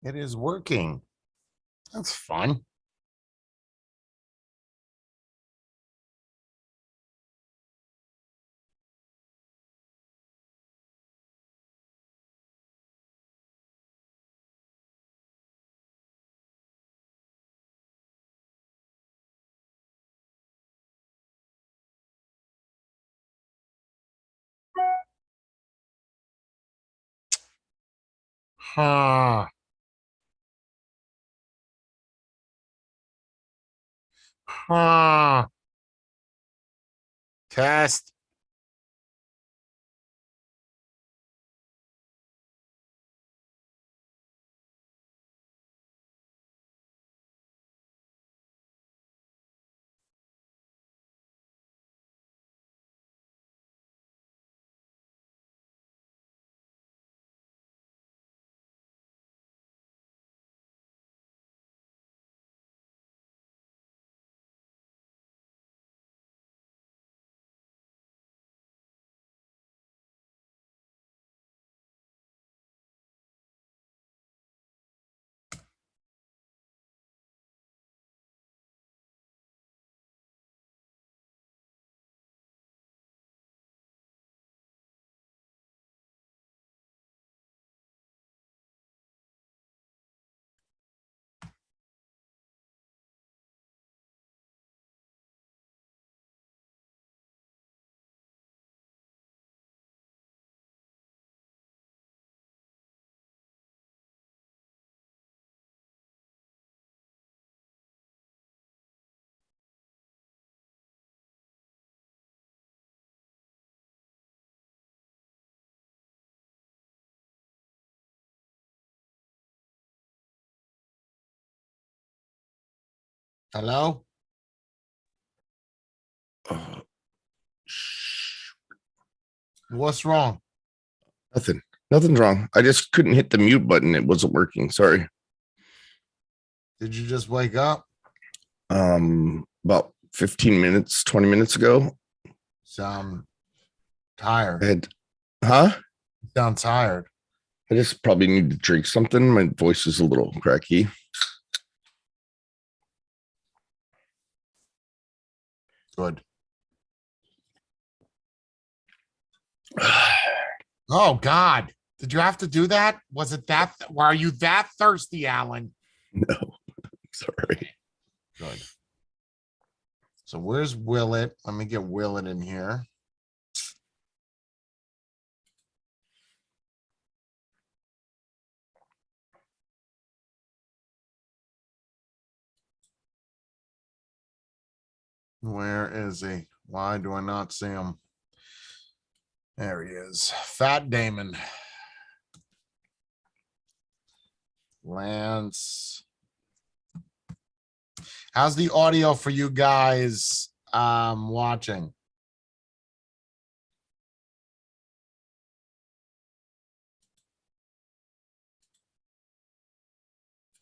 It is working. That's fun. Huh. Huh. Test. Hello? What's wrong? Nothing. Nothing's wrong. I just couldn't hit the mute button. It wasn't working. Sorry. Did you just wake up? About 15 minutes, 20 minutes ago. Sound tired. I had, huh? Sound tired. I just probably need to drink something. My voice is a little cracky. Good. Oh God. Did you have to do that? Was it that? Are you that thirsty, Alan? No, sorry. Good. So where's Willett? Let me get Willett in here. Where is he? Why do I not see him? There he is. Fat Damon. Lance. How's the audio for you guys watching?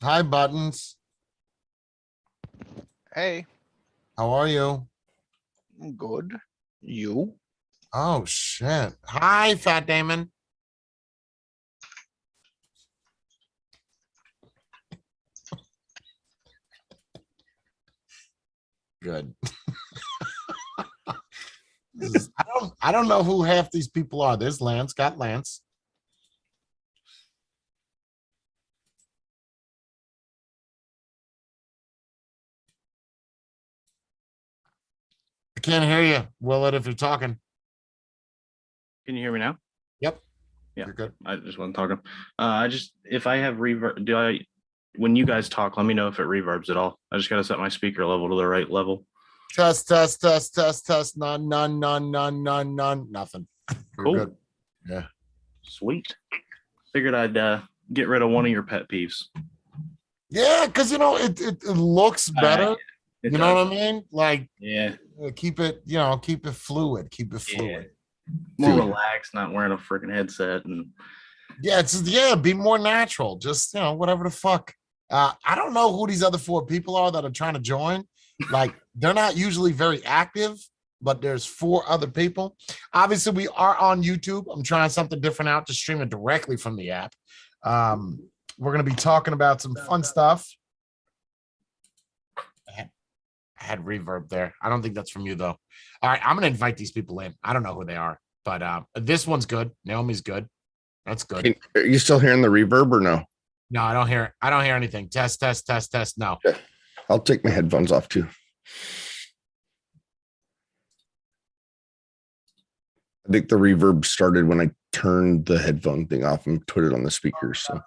Hi, Buttons. Hey, How are you? I'm good. You? Oh, shit. Hi, Fat Damon. Good. I don't know who half these people are. There's Lance, got Lance. I can't hear you, Willett, if you're talking. Can you hear me now? Yep. Yeah. You're good. I just wasn't talking. If I have reverb, when you guys talk, let me know if it reverbs at all. I just got to set my speaker level to the right level. Test. None. Nothing. You're Cool. good. Yeah. Sweet. Figured I'd get rid of one of your pet peeves. Yeah, because it looks better. It You know does. what I mean? Like, Yeah. keep it fluid. Keep it fluid. More Dude. relaxed, not wearing a freaking headset. And Yeah, be more natural. Just whatever the fuck. I don't know who these other 4 people are that are trying to join. Like, they're not usually very active, but there's 4 other people. Obviously, we are on YouTube. I'm trying something different out to stream it directly from the app. We're going to be talking about some fun stuff. I had reverb there. I don't think that's from you, though. All right, I'm going to invite these people in. I don't know who they are, but this one's good. Naomi's good. That's good. Are you still hearing the reverb or no? No, I don't hear it. I don't hear anything. Test, test, test, test. No. Okay. I'll take my headphones off too. I think the reverb started when I turned the headphone thing off and put it on the speakers. So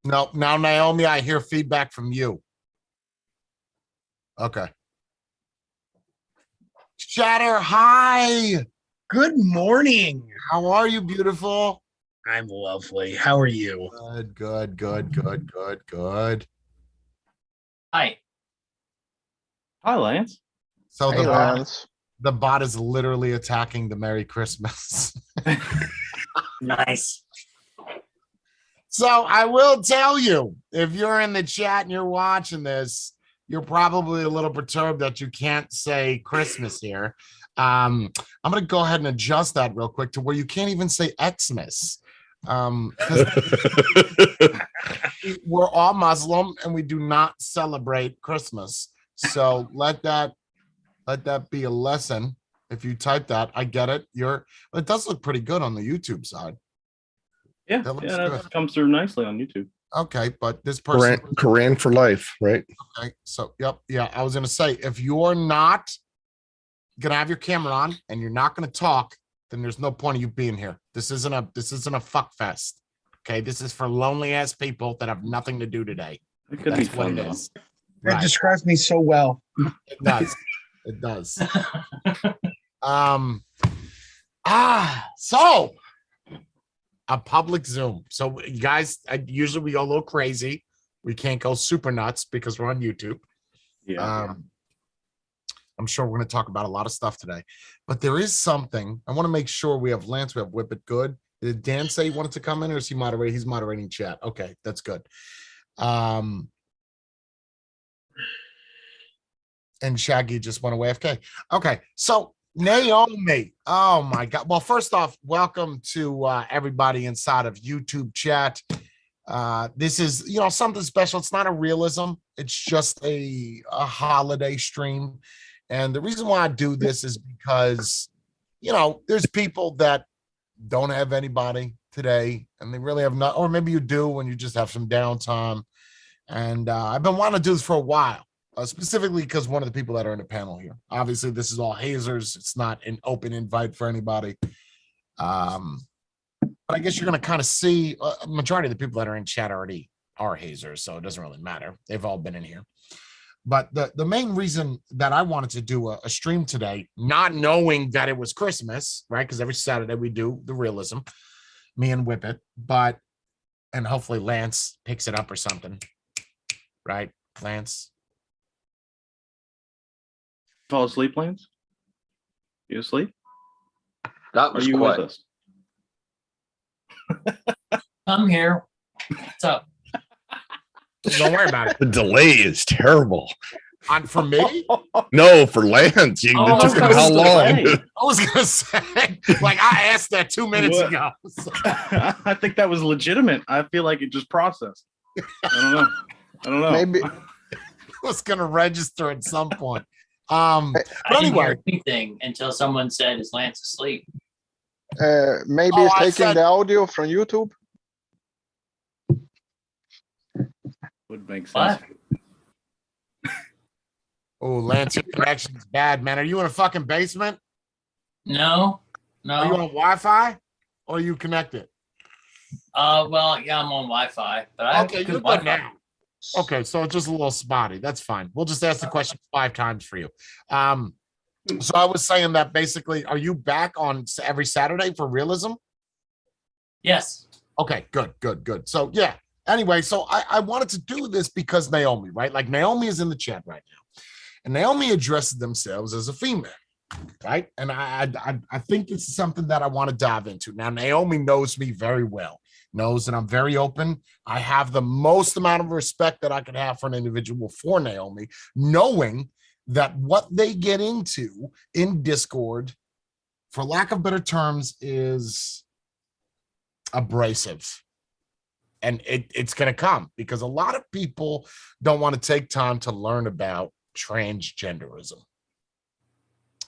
No, now Naomi, I hear feedback from you. Okay. Shatter, hi. Good morning. How are you, beautiful? I'm lovely. How are you? Good. Hi. Hi, Lance. So Hey, Lance. the bot is literally attacking the Merry Christmas. Nice. So I will tell you, if you're in the chat and you're watching this, you're probably a little perturbed that you can't say Christmas here. I'm going to go ahead and adjust that real quick to where you can't even say Xmas. Because we're all Muslim and we do not celebrate Christmas. So let that be a lesson. If you type that, I get it. It does look pretty good on the YouTube side. Yeah, that comes through nicely on YouTube. Okay, but this person Quran for life, right? Okay, so yeah. I was gonna say, if you're not gonna have your camera on and you're not gonna talk, then there's no point of you being here. This isn't a fuck fest. Okay, this is for lonely ass people that have nothing to do today. It could be That's what fun, it though. is. That Right. describes me so well. It does. It does. So a public Zoom. So you guys, usually we go a little crazy. We can't go super nuts because we're on YouTube. Yeah. I'm sure we're going to talk about a lot of stuff today, but there is something I want to make sure we have. Lance, we have Whip It Good. Did Dan say he wanted to come in, or is he moderating? He's moderating chat. Okay, that's good. And Shaggy just went away AFK. Okay, so Naomi. Oh my God. Well, first off, welcome to everybody inside of YouTube chat. This is, something special. It's not a realism. It's just a holiday stream. And the reason why I do this is because, there's people that don't have anybody today and they really have not, or maybe you do when you just have some downtime. And I've been wanting to do this for a while. Specifically because one of the people that are in the panel here. Obviously, this is all hazers. It's not an open invite for anybody. But I guess you're going to kind of see a majority of the people that are in chat already are hazers, so it doesn't really matter. They've all been in here. But the main reason that I wanted to do a stream today, not knowing that it was Christmas, right? Because every Saturday we do the realism, me and Whip It, and hopefully Lance picks it up or something, right? Lance. Fall asleep, Lance? You asleep? That Are was you quiet. with us? I'm here. What's up? Don't worry about it. The delay is terrible. For me? No, for Lance. It Oh, took him okay. how long? Delay. I was gonna say, like I asked that 2 minutes What? ago. So, I think that was legitimate. I feel like it just processed. I don't know. Maybe it was gonna register at some point. But I didn't anyway, hear anything until someone said, "Is Lance asleep?" maybe Oh, it's I taking said- the audio from YouTube. Would make sense. What? oh, Lance, your connection's bad, man. Are you in a fucking basement? No, Are you on no. Wi-Fi? Or are you connected? Well, yeah, I'm on Wi-Fi, but I have Okay, good you're good Wi-Fi. now. Okay, so it's just a little spotty. That's fine. We'll just ask the question 5 times for you. So I was saying that basically, are you back on every Saturday for realism? Yes. Okay, good. So yeah. Anyway, so I wanted to do this because Naomi, right? Like Naomi is in the chat right now, and Naomi addresses themselves as a female, right? And I think this is something that I want to dive into. Now, Naomi knows me very well, knows that I'm very open. I have the most amount of respect that I could have for an individual for Naomi, knowing that what they get into in Discord, for lack of better terms, is abrasive. and it's going to come because a lot of people don't want to take time to learn about transgenderism.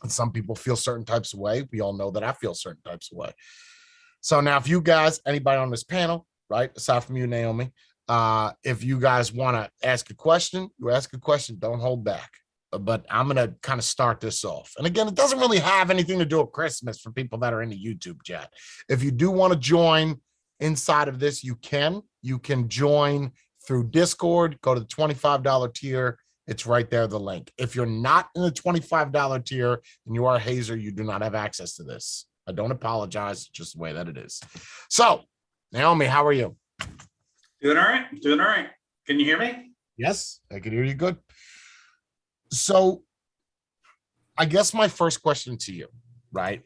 And some people feel certain types of way. We all know that I feel certain types of way. So now if you guys, anybody on this panel, right, aside from you, Naomi, if you guys want to ask a question, you ask a question, don't hold back. But I'm going to kind of start this off. And again, it doesn't really have anything to do with Christmas for people that are in the YouTube chat. If you do want to join inside of this, you can join through Discord, go to the $25 tier. It's right there, the link. If you're not in the $25 tier and you are a Hazer, you do not have access to this. I don't apologize, it's just the way that it is. So, Naomi, how are you? Doing all right. Doing all right. Can you hear me? Yes, I can hear you good. So, I guess my first question to you, right?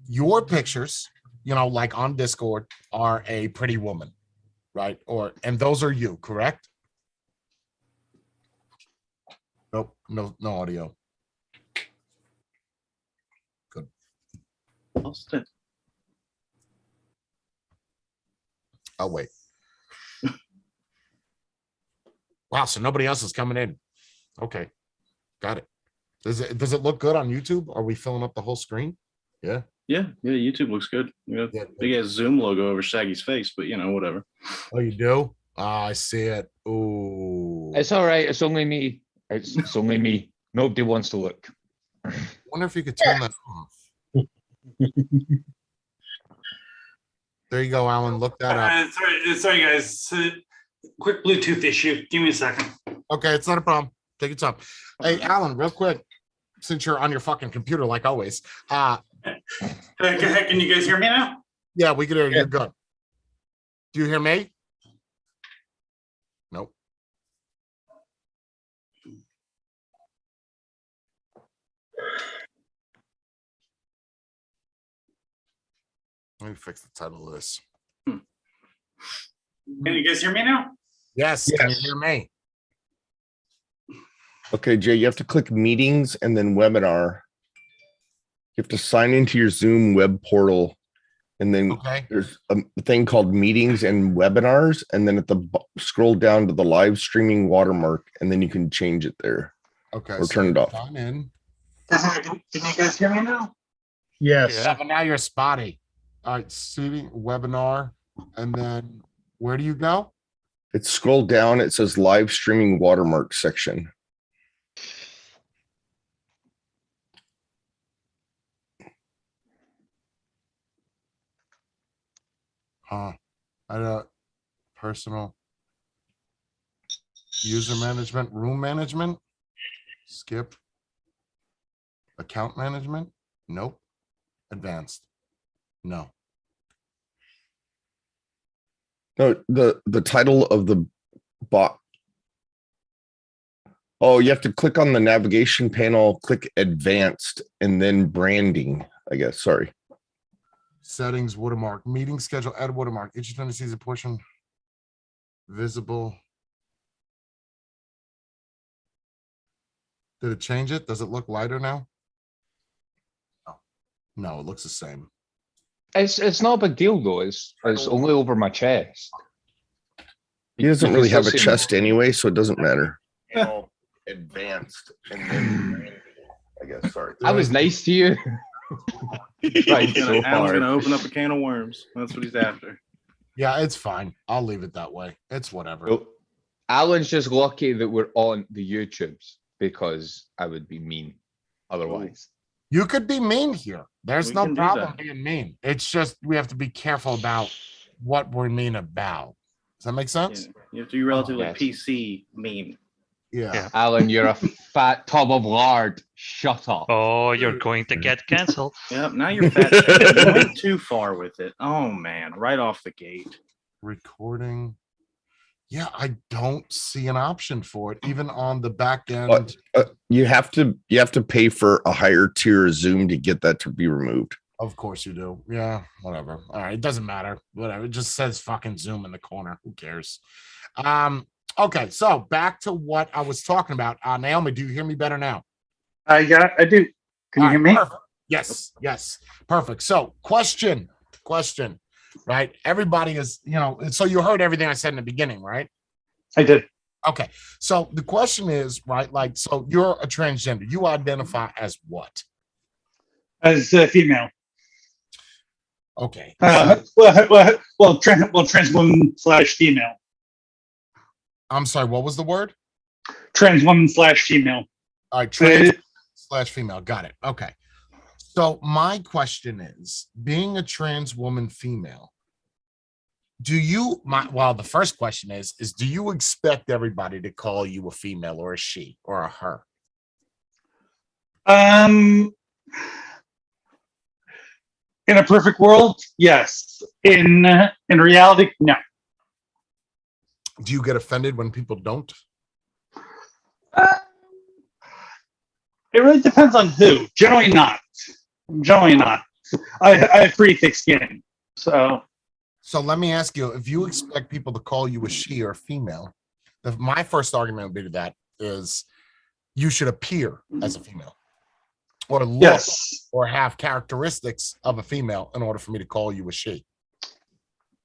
Your pictures, like on Discord, are a pretty woman, right? And those are you, correct? Nope, no audio. Good. Austin. I'll wait. Wow, so nobody else is coming in. Okay, got it. Does it look good on YouTube? Are we filling up the whole screen? Yeah. Yeah, YouTube looks good. Yeah. Big ass Zoom logo over Shaggy's face, but whatever. Oh, you do? I see it. Ooh. It's all right. It's only me. It's only me. Nobody wants to look. Wonder if you could turn that off. There you go, Alan. Look that up. Sorry, guys. Quick Bluetooth issue. Give me a second. Okay, it's not a problem. Take your time. Hey, Alan, real quick, since you're on your fucking computer like always. Can you guys hear me now? Yeah, we can hear you. You're good. Do you hear me? Nope. Let me fix the title of this. Can you guys hear me now? Yes. Can you hear me? Okay, Jay, you have to click meetings and then webinar. You have to sign into your Zoom web portal. And then Okay. there's a thing called meetings and webinars. And then scroll down to the live streaming watermark, and then you can change it there. Okay. Or turn it off. Sign in. Can you guys hear me now? Yes. Yeah, but now you're spotty. All right, seating webinar. And then where do you go? It's scroll down. It says live streaming watermark section. I don't personal user management, room management. Skip. Account management. Nope. Advanced. No. No, the title of the bot. Oh, you have to click on the navigation panel, click advanced, and then branding, I guess. Sorry. Settings, watermark, meeting schedule, add watermark. Each time you see a portion visible. Did it change it? Does it look lighter now? No, it looks the same. It's not a big deal though. It's only over my chest. He doesn't You really can have a still see chest anyway, so it doesn't matter. Advanced, and then branding, I guess. Sorry. I was nice to you. Right, so Alan's far. gonna open up a can of worms. That's what he's after. Yeah, it's fine. I'll leave it that way. It's whatever. Well, Alan's just lucky that we're on the YouTubes because I would be mean otherwise. You could be mean here. There's We no can do problem that. being mean. It's just we have to be careful about what we're mean about. Does that make sense? Yeah. You have to be relatively Yes. PC mean. Yeah. Alan, you're a fat tub of lard. Shut up. Oh, you're going to get canceled. Yep. Now you're fat. You went too far with it. Oh man, right off the gate. Recording. Yeah, I don't see an option for it, even on the back end. You have to pay for a higher tier of Zoom to get that to be removed. Of course you do. Yeah, whatever. All right, it doesn't matter. Whatever. It just says fucking Zoom in the corner. Who cares? Okay, so back to what I was talking about. Naomi, do you hear me better now? Yeah, I do. Can you All hear right, me? perfect. Yes, perfect. So question. right? Everybody is, so you heard everything I said in the beginning, right? I did. Okay. So the question is, right, like, so you're a transgender. You identify as what? As a female. Okay. Trans woman / female. I'm sorry, what was the word? Trans woman / female. All right, trans / female. Got it. Okay. So my question is, being a trans woman female, the first question is do you expect everybody to call you a female or a she or a her? In a perfect world, yes. In reality, no. Do you get offended when people don't? It really depends on who. Generally not. I have pretty thick skin, so. So let me ask you, if you expect people to call you a she or a female, my first argument would be to that is you should appear as a female or look Yes. or have characteristics of a female in order for me to call you a she.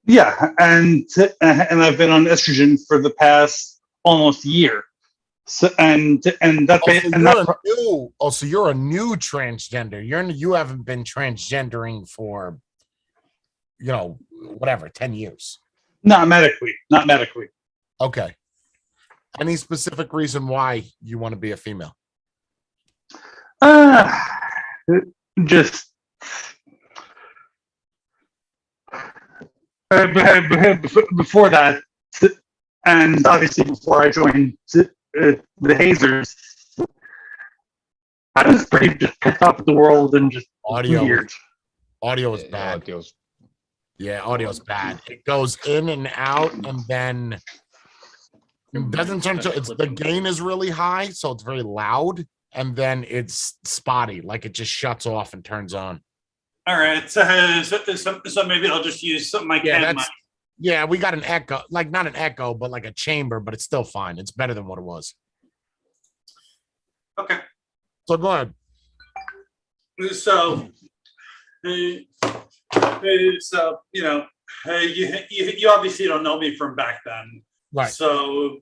Yeah, and I've been on estrogen for the past almost year. So so you're a new transgender. You haven't been transgendering for whatever, 10 years. Not medically. Okay. Any specific reason why you want to be a female? Just before that, and obviously before I joined the Hazers, I was pretty just pissed off at the world and just weird. Audio is bad. Audio's bad. It goes in and out, and then it doesn't turn to. The gain is really high, so it's very loud, and then it's spotty, like it just shuts off and turns on. All right, so maybe I'll just use my mic. Yeah, we got an echo, like not an echo, but like a chamber, but it's still fine. It's better than what it was. Okay. So go ahead. So you obviously don't know me from back then, right? So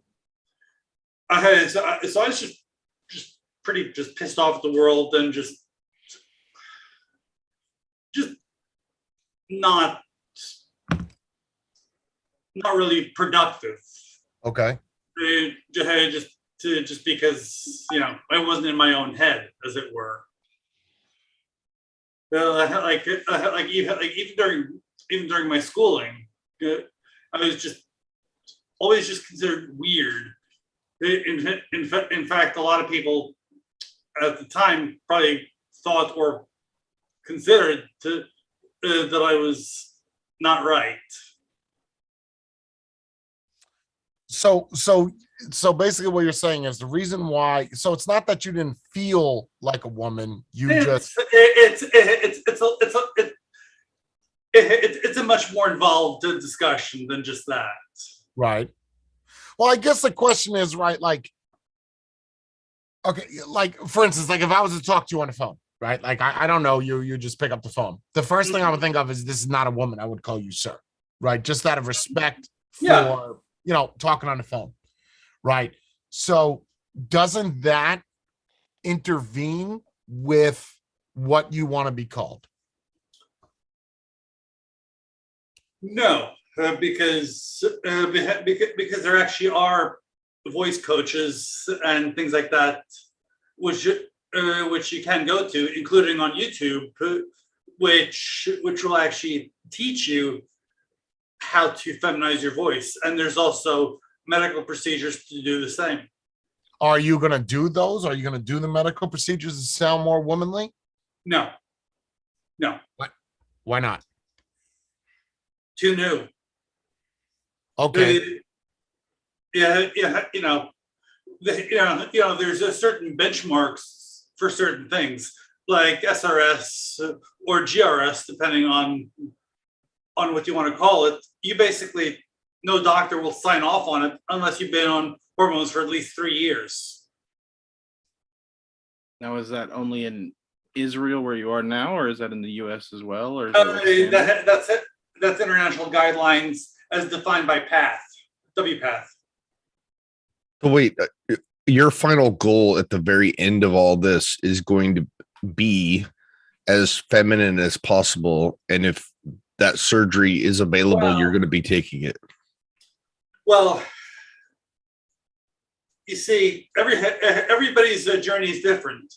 I was just pretty pissed off at the world and just not really productive. Okay. Just because I wasn't in my own head, as it were. Even during my schooling, I was always considered weird. In fact, a lot of people at the time probably thought or considered that I was not right. So basically what you're saying is the reason why, so it's not that you didn't feel like a woman, it's a much more involved discussion than just that. Right. Well, I guess the question is, right, like, okay, like for instance, like if I was to talk to you on the phone, right? Like I don't know you just pick up the phone. The first thing I would think of is this is not a woman. I would call you sir, right? Just out of respect for talking on the phone. Right. So doesn't that intervene with what you want to be called? No, because there actually are voice coaches and things like that, which you can go to, including on YouTube, which will actually teach you how to feminize your voice. And there's also medical procedures to do the same. Are you going to do those? Are you going to do the medical procedures to sound more womanly? No. What? Why not? Too new. Okay. There's a certain benchmarks for certain things like SRS or GRS, depending on what you want to call it. You basically, no doctor will sign off on it unless you've been on hormones for at least 3 years. Now, is that only in Israel where you are now, or is that in the U.S. as well? Or that's it. that's international guidelines as defined by PATH, WPATH. So wait, your final goal at the very end of all this is going to be as feminine as possible, and if that surgery is available, you're going to be taking it. Well, you see, everybody's journey is different.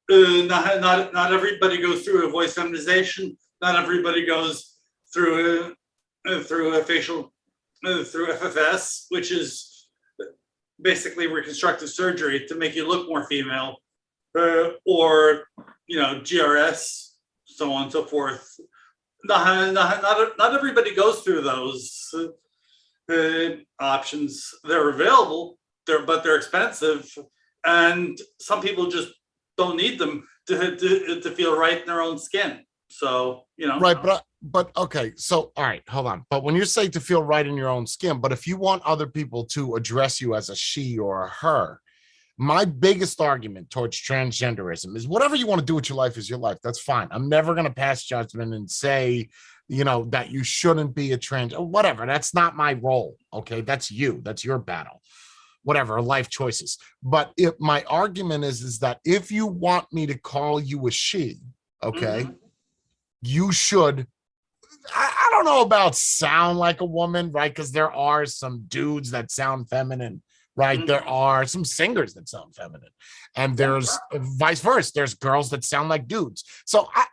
Not everybody goes through a voice feminization. Not everybody goes through a facial through FFS, which is basically reconstructive surgery to make you look more female, or GRS, so on and so forth. Not everybody goes through those options. They're available, but they're expensive, and some people just don't need them to feel right in their own skin. So right, but okay, so all right, hold on. But when you say to feel right in your own skin, but if you want other people to address you as a she or a her, my biggest argument towards transgenderism is whatever you want to do with your life is your life. That's fine. I'm never going to pass judgment and say, that you shouldn't be a trans or whatever. That's not my role. Okay. That's you. That's your battle, whatever, life choices. But if my argument is that if you want me to call you a she, okay, you should, I don't know about sound like a woman, right? Because there are some dudes that sound feminine. Right. There are some singers that sound feminine, and there's vice versa. There's girls that sound like dudes. So I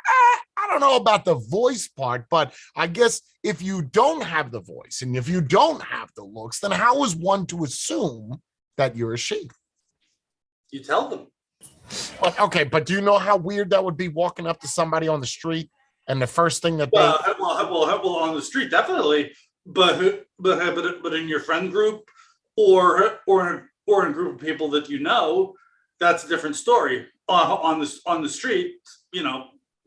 don't know about the voice part, but I guess if you don't have the voice and if you don't have the looks, then how is one to assume that you're a she? You tell them. But, okay, but do you know how weird that would be walking up to somebody on the street and the first thing that they well on the street definitely, but in your friend group. Or in a group of people that that's a different story. On the street,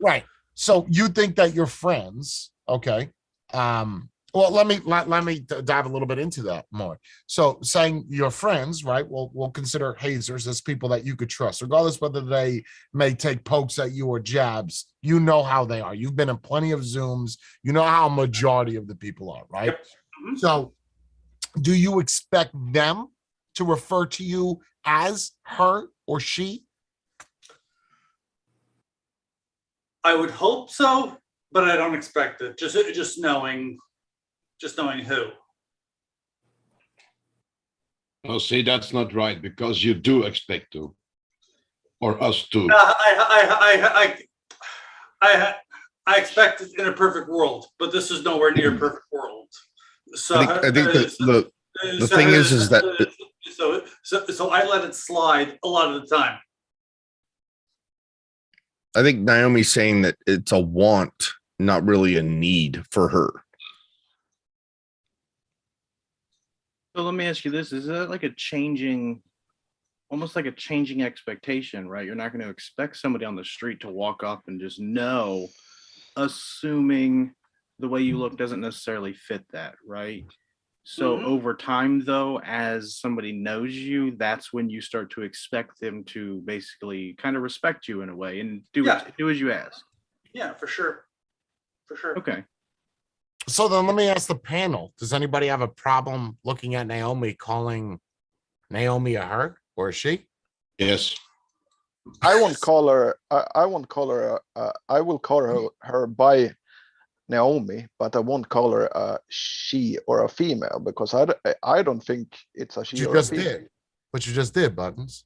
Right. So you think that your friends, okay? Well, let me dive a little bit into that more. So saying your friends, right? We'll consider hazers as people that you could trust, regardless whether they may take pokes at you or jabs. You know how they are. You've been in plenty of Zooms. You know how a majority of the people are, right? Yep. So do you expect them to refer to you as her or she? I would hope so, but I don't expect it. Just knowing who. Oh, see, that's not right, because you do expect to, or us to. I expect it in a perfect world, but this is nowhere near a perfect world. So I think the thing is that so I let it slide a lot of the time. I think Naomi's saying that it's a want, not really a need for her. So let me ask you this: is that like almost like a changing expectation, right? You're not going to expect somebody on the street to walk up and just know, assuming the way you look doesn't necessarily fit that, right? So over time, though, as somebody knows you, that's when you start to expect them to basically kind of respect you in a way and do as you ask. Yeah, for sure. Okay. So then let me ask the panel, does anybody have a problem looking at Naomi, calling Naomi a her or a she? Yes. I won't call her. I won't call her. I will call her by Naomi, but I won't call her a she or a female, because I don't think it's a she You or just a female. did. But you just did, Buttons.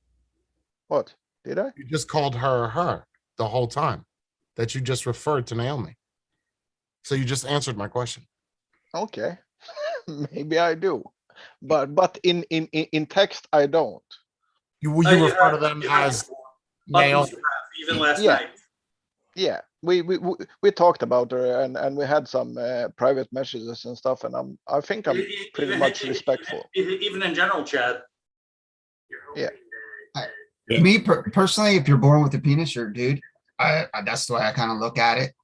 What did I? You just called her her the whole time that you just referred to Naomi. So you just answered my question. Okay, maybe I do, but in text I don't. You refer to them as Naomi. Even last Yeah. night. Yeah, we talked about her, and we had some private messages and stuff, and I think I'm pretty much respectful. Even in general chat. Yeah. Me personally, if you're born with a penis, you're a dude. That's the way I kind of look at it.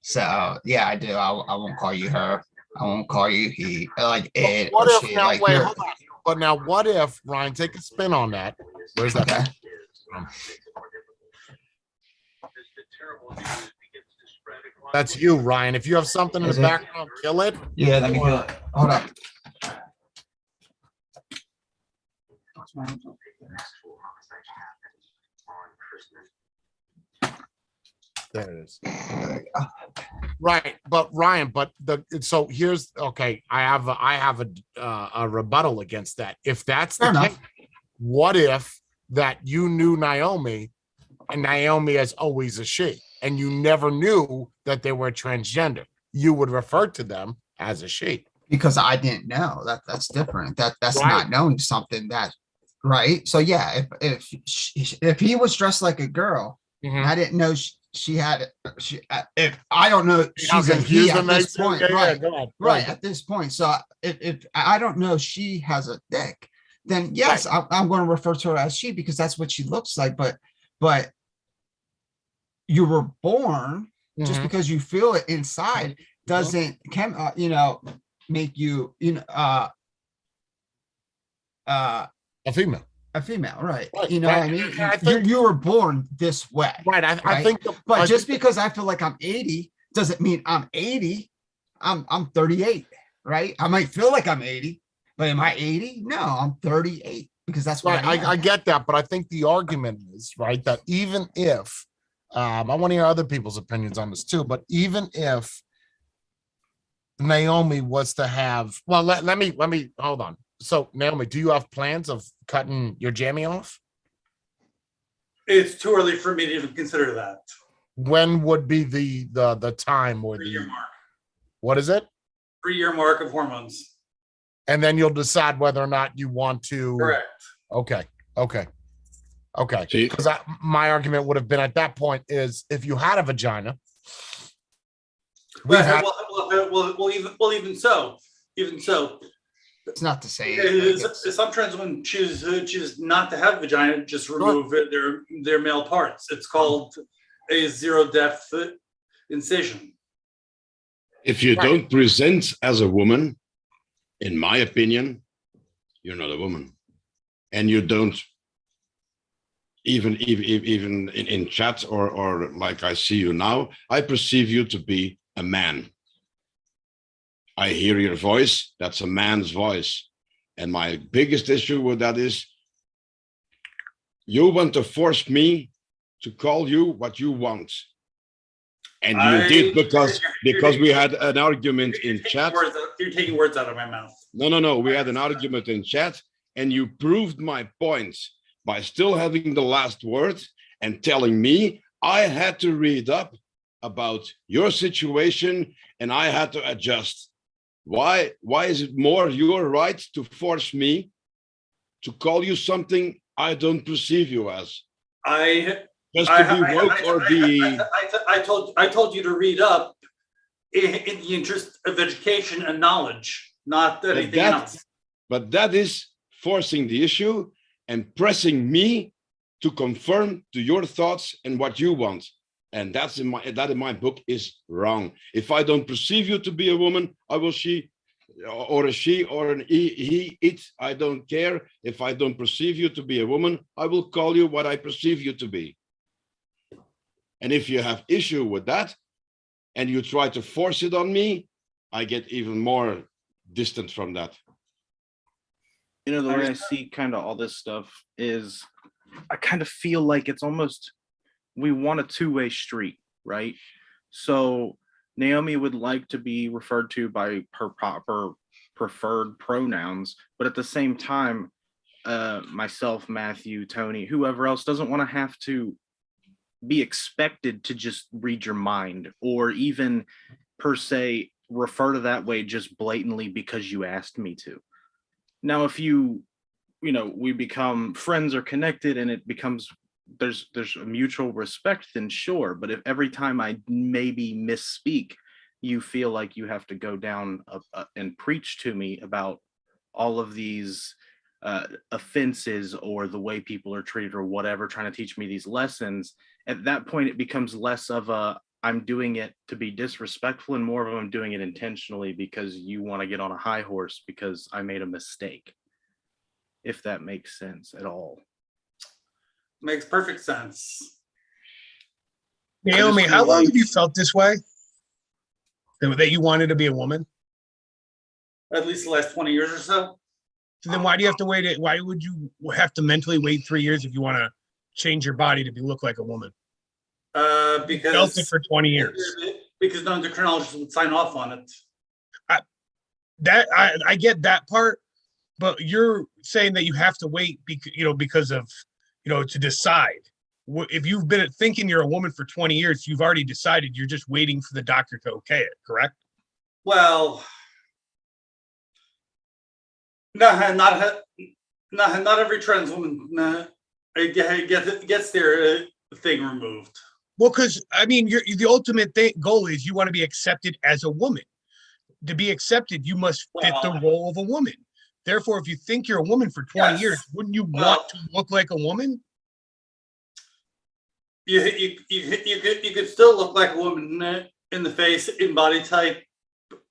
So yeah, I do. I won't call you her. I won't call you he. Like Ed. What or if she. now? Like, Wait, hold on. But now, what if Ryan? Take a spin on that. Where's that? Okay. That's you, Ryan. If you have something in Is the it? background, kill it. Yeah, let me kill it. Hold up. There it is. Right, but Ryan, so here's okay. I have a rebuttal against that. If that's the Fair case, enough. what if that you knew Naomi, and Naomi is always a she, and you never knew that they were transgender? You would refer to them as a she. Because I didn't know that's different. That's Right. not knowing something that, right? So yeah, if he was dressed like a girl, Mhm. I didn't know she had she. If I don't know, How she's a he confused at it this makes you? point, Yeah, right? go ahead. Go Right ahead. at this point. So if I don't know she has a dick, then yes, I'm going to refer to her as she because that's what she looks like. But you were born just Mhm. because you feel it inside doesn't make you A female. a female, right? Right, You know right. what I mean? I think- you were born this way. Right. I Right? think But I just think- because I feel like I'm 80 doesn't mean I'm 80. I'm 38, right? I might feel like I'm 80, but am I 80? No, I'm 38 because that's what right, I am. I get that, but I think the argument is right that even if I want to hear other people's opinions on this too, but even if Naomi was to have, well, let me hold on. So Naomi, do you have plans of cutting your jammy off? It's too early for me to even consider that. When would be the time or 3-year mark. what is it? 3-year mark of hormones. And then you'll decide whether or not you want to. Correct. Okay. See? Because my argument would have been at that point is if you had a vagina, we've Right, had, well, even so, It's not the same. some trans women choose not to have vagina, just remove their male parts. It's called a zero depth incision. If you Right. don't present as a woman, in my opinion, you're not a woman, and you don't even in chat or like I see you now, I perceive you to be a man. I hear your voice. That's a man's voice, and my biggest issue with that is you want to force me to call you what you want. And you did because we had an argument in chat. You're taking words out of my mouth. No. We had an argument in chat, and you proved my points by still having the last word and telling me I had to read up about your situation and I had to adjust. Why is it more your right to force me to call you something I don't perceive you as? Just to be woke or be. I told you to read up in the interest of education and knowledge, not anything else. But that is forcing the issue and pressing me to conform to your thoughts and what you want. And that in my book is wrong. If I don't perceive you to be a woman, I will she or a she or an he, it. I don't care. If I don't perceive you to be a woman, I will call you what I perceive you to be. And if you have issue with that and you try to force it on me, I get even more distant from that. You know, the way I see kind of all this stuff is I kind of feel like it's almost, we want a two-way street, right? So Naomi would like to be referred to by her proper preferred pronouns, but at the same time, myself, Matthew, Tony, whoever else doesn't want to have to be expected to just read your mind or even per se refer to that way just blatantly because you asked me to. Now, if we become friends or connected and it becomes there's a mutual respect, then sure. But if every time I maybe misspeak, you feel like you have to go down and preach to me about all of these offenses or the way people are treated or whatever, trying to teach me these lessons, at that point it becomes less of a I'm doing it to be disrespectful and more of I'm doing it intentionally because you want to get on a high horse because I made a mistake. If that makes sense at all. Makes perfect sense. Naomi, how long have you felt this way? that you wanted to be a woman? At least the last 20 years or so. So then why do you have to wait it? Why would you have to mentally wait 3 years if you want to change your body to look like a woman? Felt it Because for 20 years. because no endocrinologist would sign off on it. I get that part, but you're saying that you have to wait because of to decide. If you've been thinking you're a woman for 20 years, you've already decided. You're just waiting for the doctor to okay it, correct? Well, not every trans woman gets their thing removed. Well, because I mean, the ultimate goal is you want to be accepted as a woman. To be accepted, you must fit the role of a woman. Therefore, if you think you're a woman for 20 years, wouldn't you want to look like a woman? You could still look like a woman in the face, in body type,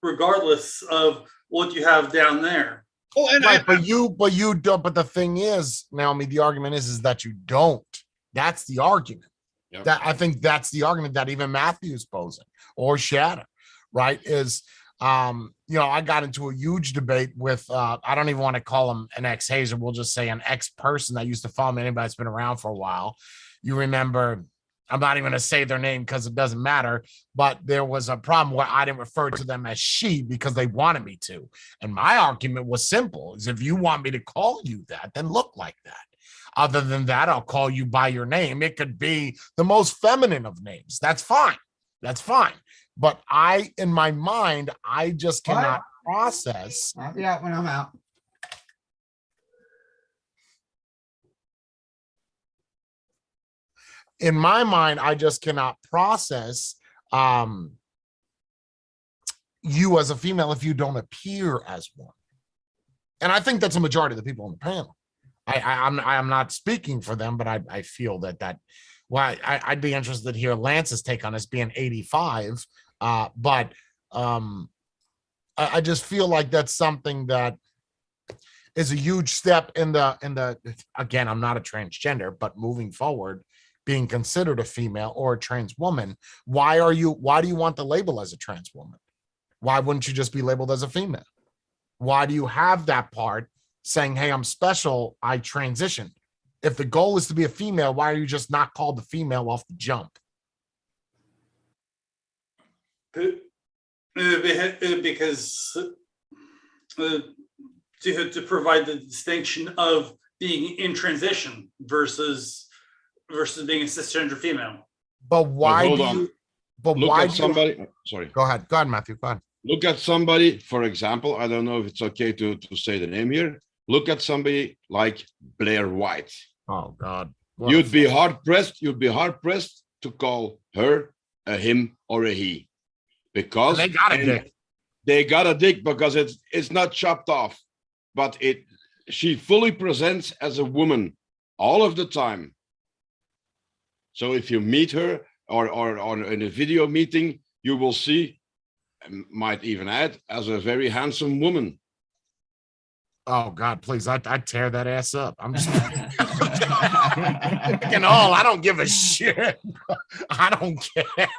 regardless of what you have down there. Oh, and Right, but you don't. But the thing is, Naomi, the argument is that you don't. That's the argument. Yep. That I think that's the argument that even Matthew's posing or Shatter, right? Is I got into a huge debate with I don't even want to call him an ex-Hazer, we'll just say an ex-person that used to follow me, anybody that's been around for a while. You remember, I'm not even going to say their name because it doesn't matter, but there was a problem where I didn't refer to them as she because they wanted me to. And my argument was simple, is if you want me to call you that, then look like that. Other than that, I'll call you by your name. It could be the most feminine of names. That's fine. That's fine. But in my mind, I just cannot process. I'll be out when I'm out. In my mind, I just cannot process you as a female if you don't appear as one. And I think that's a majority of the people on the panel. I'm not speaking for them, but I feel that. Well, I'd be interested to hear Lance's take on this being 85. But I just feel like that's something that is a huge step in the again, I'm not a transgender, but moving forward, being considered a female or a trans woman. Why do you want the label as a trans woman? Why wouldn't you just be labeled as a female? Why do you have that part saying, hey, I'm special, I transitioned? If the goal is to be a female, why are you just not called the female off the jump? Because to provide the distinction of being in transition versus being a cisgender female. But why hold do on. you? But Look why at do somebody. You, Sorry. Go ahead, Matthew. Go ahead. Look at somebody, for example, I don't know if it's okay to say the name here. Look at somebody like Blair White. Oh God. You'd be hard pressed to call her a him or a he. Because and they got a dick. They got a dick because it's not chopped off, but she fully presents as a woman all of the time. So if you meet her or in a video meeting, you will see, might even add, as a very handsome woman. Oh God, please! I tear that ass up. I'm just I don't give a shit. I don't care.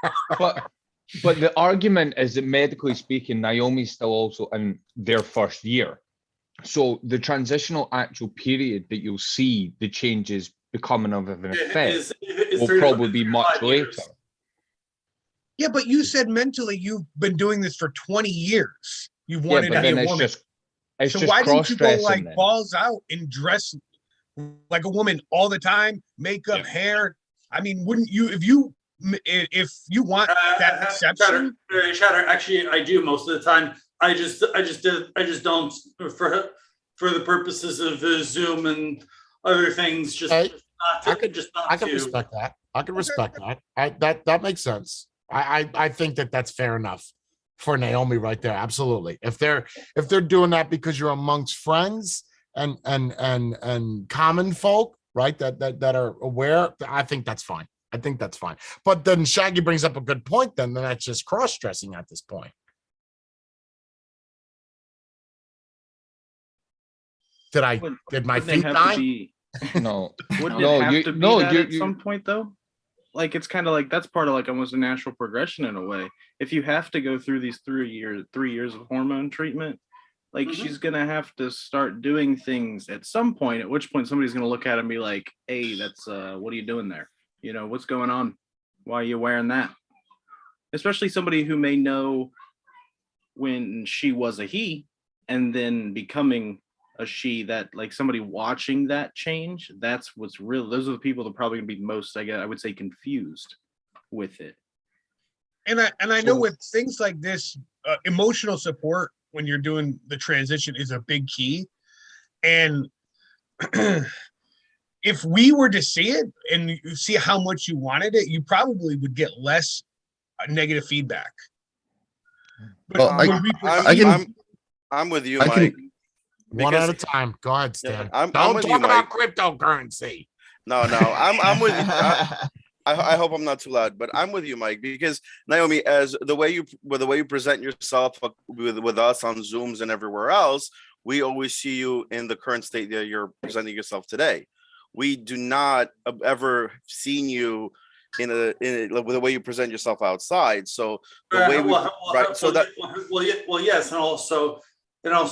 But the argument is that medically speaking, Naomi's still also in their first year. So the transitional actual period that you'll see the changes becoming of an effect will probably be much later. Yeah, but you said mentally you've been doing this for 20 years. You've wanted to be a woman. So why didn't you go like balls out and dress like a woman all the time, makeup, hair? I mean, wouldn't you, if you want that exception? Shatter, actually, I do most of the time. I just don't for the purposes of Zoom and other things. I could respect that. I can respect that. That makes sense. I think that's fair enough for Naomi right there. Absolutely. If they're doing that because you're amongst friends and common folk, right? That are aware, I think that's fine. I think that's fine. But then Shaggy brings up a good point. Then that's just cross-dressing at this point. Did my feet die? No. Wouldn't it have to be that at some point though? like it's kind of like that's part of like almost a natural progression in a way. If you have to go through these 3 years of hormone treatment, like she's gonna have to start doing things at some point, at which point somebody's gonna look at it and be like, hey, that's what are you doing there? You know, what's going on? Why are you wearing that? Especially somebody who may know when she was a he and then becoming a she, that like somebody watching that change, that's what's real. Those are the people that are probably gonna be most, I would say, confused with it. And I know with things like this, emotional support when you're doing the transition is a big key. And if we were to see it and you see how much you wanted it, you probably would get less negative feedback. But well, I'm with you, Mike. One at a time. Go ahead, Stan. I'm Don't with talk you, about Mike. cryptocurrency. No, I'm with you. I hope I'm not too loud, but I'm with you, Mike, because Naomi, as the way you present yourself with us on Zooms and everywhere else, we always see you in the current state that you're presenting yourself today. We do not ever seen you in with the way you present yourself outside. So the way yes, and also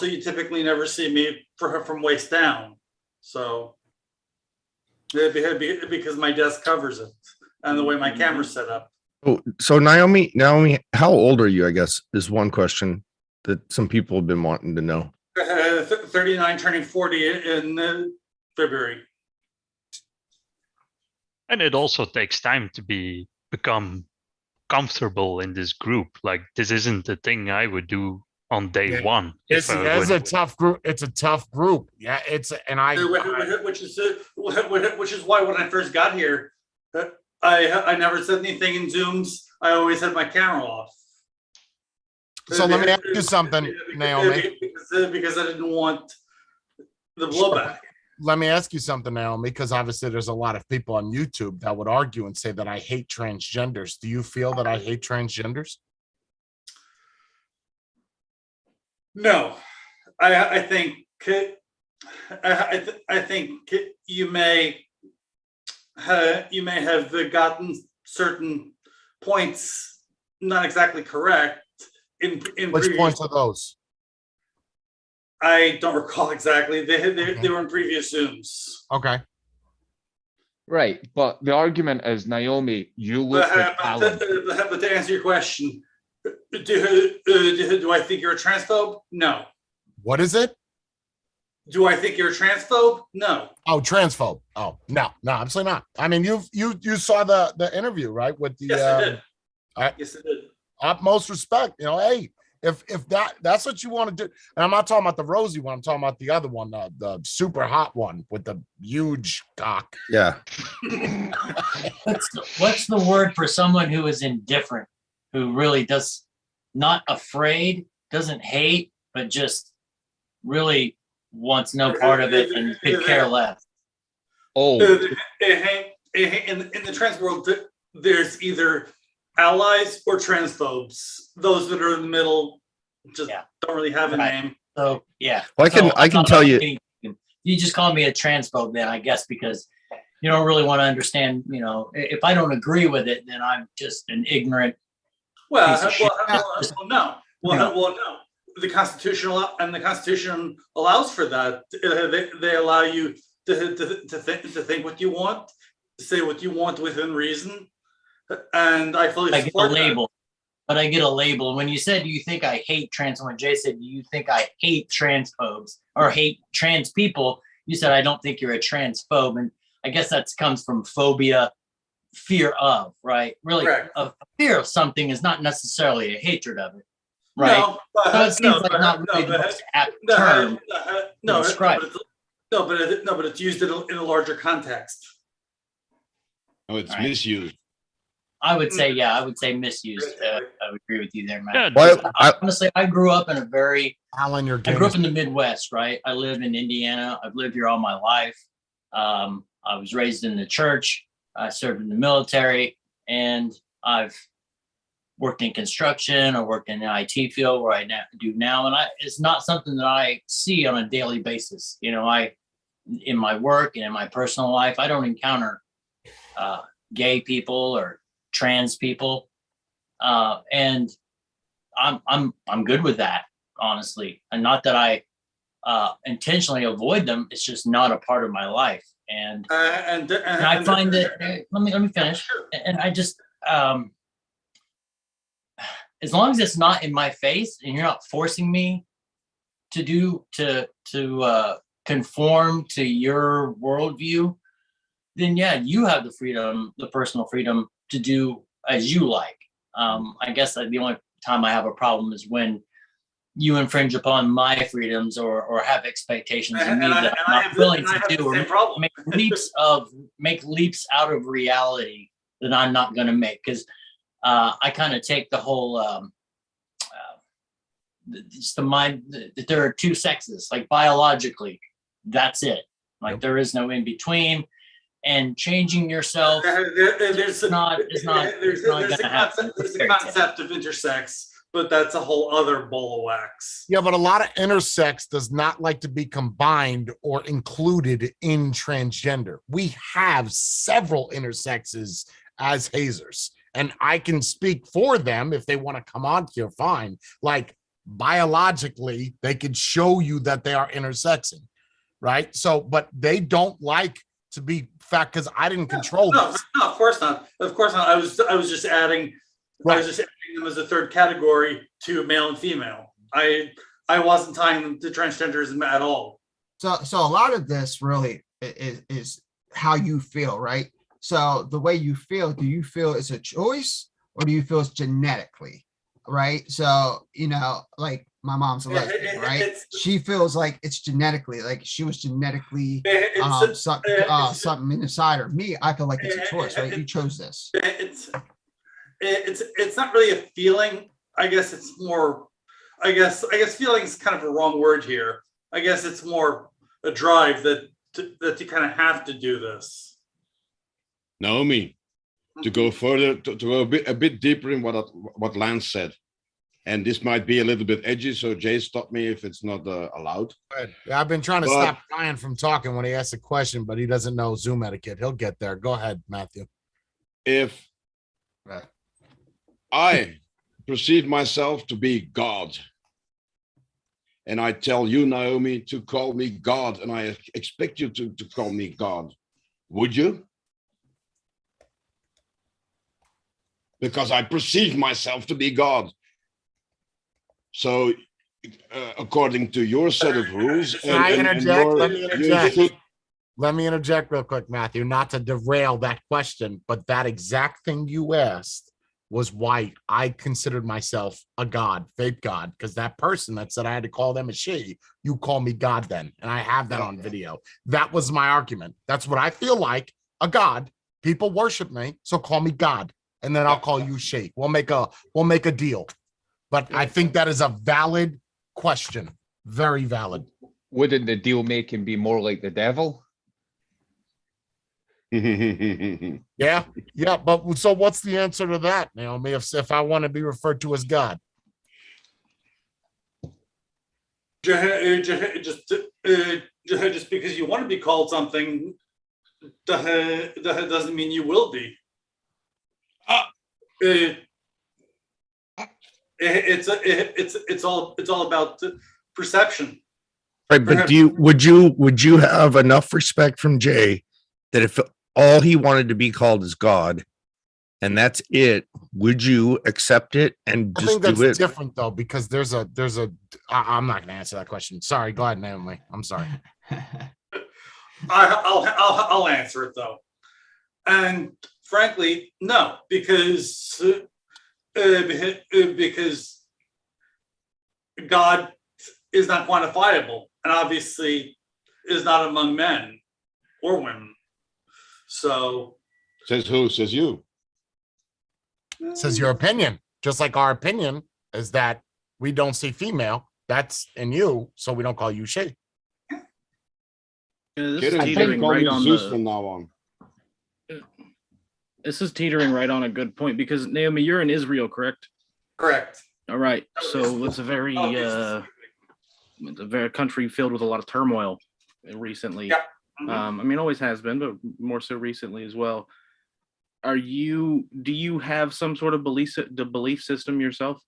you typically never see me from waist down. So because my desk covers it and the way my camera's set up. Oh, so Naomi, how old are you? I guess is one question that some people have been wanting to know. 39, turning 40 in February. And it also takes time to become comfortable in this group. Like this isn't the thing I would do on day one. It's a tough group. It's a tough group. Yeah, which is why when I first got here, I never said anything in Zooms. I always had my camera off. So let me ask you something, Naomi. Because I didn't want the blowback. Let me ask you something, Naomi, because obviously there's a lot of people on YouTube that would argue and say that I hate transgenders. Do you feel that I hate transgenders? No, I think you may have gotten certain points not exactly correct in which points are those? I don't recall exactly. They were in previous Zooms. Okay. Right, but the argument is, Naomi, you look like Alan. But to answer your question, do I think you're a transphobe? No. What is it? Do I think you're a transphobe? No. Oh, transphobe. Oh, no, absolutely not. I mean, you saw the interview, right? With the yes, I did. Yes, I did. Utmost respect. You know, hey, if that's what you want to do, and I'm not talking about the rosy one, I'm talking about the other one, the super hot one with the huge cock. Yeah. What's the word for someone who is indifferent, who really does not afraid, doesn't hate, but just really wants no part of it and could care less? Oh, in the trans world, there's either allies or transphobes. Those that are in the middle just don't really have a name. So yeah. Well, I can tell you. You just call me a transphobe then, I guess, because you don't really want to understand. You know, if I don't agree with it, then I'm just an ignorant. No. The Constitution allows for that. They allow you to think what you want, to say what you want within reason, and I fully support get a label. But I get a label. And when you said, "Do you think I hate trans?" When Jay said, "Do you think I hate transphobes or hate trans people?" You said, "I don't think you're a transphobe," and I guess that comes from phobia, fear of, right? Really, a fear of something is not necessarily a hatred of it. Right. No, so it seems like not really the most apt term to describe. But it's used in a larger context. Oh, it's misused. I would say, misused. I would agree with you there, Matt. Yeah, honestly, I grew up in Alan, I grew up in the Midwest, right? I live in Indiana. I've lived here all my life. I was raised in the church. I served in the military, and I've worked in construction or worked in the IT field where I do now. And it's not something that I see on a daily basis. You know, in my work and in my personal life, I don't encounter gay people or trans people, and I'm good with that, honestly. And not that I intentionally avoid them; it's just not a part of my life. And I find that. Let me finish. And I just, as long as it's not in my face and you're not forcing me to conform to your worldview, then yeah, you have the freedom, the personal freedom to do as you like. I guess the only time I have a problem is when you infringe upon my freedoms or have expectations of me that I'm not willing to do, or make leaps out of reality that I'm not going to make. Because I kind of take the whole just the mind that there are two sexes, like biologically, that's it. Like there is no in between. And changing yourself there's not going to happen. There's a concept of intersex, but that's a whole other ball of wax. Yeah, but a lot of intersex does not like to be combined or included in transgender. We have several intersexes as hazers, and I can speak for them if they want to come on here, fine. Like biologically, they could show you that they are intersexing, right? So, but they don't like to be fat because I didn't control this. No, of course not. Of course not. I was just adding. Right. I was just adding them as a third category to male and female. I wasn't tying them to transgenderism at all. So a lot of this really is how you feel, right? So the way you feel, do you feel it's a choice or do you feel it's genetically, right? So, you know, like my mom's a lesbian, right? She feels like it's genetically, like she was genetically something inside her. Me, I feel like it's a choice, right? You chose this. It's not really a feeling. I guess it's more. I guess feeling is kind of a wrong word here. I guess it's more a drive that you kind of have to do this. Naomi, to go further, to go a bit deeper in what Lance said, and this might be a little bit edgy, so Jay, stop me if it's not allowed. Yeah, I've been trying to stop Ryan from talking when he asks a question, but he doesn't know Zoom etiquette. He'll get there. Go ahead, Matthew. If I perceive myself to be God, and I tell you, Naomi, to call me God, and I expect you to call me God, would you? Because I perceive myself to be God. So, according to your set of rules, Let me interject real quick, Matthew, not to derail that question, but that exact thing you asked was why I considered myself a god, fake God, because that person that said I had to call them a she, you call me God then, and I have that on video. That was my argument. That's what I feel like, a god. People worship me, so call me God, and then I'll call you she. We'll make a deal. But I think that is a valid question, very valid. Wouldn't the deal making be more like the devil? Yeah. But so what's the answer to that, Naomi? If I want to be referred to as God, just because you want to be called something doesn't mean you will be. It's all about perception. Right, but would you have enough respect from Jay that if all he wanted to be called is God, and that's it, would you accept it and just do it? I think that's different though, because there's a. I'm not going to answer that question. Sorry, go ahead, Naomi. I'm sorry. I'll answer it though, and frankly, no, because God is not quantifiable, and obviously is not among men or women. So, says who? Says you. Says your opinion. Just like our opinion is that we don't see female. That's in you, so we don't call you she. This is teetering right on Zeus from now on. This is teetering right on a good point because Naomi, you're in Israel, correct? Correct. All right. So it's a very country filled with a lot of turmoil recently. Yeah. I mean, always has been, but more so recently as well. do you have some sort of belief system yourself?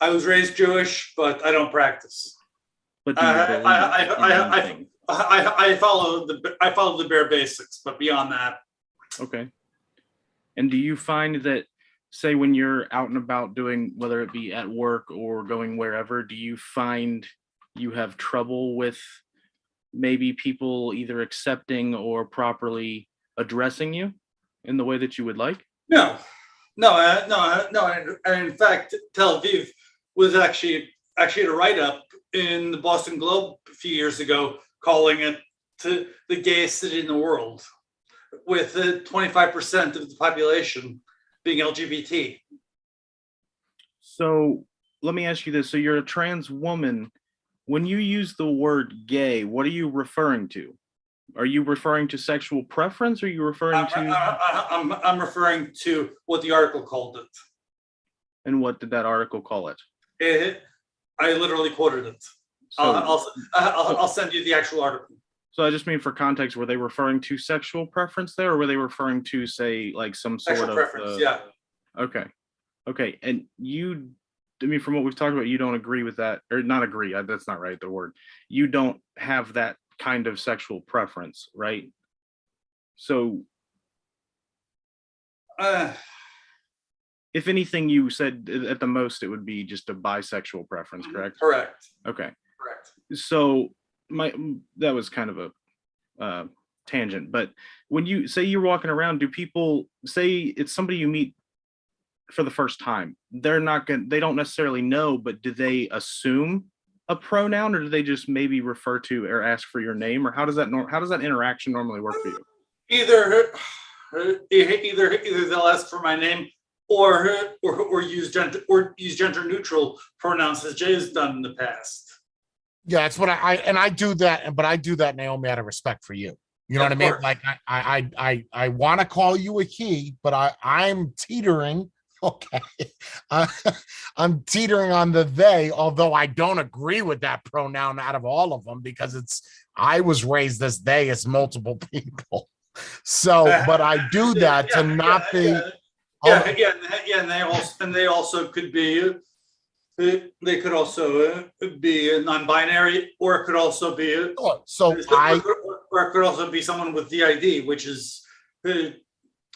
I was raised Jewish, but I don't practice. But do you I follow the bare basics, but beyond that. Okay. And do you find that, say, when you're out and about doing, whether it be at work or going wherever, do you find you have trouble with maybe people either accepting or properly addressing you in the way that you would like? No. And in fact, Tel Aviv was actually a write-up in the Boston Globe a few years ago, calling it the gayest city in the world, with 25% of the population being LGBT. So let me ask you this. So you're a trans woman. When you use the word gay, what are you referring to? Are you referring to sexual preference, or are you referring I'm referring to what the article called it. And what did that article call it? I literally quoted it. So, I'll send you the actual article. So I just mean, for context, were they referring to sexual preference there, or were they referring to, say, like some sort sexual of preference? Yeah. Okay. And you, I mean, from what we've talked about, you don't agree with that, or not agree. That's not right. The word. You don't have that kind of sexual preference, right? So, if anything, you said at the most it would be just a bisexual preference, correct? Correct. Okay. Correct. So that was kind of a tangent, but when you say you're walking around, do people say it's somebody you meet for the first time? They don't necessarily know, but do they assume a pronoun, or do they just maybe refer to or ask for your name, or how does that interaction normally work for you? Either they'll ask for my name, or use gender neutral pronouns, as Jay has done in the past. Yeah, that's what I do that, but I do that, Naomi, out of respect for you. You know what I mean? Like I want to call you a he, but I'm teetering. Okay, I'm teetering on the they, although I don't agree with that pronoun out of all of them, because I was raised as they as multiple people. So, but I do that to not be. And they also could be. They could also be a non-binary, or it could also be or it could also be someone with DID, which is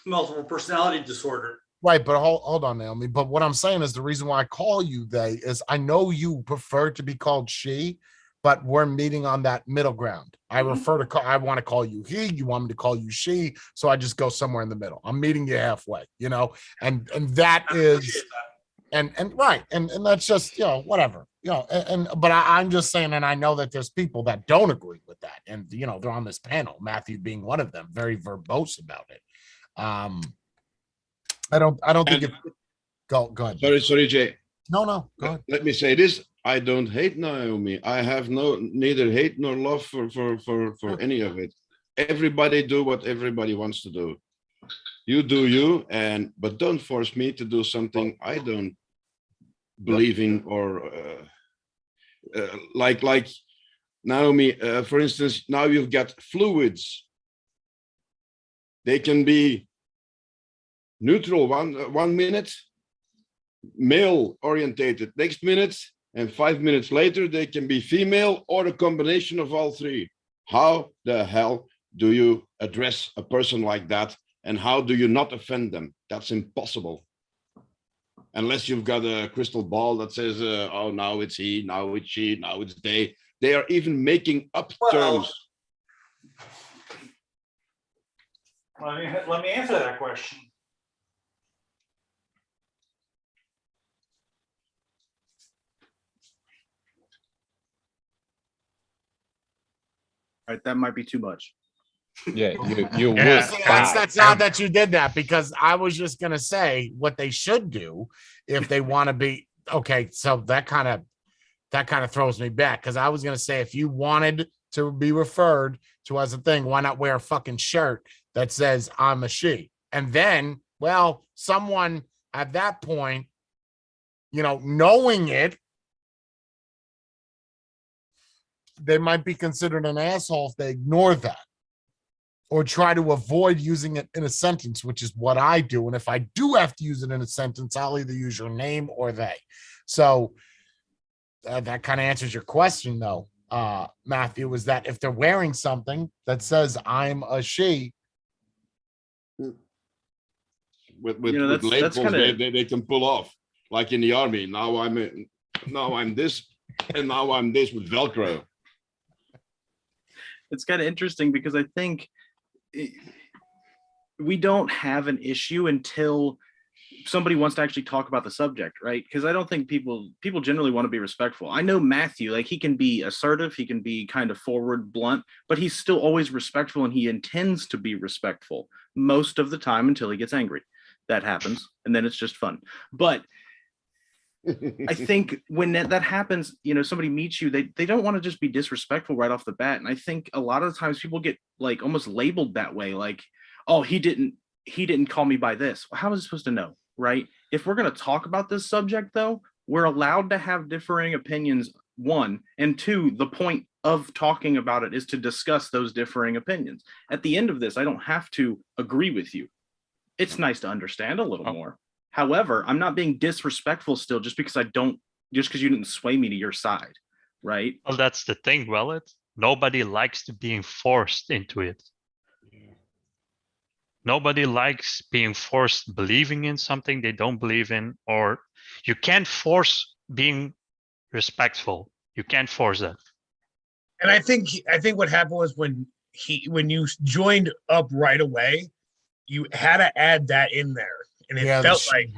multiple personality disorder. Right, but hold on, Naomi. But what I'm saying is, the reason why I call you they is I know you prefer to be called she, but we're meeting on that middle ground. I want to call you he, you want me to call you she, so I just go somewhere in the middle. I'm meeting you halfway, and that is. And right, and that's just, whatever, but I'm just saying, and I know that there's people that don't agree with that, and they're on this panel, Matthew being one of them, very verbose about it. I don't think go ahead. Sorry, Jay. No, go ahead. Let me say this. I don't hate Naomi. I have neither hate nor love for any of it. Everybody do what everybody wants to do. You do you, but don't force me to do something I don't believe in, or like Naomi, for instance. Now you've got fluids. They can be neutral one minute, male orientated next minute, and 5 minutes later they can be female, or a combination of all three. How the hell do you address a person like that, and how do you not offend them? That's impossible. Unless you've got a crystal ball that says, oh, now it's he, now it's she, now it's they. They are even making up terms. Let me answer that question. All right, that might be too much. Yeah, you would. That's odd that you did that, because I was just gonna say what they should do if they want to be okay. So that kind of throws me back, because I was gonna say, if you wanted to be referred to as a thing, why not wear a fucking shirt that says I'm a she? And then, well, someone at that point, knowing it, they might be considered an asshole if they ignore that. or try to avoid using it in a sentence, which is what I do. And if I do have to use it in a sentence, I'll either use your name or they. So that kind of answers your question, though, Matthew, is that if they're wearing something that says I'm a she, with labels they can pull off, like in the army. Now I'm this, and now I'm this with Velcro. It's kind of interesting because I think we don't have an issue until somebody wants to actually talk about the subject, right? Because I don't think people generally want to be respectful. I know Matthew, like, he can be assertive, he can be kind of forward, blunt, but he's still always respectful, and he intends to be respectful most of the time until he gets angry. That happens, and then it's just fun. But I think when that happens, somebody meets you, they don't want to just be disrespectful right off the bat. And I think a lot of times people get like almost labeled that way, like, oh, he didn't call me by this. Well, how was I supposed to know, right? If we're going to talk about this subject, though, we're allowed to have differing opinions, one, and two, the point of talking about it is to discuss those differing opinions. At the end of this, I don't have to agree with you. It's nice to understand a little more. However, I'm not being disrespectful still just because you didn't sway me to your side, right? Well, that's the thing, Wallet. Nobody likes to being forced into it. Nobody likes being forced believing in something they don't believe in, or you can't force being respectful. You can't force that. And I think what happened was when you joined up right away, you had to add that in there. And it felt like,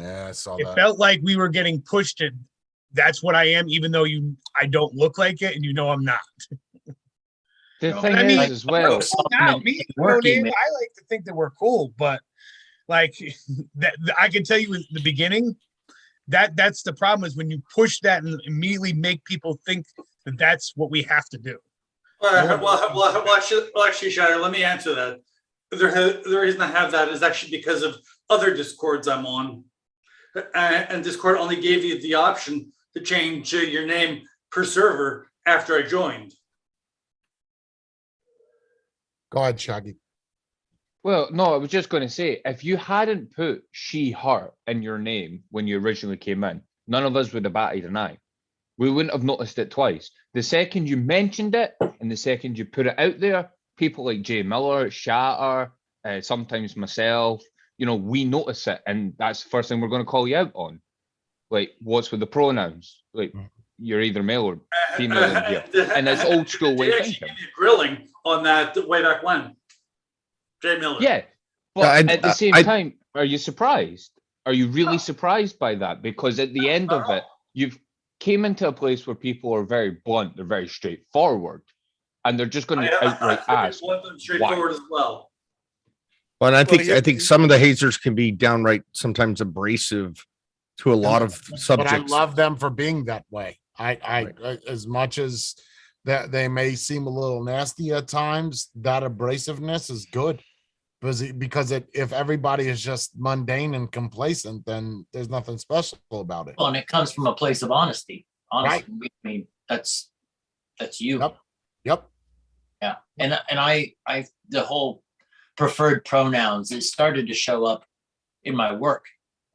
I saw it that. felt like we were getting pushed to, that's what I am, even though I don't look like it, and I'm not. The thing is, as well, I like to think that we're cool, but like that, I can tell you in the beginning, that's the problem, is when you push that and immediately make people think that that's what we have to do. Well, actually, Shatter, let me answer that. The reason I have that is actually because of other Discords I'm on. And Discord only gave you the option to change your name per server after I joined. Go ahead, Shaggy. Well, no, I was just going to say, if you hadn't put she, her in your name when you originally came in, none of us would have batted an eye. We wouldn't have noticed it twice. The second you mentioned it and the second you put it out there, people like Jay Miller, Shatter, sometimes myself, we notice it, and that's the first thing we're going to call you out on. Like, what's with the pronouns? Like, you're either male or female in here, and that's old school way of thinking. Grilling on that way back when, Jay Miller. Yeah, but at the same time, are you surprised? Are you really surprised by that? Because at the end of it, you've came into a place where people are very blunt, they're very straightforward, and they're just going to outright ask straightforward why. as well. Well, and I think some of the haters can be downright sometimes abrasive to a lot of subjects. But I love them for being that way. I as much as that they may seem a little nasty at times, that abrasiveness is good, because if everybody is just mundane and complacent, then there's nothing special about it. Well, and it comes from a place of honesty. Right. I mean, that's you. Yep. Yeah. And I the whole preferred pronouns, it started to show up in my work.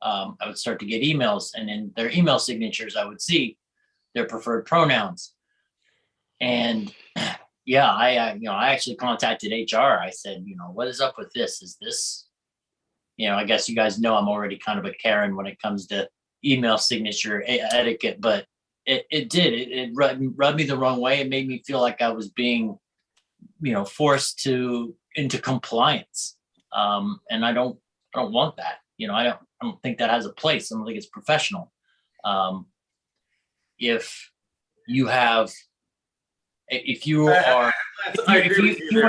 I would start to get emails, and in their email signatures, I would see their preferred pronouns. And yeah, I actually contacted HR. I said, what is up with this? Is this, I guess you guys know I'm already kind of a Karen when it comes to email signature etiquette, but it rubbed me the wrong way. It made me feel like I was being, forced into compliance. And I don't want that. I don't think that has a place. I don't think it's professional. If you want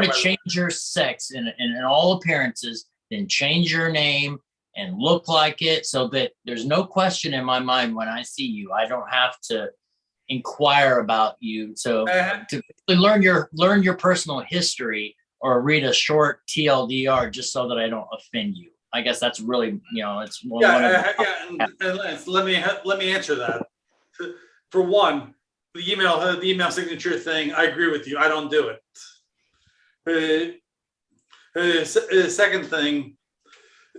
to change your sex in all appearances, then change your name and look like it, so that there's no question in my mind when I see you. I don't have to inquire about you. So to learn your personal history or read a short TLDR just so that I don't offend you. I guess that's really, it's one and let me answer that. For one, the email signature thing, I agree with you. I don't do it. Second thing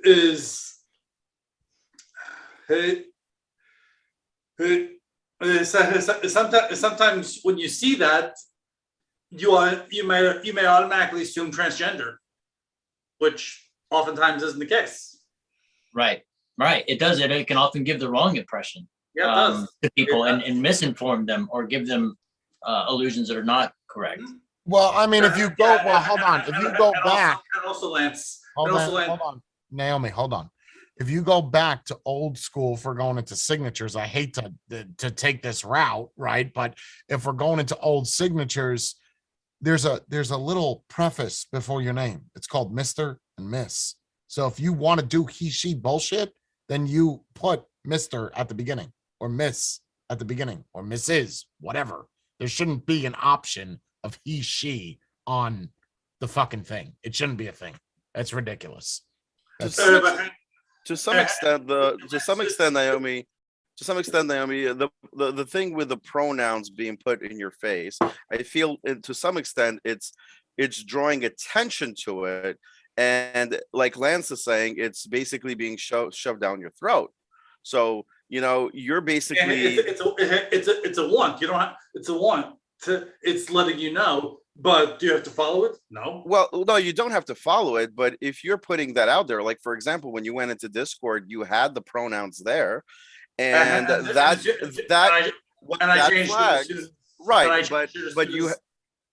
is sometimes when you see that, you may automatically assume transgender, which oftentimes isn't the case. Right. It does it. It can often give the wrong impression to people and misinform them or give them illusions that are not correct. Well, I mean, if you go, hold on. If you go back, Lance. Hold on, Naomi, hold on. If you go back to old school, if we're going into signatures, I hate to take this route, right? But if we're going into old signatures, there's a little preface before your name. It's called Mr. and Miss. So if you want to do he, she bullshit, then you put Mr. at the beginning or Miss at the beginning or Mrs. whatever. There shouldn't be an option of he, she on the fucking thing. It shouldn't be a thing. That's ridiculous. To some extent, Naomi, the thing with the pronouns being put in your face, I feel to some extent it's drawing attention to it, and like Lance is saying, it's basically being shoved down your throat. So you're basically it's a want. You don't have, it's a want. It's letting you know. But do you have to follow it? No. Well, no, you don't have to follow it. But if you're putting that out there, like, for example, when you went into Discord, you had the pronouns there. And I changed it. Right. But you,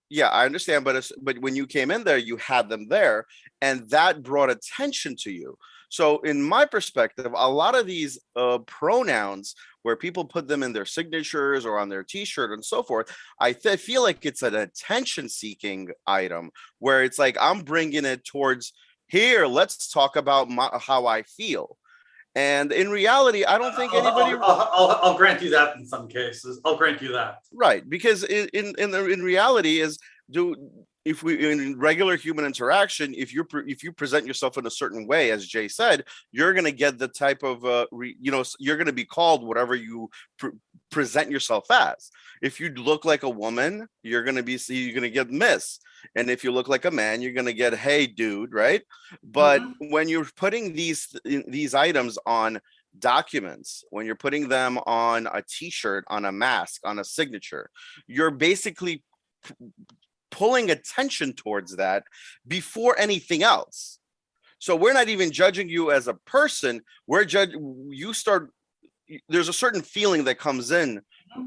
yeah, I understand. But when you came in there, you had them there. And that brought attention to you. So in my perspective, a lot of these pronouns where people put them in their signatures or on their t-shirt and so forth, I feel like it's an attention-seeking item where it's like, I'm bringing it towards here. Let's talk about how I feel. And in reality, I don't think anybody. I'll grant you that in some cases. I'll grant you that. Right, because in reality is if we in regular human interaction, if you present yourself in a certain way, as Jay said, you're going to get the type of you're going to be called whatever you present yourself as. If you look like a woman, you're going to get Miss, and if you look like a man, you're going to get Hey Dude, right? But when you're putting these items on documents, when you're putting them on a t-shirt, on a mask, on a signature, you're basically pulling attention towards that before anything else. So we're not even judging you as a person. There's a certain feeling that comes in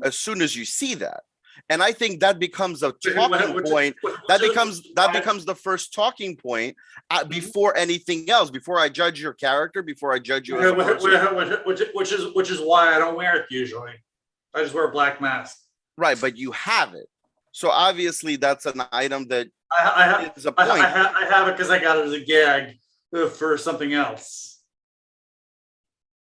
as soon as you see that. And I think that becomes a talking point. That becomes the first talking point before anything else, before I judge your character, before I judge you as a person. Which is why I don't wear it usually. I just wear a black mask. Right, but you have it. So obviously that's an item that is a point. I have it because I got it as a gag for something else.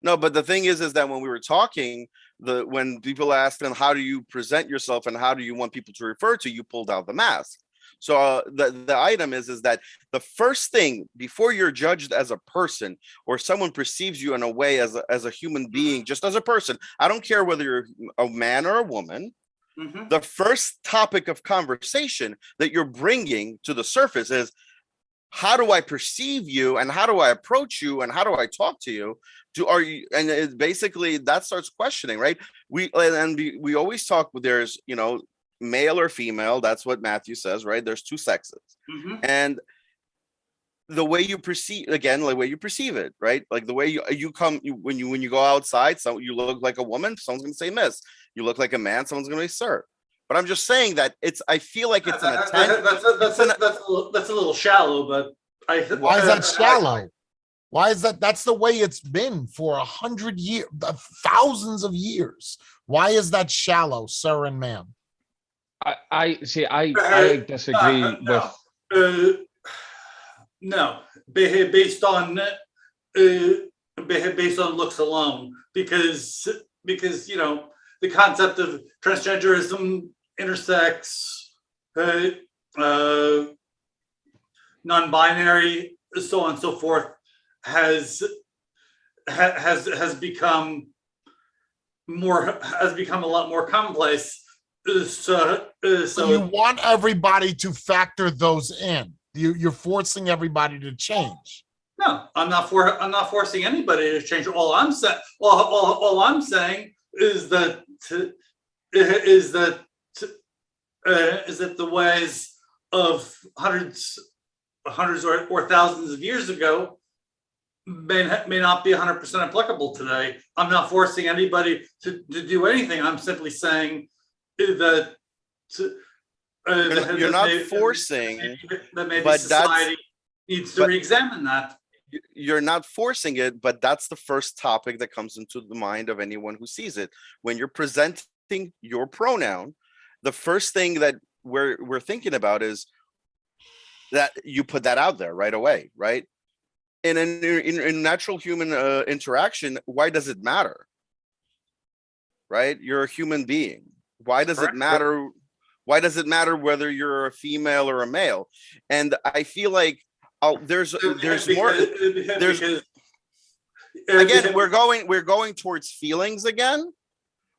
No, but the thing is that when we were talking, when people asked them, how do you present yourself and how do you want people to refer to you, pulled out the mask. So the item is that the first thing before you're judged as a person or someone perceives you in a way as a human being, just as a person, I don't care whether you're a man or a woman. The first topic of conversation that you're bringing to the surface is, how do I perceive you and how do I approach you and how do I talk to you? And it basically that starts questioning, right? We always talk, there's, male or female. That's what Matthew says, right? There's two sexes. And the way you perceive, again, the way you perceive it, right? Like the way when you go outside, so you look like a woman, someone's going to say Miss. You look like a man, someone's going to say Sir. But I'm just saying that I feel like it's an attempt. That's a little shallow, but why is that shallow? Why is that? That's the way it's been for 100 years, thousands of years. Why is that shallow, sir and ma'am? I disagree with. No, based on looks alone, because the concept of transgenderism, intersex, non-binary, so on and so forth, has become a lot more commonplace. So you want everybody to factor those in. you're forcing everybody to change. No, I'm not forcing anybody to change. All I'm saying is that the ways of hundreds or thousands of years ago may not be 100% applicable today. I'm not forcing anybody to do anything. I'm simply saying that you're not forcing, that maybe but society needs to re-examine that. You're not forcing it, but that's the first topic that comes into the mind of anyone who sees it. When you're presenting your pronoun, the first thing that we're thinking about is that you put that out there right away, right? And in natural human interaction, why does it matter? Right? You're a human being. Why does it matter? Why does it matter whether you're a female or a male? And I feel like there's more. Again, we're going towards feelings again,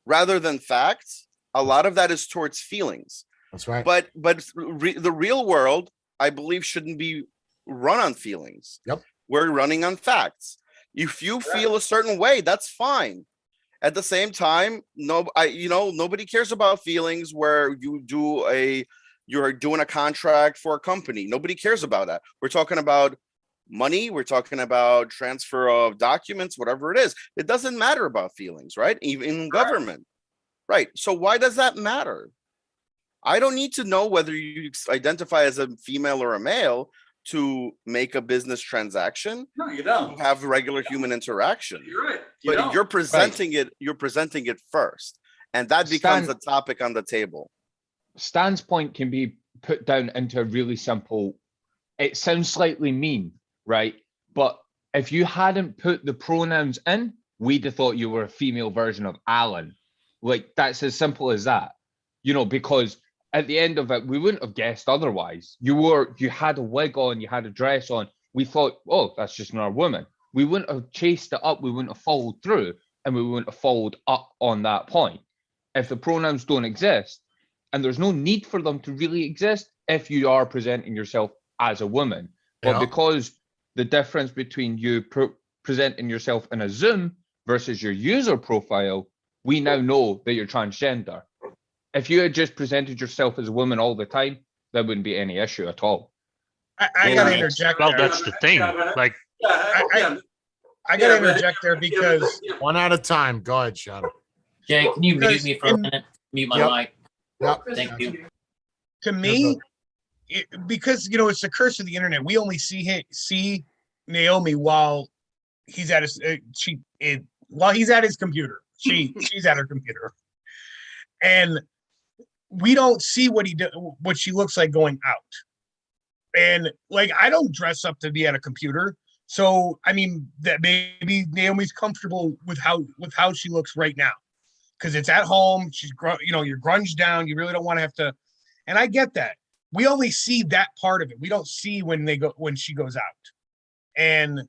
rather than facts. A lot of that is towards feelings. That's right. But the real world, I believe, shouldn't be run on feelings. Yep. We're running on facts. If you feel a certain way, that's fine. At the same time, nobody cares about feelings where you're doing a contract for a company. Nobody cares about that. We're talking about money. We're talking about transfer of documents, whatever it is. It doesn't matter about feelings, right? Even in government. Right. So why does that matter? I don't need to know whether you identify as a female or a male to make a business transaction. No, you don't. Have regular human interaction. You're right. You're presenting it first. And that becomes a topic on the table. Stan's point can be put down into a really simple, it sounds slightly mean, right? But if you hadn't put the pronouns in, we'd have thought you were a female version of Alan. Like, that's as simple as that. Because at the end of it, we wouldn't have guessed otherwise. You had a wig on, you had a dress on. We thought, oh, that's just another woman. We wouldn't have chased it up. We wouldn't have followed through, and we wouldn't have followed up on that point. If the pronouns don't exist, and there's no need for them to really exist if you are presenting yourself as a woman. But because the difference between you presenting yourself in a Zoom versus your user profile, we now know that you're transgender. If you had just presented yourself as a woman all the time, there wouldn't be any issue at all. I gotta interject. Well, that's the thing. Like, I gotta interject there because one at a time. Go ahead, Shadow. Jay, can you mute me for a minute? Mute my mic. Yep. Thank you. To me, because it's the curse of the internet. We only see Naomi while he's at his while he's at his computer. She's at her computer, and we don't see what she looks like going out. And like, I don't dress up to be at a computer, so I mean that maybe Naomi's comfortable with how she looks right now, because it's at home. She's you're grunged down. You really don't want to have to, and I get that. We only see that part of it. We don't see when she goes out, and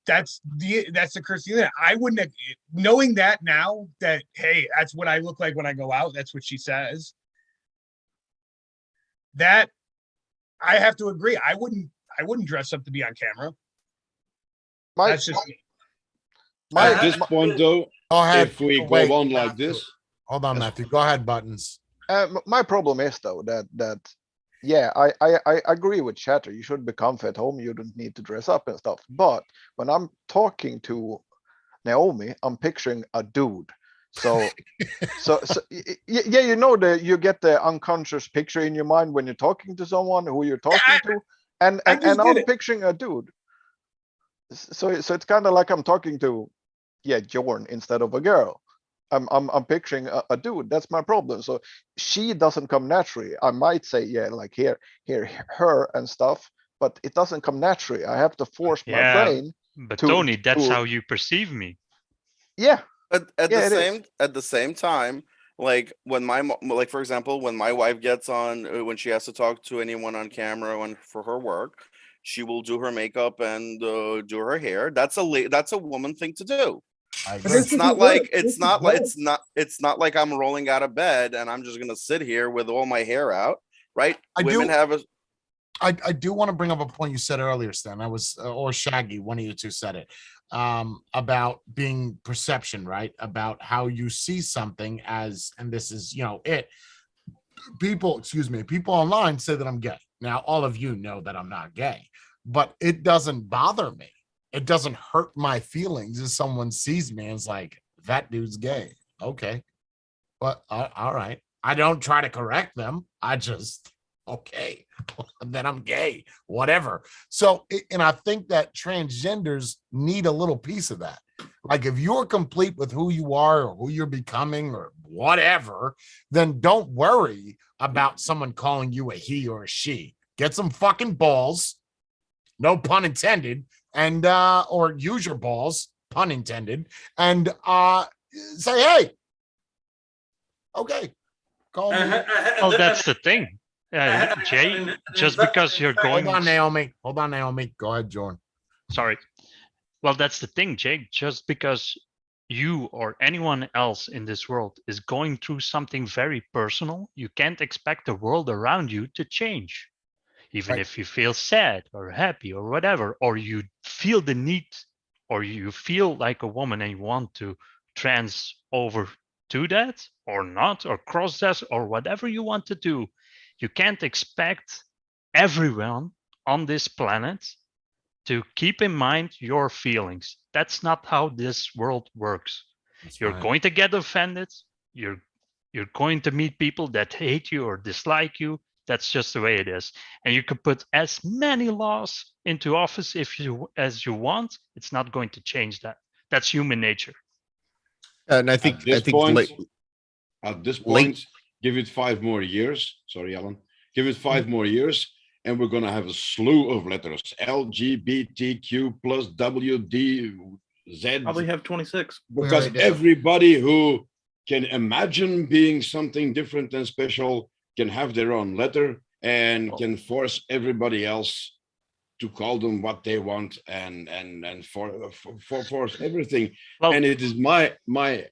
that's the curse of the internet. I wouldn't have, knowing that now that, hey, that's what I look like when I go out. That's what she says. That I have to agree. I wouldn't dress up to be on camera. That's just me. At this point, though, if we go on like this, hold on, Matthew. Go ahead, Buttons. My problem is though that yeah, I agree with Chatter. You should be comfy at home. You don't need to dress up and stuff. But when I'm talking to Naomi, I'm picturing a dude. So yeah, you get the unconscious picture in your mind when you're talking to someone who you're talking to, and I'm picturing a dude. So it's kind of like I'm talking to Jorn instead of a girl. I'm picturing a dude. That's my problem. So she doesn't come naturally. I might say like here her and stuff, but it doesn't come naturally. I have to force my brain. But Tony, that's how you perceive me. Yeah. At the same time, like for example, when my wife gets on, when she has to talk to anyone on camera for her work, she will do her makeup and do her hair. That's a woman thing to do. It's not like I'm rolling out of bed and I'm just gonna sit here with all my hair out, right? I do want to bring up a point you said earlier, Stan. I was or Shaggy, one of you two said it, about being perception, right? About how you see something as, and this is, it. People, excuse me, people online say that I'm gay. Now, all of you know that I'm not gay, but it doesn't bother me. It doesn't hurt my feelings if someone sees me and is like, that dude's gay. Okay. But all right. I don't try to correct them. I just, okay, then I'm gay, whatever. So, and I think that transgenders need a little piece of that. Like if you're complete with who you are or who you're becoming or whatever, then don't worry about someone calling you a he or a she. Get some fucking balls, no pun intended, and or use your balls, pun intended, and say, hey, okay, call me. Oh, that's the thing. Jay, just because you're going... Hold on, Naomi. Go ahead, Jordan. Sorry. Well, that's the thing, Jake. Just because you or anyone else in this world is going through something very personal, you can't expect the world around you to change. Even if you feel sad or happy or whatever, or you feel the need, or you feel like a woman and you want to trans over to that or not, or cross that or whatever you want to do, you can't expect everyone on this planet to keep in mind your feelings. That's not how this world works. You're going to get offended. You're going to meet people that hate you or dislike you. That's just the way it is. And you can put as many laws into office as you want. It's not going to change that. That's human nature. And I think at this point, give it 5 more years. Sorry, Alan. Give it 5 more years, and we're going to have a slew of letters: LGBTQ plus WDZ. Probably have 26. Because everybody who can imagine being something different and special can have their own letter and can force everybody else to call them what they want and force everything. Well, and it is my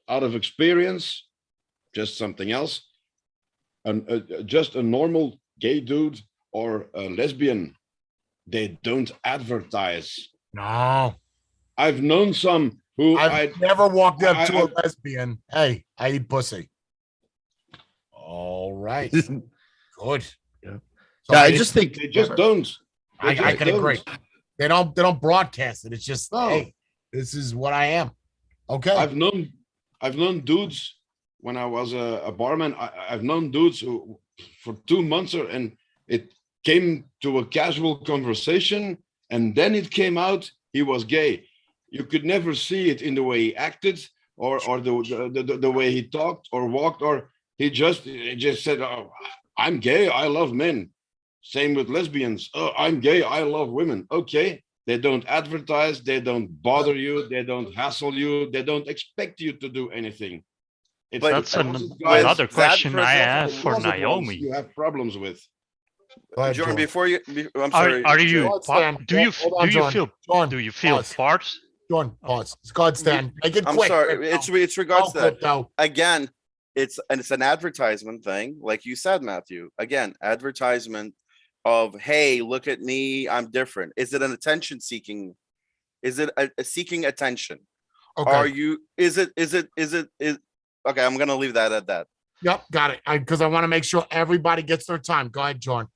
out of experience, just something else, just a normal gay dude or a lesbian, they don't advertise. No. I've known some who I've never walked up to a lesbian. Hey, I eat pussy. All right. Good. Yeah. So I just think they just don't. I can agree. They don't broadcast it. It's just, hey, this is what I am. Okay. I've known dudes when I was a barman. I've known dudes who for 2 months and it came to a casual conversation and then it came out he was gay. You could never see it in the way he acted or the way he talked or walked, or he just said, oh, I'm gay, I love men. Same with lesbians. Oh, I'm gay, I love women. Okay. They don't advertise, they don't bother you, they don't hassle you, they don't expect you to do anything. But that's another question I have for Naomi. You have problems with. Jordan, before you, I'm sorry. Are you? Do you feel part? Jordan, pause. God, Stan, make it quick. I'm sorry. It's regards to that. Though. Again, it's an advertisement thing, like you said, Matthew. Again, advertisement of, hey, look at me, I'm different. Is it an attention seeking? Is it a seeking attention? Okay. Are you? Is it? Okay, I'm gonna leave that at that. Yep, got it. Because I want to make sure everybody gets their time. Go ahead, Jordan.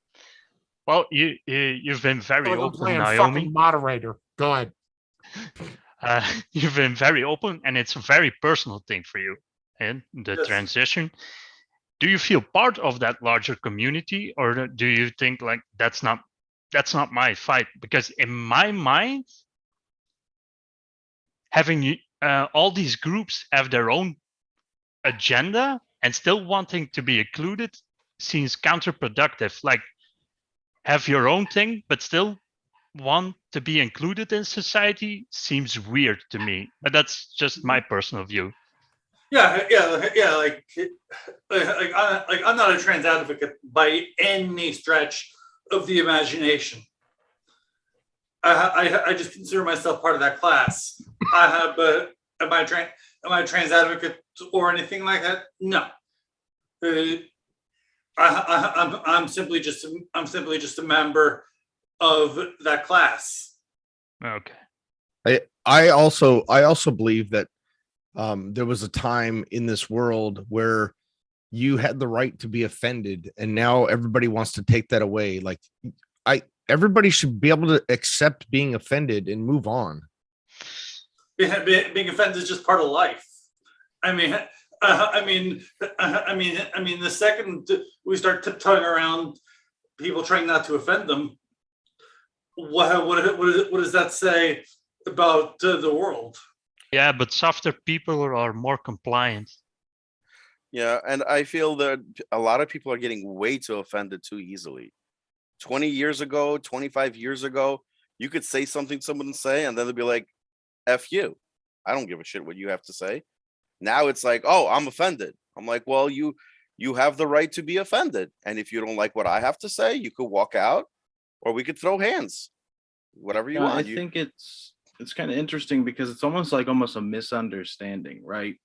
Well, you've been very open, Naomi. Moderator, go ahead. You've been very open, and it's a very personal thing for you. And the transition. Do you feel part of that larger community, or do you think like that's not my fight? Because in my mind, having all these groups have their own agenda and still wanting to be included seems counterproductive. Like, have your own thing, but still want to be included in society seems weird to me. But that's just my personal view. Yeah. Like I'm not a trans advocate by any stretch of the imagination. I just consider myself part of that class. Am I a trans advocate or anything like that? No. I'm simply just a member of that class. Okay. I also believe that there was a time in this world where you had the right to be offended, and now everybody wants to take that away. Like, everybody should be able to accept being offended and move on. Being offended is just part of life. I mean, the second we start tiptoeing around people trying not to offend them, what does that say about the world? Yeah, but softer people are more compliant. Yeah, and I feel that a lot of people are getting way too offended too easily. 20 years ago, 25 years ago, you could say something someone would say, and then they'd be like, F you. I don't give a shit what you have to say. Now it's like, oh, I'm offended. I'm like, well, you have the right to be offended. And if you don't like what I have to say, you could walk out, or we could throw hands. Whatever you want. I think it's kind of interesting because it's almost a misunderstanding, right?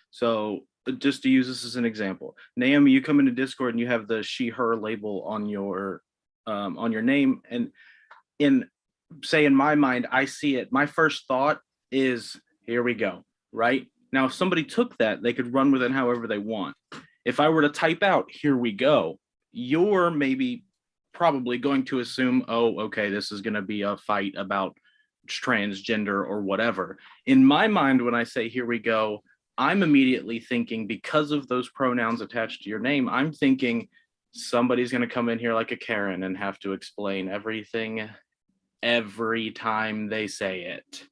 So just to use this as an example, Naomi, you come into Discord and you have the she/her label on your name, and in my mind, I see it. My first thought is, here we go, right? Now, if somebody took that, they could run with it however they want. If I were to type out, here we go, you're probably going to assume, oh, okay, this is going to be a fight about transgender or whatever. In my mind, when I say here we go, I'm immediately thinking, because of those pronouns attached to your name, I'm thinking somebody's going to come in here like a Karen and have to explain everything every time they say it.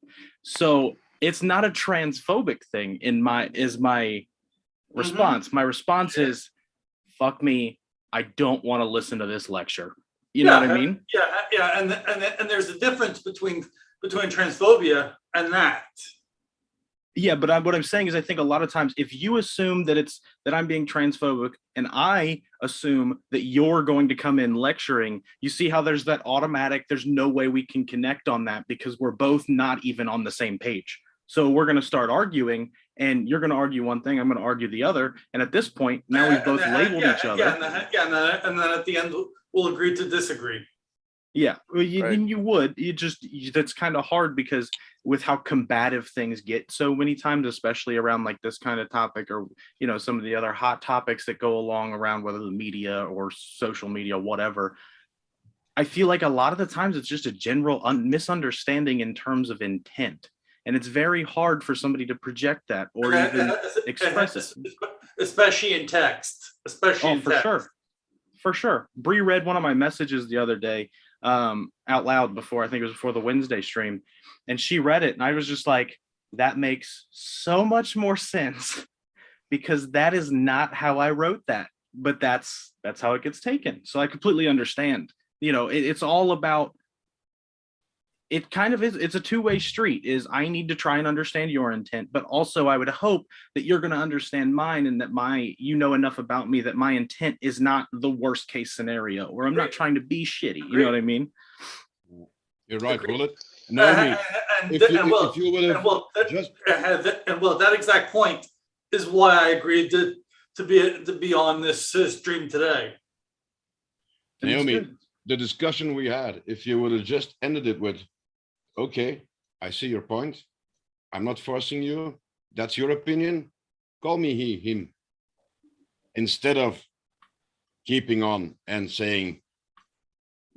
So it's not a transphobic thing is my response. My response is, fuck me, I don't want to listen to this lecture. You know what I mean? Yeah, and there's a difference between transphobia and that. Yeah, but what I'm saying is, I think a lot of times, if you assume that I'm being transphobic, and I assume that you're going to come in lecturing, you see how there's that automatic, there's no way we can connect on that because we're both not even on the same page. So we're going to start arguing, and you're going to argue one thing, I'm going to argue the other. And at this point, now we've both labeled each other. And then at the end, we'll agree to disagree. Yeah, well, that's kind of hard because with how combative things get so many times, especially around like this kind of topic, or, some of the other hot topics that go along around, whether the media or social media, whatever. I feel like a lot of the times it's just a general misunderstanding in terms of intent. And it's very hard for somebody to project that or even express it. Especially in text. For sure. Bree read one of my messages the other day out loud before, I think it was before the Wednesday stream. And she read it and I was just like, that makes so much more sense because that is not how I wrote that, but that's how it gets taken. So I completely understand. It's all about, it kind of is, it's a two-way street. Is I need to try and understand your intent, but also I would hope that you're going to understand mine, and that enough about me that my intent is not the worst case scenario, or I'm not trying to be shitty. You know what I mean? You're right, Bullet. Naomi, that exact point is why I agreed to be on this stream today. Naomi, the discussion we had, if you would have just ended it with, okay, I see your point. I'm not forcing you. That's your opinion. Call me he, him. Instead of keeping on and saying,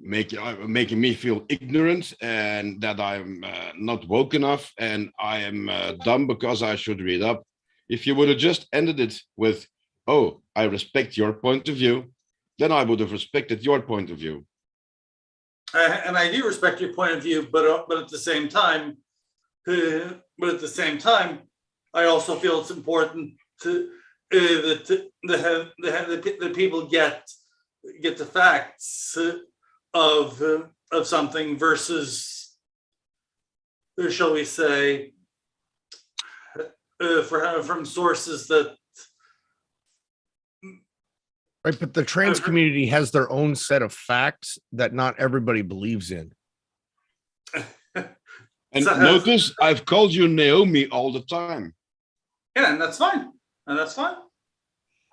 making me feel ignorant and that I'm not woke enough and I am dumb because I should read up. If you would have just ended it with, oh, I respect your point of view, then I would have respected your point of view. And I do respect your point of view, but at the same time, I also feel it's important that people get the facts of something versus, shall we say, from sources that. Right, but the trans community has their own set of facts that not everybody believes in. And notice I've called you Naomi all the time. Yeah, and that's fine.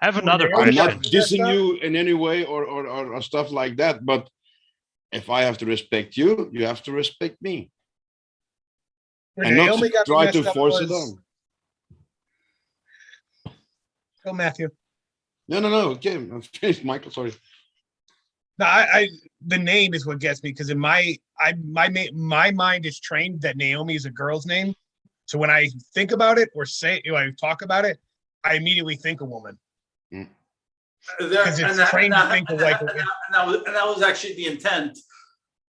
I have another I'm question. not dissing you in any way or stuff like that, but if I have to respect you, you have to respect me. And not Naomi got try to messed up force it was- on. Go, Matthew. No. Okay, I'm finished, Michael. Sorry. No, the name is what gets me because in my mind is trained that Naomi is a girl's name. So when I think about it or when I talk about it, I immediately think a woman. Because it's trained to think of like. And that was actually the intent.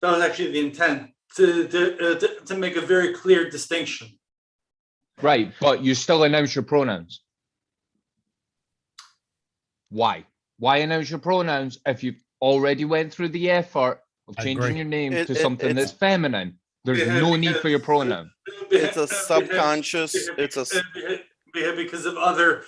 That was actually the intent to make a very clear distinction. Right, but you still announce your pronouns. Why? Why announce your pronouns if you've already went through the effort of changing your name to something that's feminine? There's no need for your pronoun. It's a subconscious. Because of other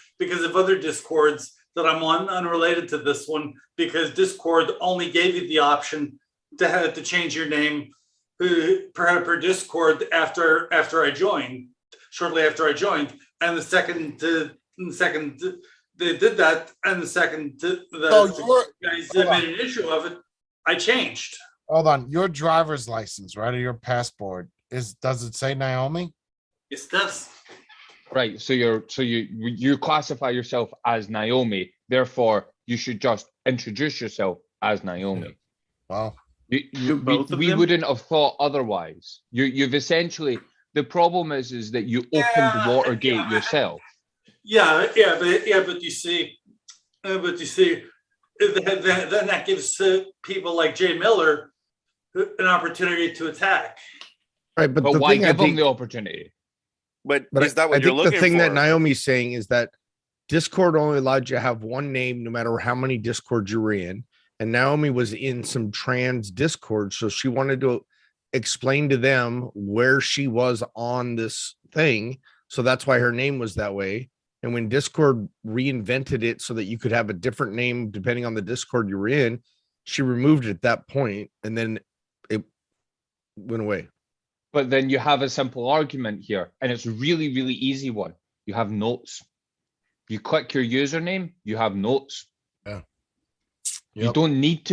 discords that I'm on unrelated to this one, because Discord only gave you the option to change your name per Discord after I joined, shortly after I joined, and the second they did that, and the second the guys made an issue of it, I changed. Hold on, your driver's license, right, or your passport does it say Naomi? Yes, it does. Right, so you classify yourself as Naomi, therefore you should just introduce yourself as Naomi. Wow. We wouldn't have thought otherwise. You've essentially, the problem is that you opened Watergate yourself. But you see, then that gives people like Jay Miller an opportunity to attack. Right, but why give them the opportunity? But is I that what you're think looking the thing for? that Naomi's saying is that Discord only allowed you to have one name no matter how many Discords you were in. And Naomi was in some trans Discord, so she wanted to explain to them where she was on this thing. So that's why her name was that way. And when Discord reinvented it so that you could have a different name depending on the Discord you were in, she removed it at that point, and then it went away. But then you have a simple argument here, and it's a really, really easy one. You have notes. You click your username, you have notes. Yeah. Yep. You don't need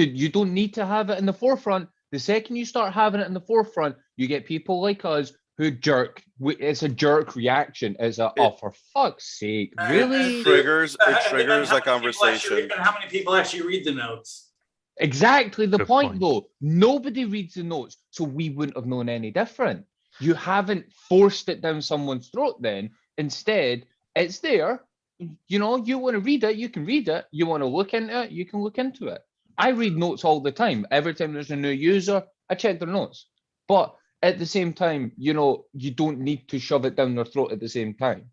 to have it in the forefront. The second you start having it in the forefront, you get people like us who jerk. It's a jerk reaction. It's oh, for fuck's sake, really? It triggers a conversation. And how many people actually read the notes? Exactly the point, though. Nobody reads the notes, so we wouldn't have known any different. You haven't forced it down someone's throat then. Instead, it's there. You know, you want to read it, you can read it. You want to look into it, you can look into it. I read notes all the time. Every time there's a new user, I check their notes. But at the same time, you know, you don't need to shove it down their throat at the same time.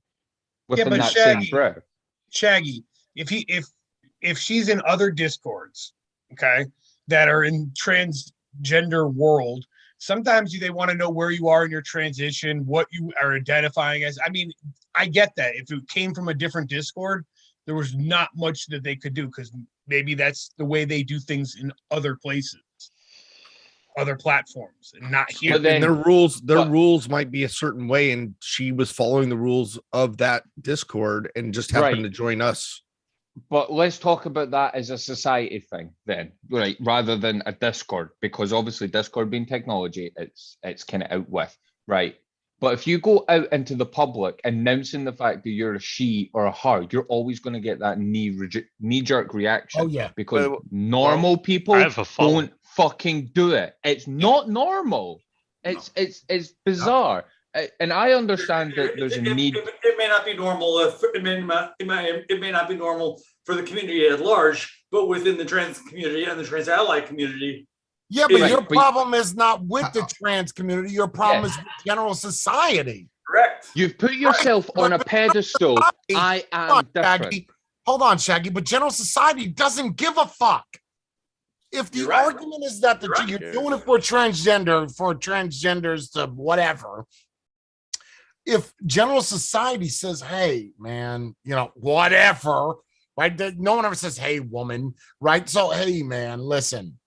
Within that same breath. Shaggy, if she's in other Discords, okay, that are in transgender world, sometimes they want to know where you are in your transition, what you are identifying as. I mean, I get that. If it came from a different Discord, there was not much that they could do because maybe that's the way they do things in other places, other platforms, and not here. But then their rules might be a certain way, and she was following the rules of that Discord and just happened to join us. But let's talk about that as a society thing then, right? Rather than a Discord, because obviously Discord being technology, it's kind of out with, right? But if you go out into the public announcing the fact that you're a she or a her, you're always going to get that knee-jerk reaction. Oh yeah, because normal people don't fucking do it. It's not normal. It's bizarre. And I understand that there's a need. It may not be normal. It may not be normal for the community at large, but within the trans community and the trans ally community. Yeah, but your problem is not with the trans community. Your problem is with general society. Correct. You've put yourself on a pedestal. I am different. Shaggy. Hold on, Shaggy. But general society doesn't give a fuck. If the argument is that you're doing it for transgenders to whatever. If general society says, hey, man, you know, whatever, right? No one ever says, hey, woman, right? So, hey, man, listen,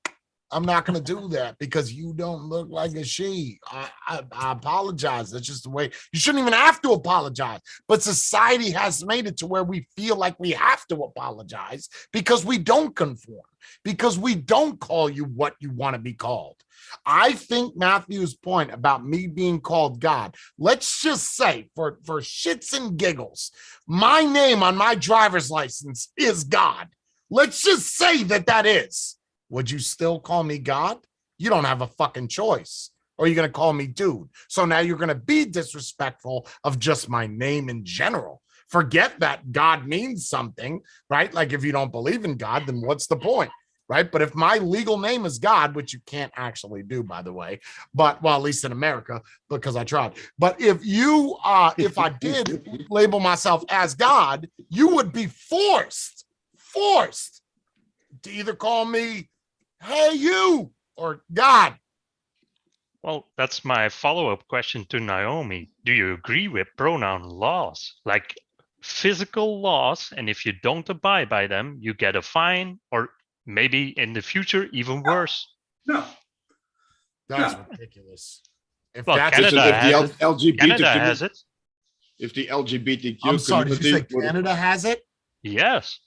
I'm not going to do that because you don't look like a she. I apologize. That's just the way. You shouldn't even have to apologize. But society has made it to where we feel like we have to apologize because we don't conform, because we don't call you what you want to be called. I think Matthew's point about me being called God, let's just say for shits and giggles, my name on my driver's license is God. Let's just say that is. Would you still call me God? You don't have a fucking choice. Or you're going to call me dude. So now you're going to be disrespectful of just my name in general. Forget that God means something, right? Like if you don't believe in God, then what's the point, right? But if my legal name is God, which you can't actually do, by the way, but well, at least in America, because I tried. But if you, if I did label myself as God, you would be forced to either call me, hey, you, or God. Well, that's my follow-up question to Naomi. Do you agree with pronoun laws, like physical laws? And if you don't abide by them, you get a fine, or maybe in the future, even worse. No. That's ridiculous. If Canada has it. LGBT Canada has it. If the LGBTQ I'm sorry, did you say community Canada has it? Yes.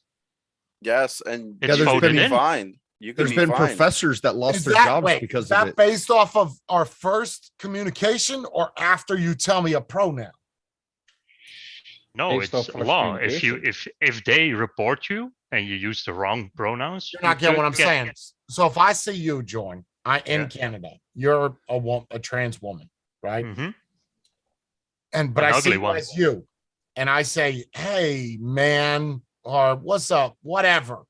Yes, and It's you can voted be in. fined. You can There's be been fined. professors that lost Is their that, jobs wait, because is of that it. based off of our first communication or after you tell me a pronoun? No, Based it's off first law. If communication. they report you and you use the wrong pronouns, You're not you getting what could I'm saying. So if I see you, Jordan, in Yeah. Canada, you're a trans woman, right? Mhm. But An I see ugly you one. as you, and I say, hey, man, or what's up, whatever.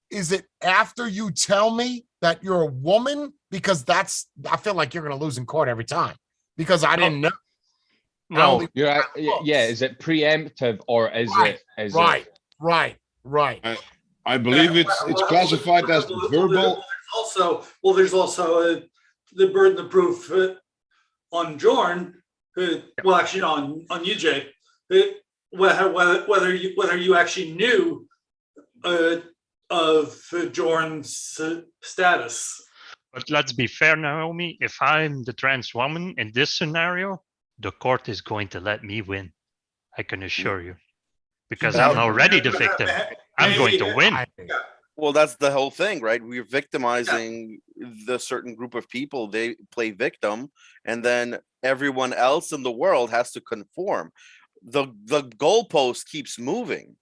Is it after you tell me that you're a woman? Because I feel like you're going to lose in court every time because I didn't know. Well, yeah. Is it preemptive or is Right, it? Is right, it? right. I believe it's classified as verbal. There's also the burden of proof on Jorn. Well, actually, on you, Jay. Whether you actually knew of Jorn's status. But let's be fair, Naomi. If I'm the trans woman in this scenario, the court is going to let me win. I can assure you. Because I'm already the victim. I'm going to win. Well, that's the whole thing, right? We're victimizing the certain group of people. They play victim, and then everyone else in the world has to conform. The goalpost keeps moving.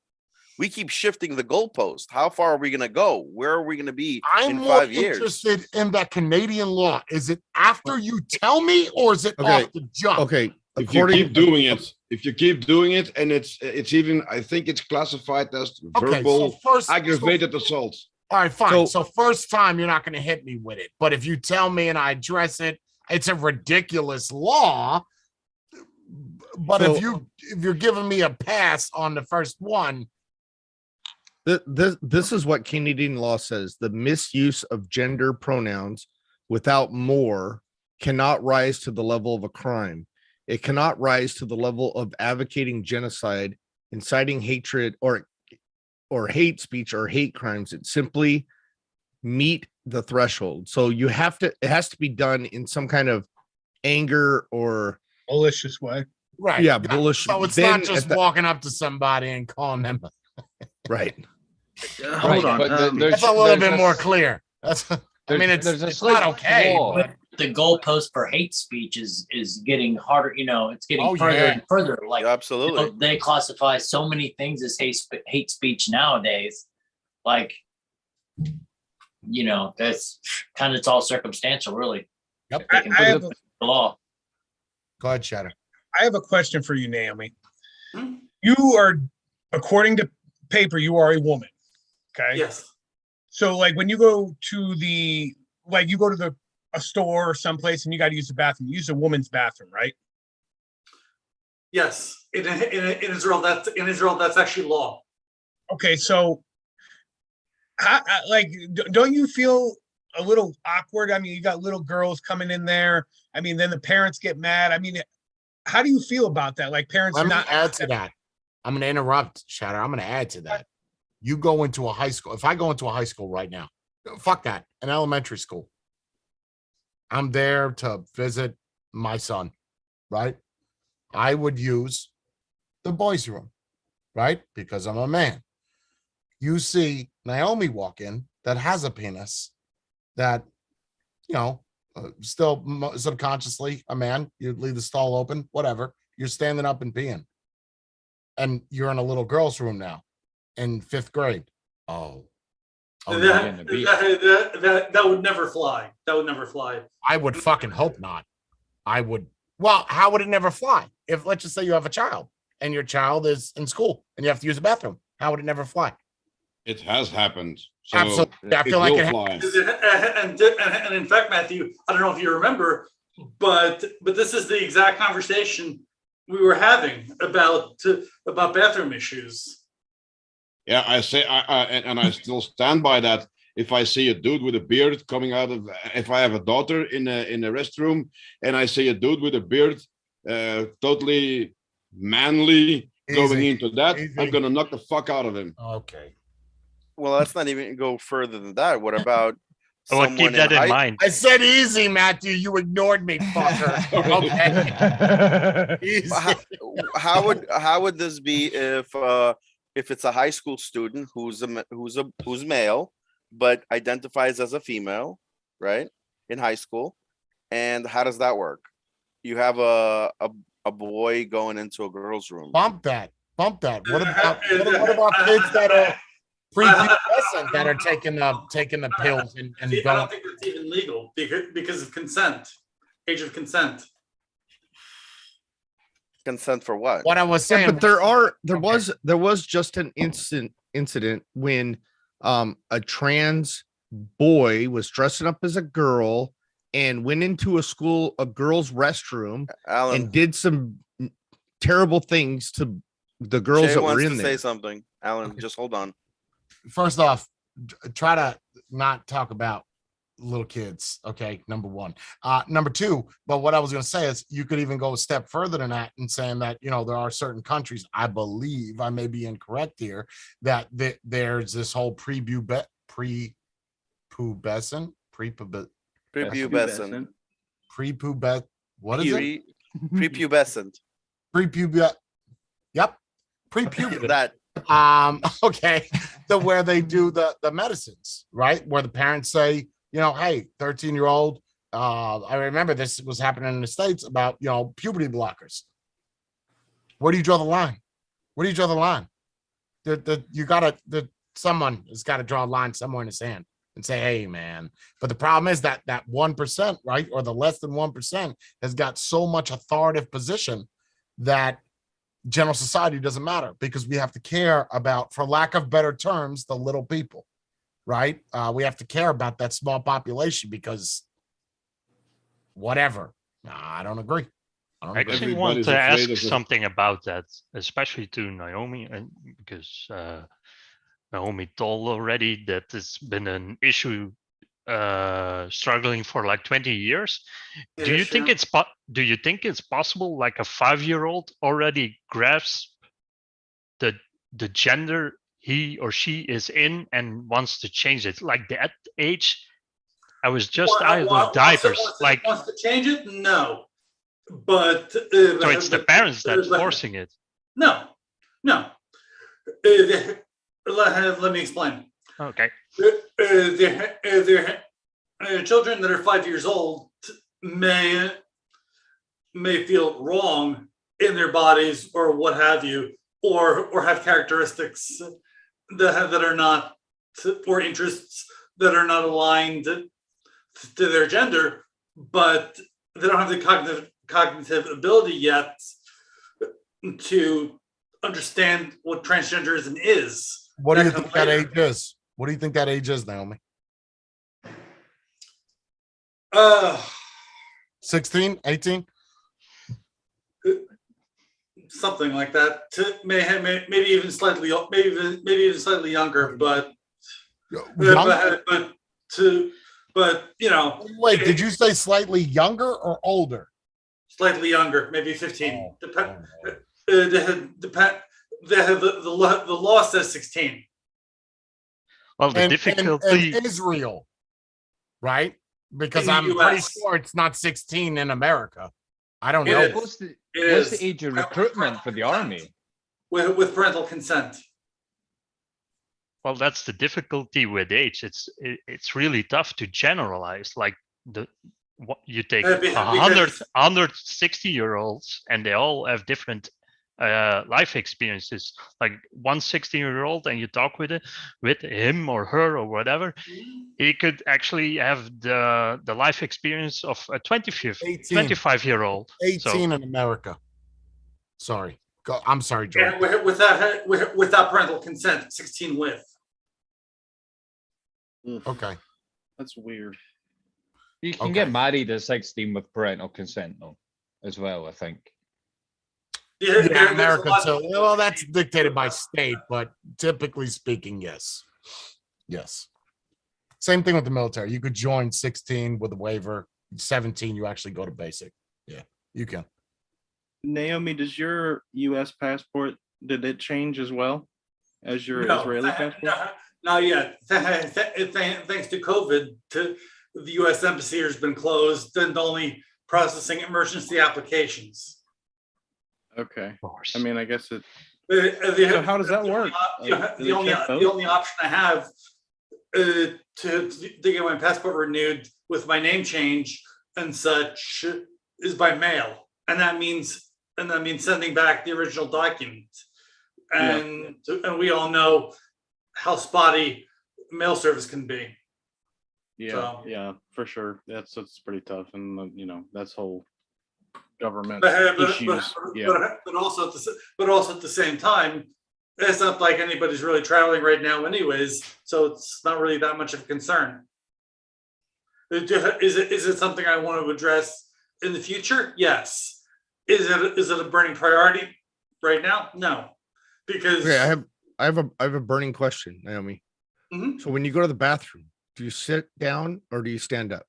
We keep shifting the goalpost. How far are we going to go? Where are we going to be in 5 years? I'm more interested in that Canadian law. Is it after you tell me, or is it off the jump? Okay. If you keep doing it, and it's even, I think it's classified as verbal aggravated assault. All right, fine. So first time you're not going to hit me with it, but if you tell me and I address it, it's a ridiculous law. But if you're giving me a pass on the first one. This is what Canadian law says. The misuse of gender pronouns without more cannot rise to the level of a crime. It cannot rise to the level of advocating genocide, inciting hatred, or hate speech or hate crimes. It simply meet the threshold. So it has to be done in some kind of anger or malicious way. Right. Yeah, bullish. So it's not just walking up to somebody and calling them. Right. Hold on. That's a little bit more clear. It's not okay. But the goalpost for hate speech is getting harder. It's getting further and further. Like, absolutely, they classify so many things as hate speech nowadays. Like, that's kind of, it's all circumstantial, really. Yep. I have the law. Go ahead, Shadow. I have a question for you, Naomi. You are, according to paper, you are a woman. Okay. Yes. So, like, when you go to a store or someplace and you got to use the bathroom, you use a woman's bathroom, right? Yes. In Israel, that's actually law. Okay, so, don't you feel a little awkward? I mean, you got little girls coming in there. I mean, then the parents get mad. I mean, how do you feel about that? Like, parents Let me add to that. I'm going to interrupt, Shadow. I'm going to add to that. You go into a high school. If I go into a high school right now Fuck that. An elementary school. I'm there to visit my son, right? I would use the boys' room, right? Because I'm a man. You see Naomi walk in that has a penis that, still subconsciously a man. You leave the stall open, whatever. You're standing up and peeing. And you're in a little girl's room now in 5th grade. Oh, that would never fly. That would never fly. I would fucking hope not. I would. Well, how would it never fly? If, let's just say you have a child and your child is in school and you have to use a bathroom, how would it never fly? It has happened. So absolutely. I feel like it flies. And in fact, Matthew, I don't know if you remember, but this is the exact conversation we were having about bathroom issues. Yeah, I say, I still stand by that. If I see a dude with a beard coming out of, if I have a daughter in a restroom and I see a dude with a beard, totally manly, going into that, I'm gonna knock the fuck out of him. Okay. Well, let's not even go further than that. What about? Well, keep that in mind. I said easy, Matthew. You ignored me, fucker. Okay. How would this be if it's a high school student who's male but identifies as a female, right? In high school, and how does that work? You have a boy going into a girl's room. Bump that. What about kids that are prepubescent that are taking the pills and I don't think it's even legal because of consent, age of consent. Consent for what? What I was saying, but there was just an incident when a trans boy was dressing up as a girl and went into a girl's restroom and did some terrible things to the girls Jay that wants were to in say there. something. Alan, just hold on. First off, try to not talk about little kids. Okay, number one. Number two, but what I was going to say is you could even go a step further than that and saying that, there are certain countries, I believe, I may be incorrect here, that there's this whole prepubescent. What is it? Prepubescent. Yep. Prepubescent. That. Okay. Where they do the medicines, right? Where the parents say, hey, 13-year-old, I remember this was happening in the States about, puberty blockers. Where do you draw the line? Someone has got to draw a line somewhere in the sand and say, hey, man. But the problem is that 1%, right? Or the less than 1% has got so much authoritative position that general society doesn't matter because we have to care about, for lack of better terms, the little people. Right? We have to care about that small population because whatever. I don't agree. I actually want to ask something about that, especially to Naomi, and because Naomi told already that it's been an issue struggling for like 20 years. Do you think it's possible like a 5-year-old already grasps the gender he or she is in and wants to change it? Like that age, I was just out of diapers. Wants to change it? No, but so it's the parents that's forcing it. No. Let me explain. Okay. Children that are 5 years old may feel wrong in their bodies or what have you, or have characteristics that are not, or interests that are not aligned to their gender, but they don't have the cognitive ability yet to understand what transgenderism is. What do you think that age is? What do you think that age is, Naomi? 16, 18? Something like that. Maybe even slightly younger, but Wait, did you say slightly younger or older? Slightly younger, maybe 15. The law says 16. Well, the difficulty and Israel, right? Because In the I'm pretty US. sure it's not 16 in America. I don't It know. is. What's the It what's is. the age of recruitment for the army? With parental consent. Well, that's the difficulty with age. It's really tough to generalize. Like you take Because 160-year-olds, and they all have different life experiences. Like one 16-year-old, and you talk with him or her or whatever, he could actually have the life experience of a 25-year-old. 18 in America. Sorry. I'm sorry, George. yeah, without parental consent, 16 with. Okay. That's weird. You can get married at 16 with parental consent, though, as well, I think. Yeah, America. So, well, that's dictated by state, but typically speaking, yes. Yes. Same thing with the military. You could join 16 with a waiver. 17, you actually go to basic. Yeah, you can. Naomi, does your U.S. passport, did it change as well as your Israeli passport? Not yet. Thanks to COVID, the U.S. embassy has been closed and only processing emergency applications. Okay. Of course. I mean, I guess it. So how does that work? The only option I have to get my passport renewed with my name change and such is by mail, and that means sending back the original document, and we all know how spotty mail service can be. Yeah, for sure. That's pretty tough, and that's whole government issues. But also at the same time, it's not like anybody's really traveling right now, anyways. So it's not really that much of a concern. Is it something I want to address in the future? Yes. Is it a burning priority right now? No, because I have a burning question, Naomi. Mm-hmm. So when you go to the bathroom, do you sit down or do you stand up?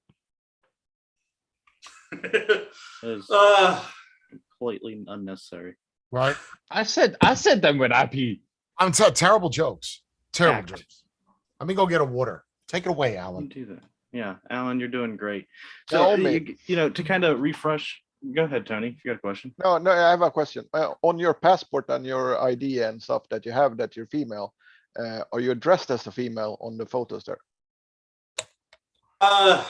Completely unnecessary. Right. I said them when I pee. I'm terrible jokes. Terrible jokes. Let me go get a water. Take it away, Alan. Do that. Yeah, Alan, you're doing great. So to kind of refresh. Go ahead, Tony. If you got a question. No, I have a question. On your passport and your ID and stuff that you have that you're female, are you dressed as a female on the photos there? I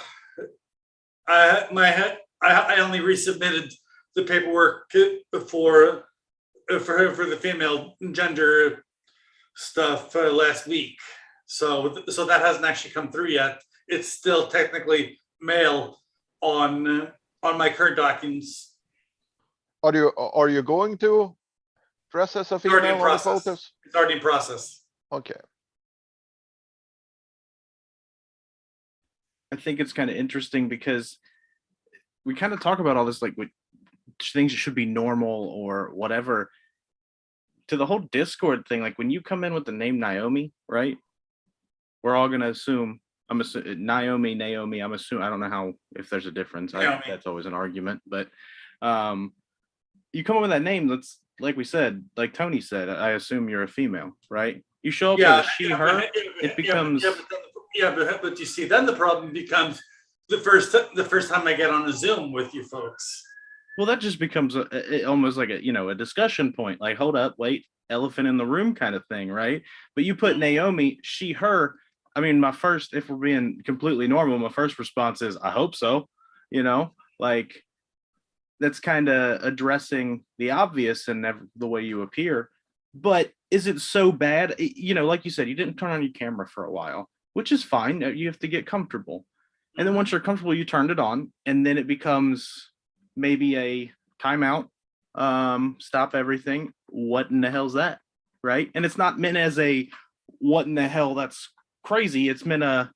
only resubmitted the paperwork for the female gender stuff last week, so that hasn't actually come through yet. It's still technically male on my current documents. Are you going to dress as a female on the photos? It's already in process. Okay. I think it's kind of interesting because we kind of talk about all this like things that should be normal or whatever. To the whole Discord thing, like when you come in with the name Naomi, right? We're all gonna assume Naomi. I'm assuming, I don't know how, if there's a difference. That's always an argument, but you come up with that name. That's like we said, like Tony said. I assume you're a female, right? You show up with a she, her. It becomes. But you see, then the problem becomes the first time I get on a Zoom with you folks. Well, that just becomes almost like a discussion point. Like, hold up, wait, elephant in the room kind of thing, right? But you put Naomi, she, her. I mean, if we're being completely normal, my first response is, I hope so. Like that's kind of addressing the obvious and the way you appear. But is it so bad? Like you said, you didn't turn on your camera for a while, which is fine. You have to get comfortable. And then once you're comfortable, you turned it on, and then it becomes maybe a timeout, stop everything. What in the hell's that? Right. And it's not meant as a, what in the hell, that's crazy. It's meant a,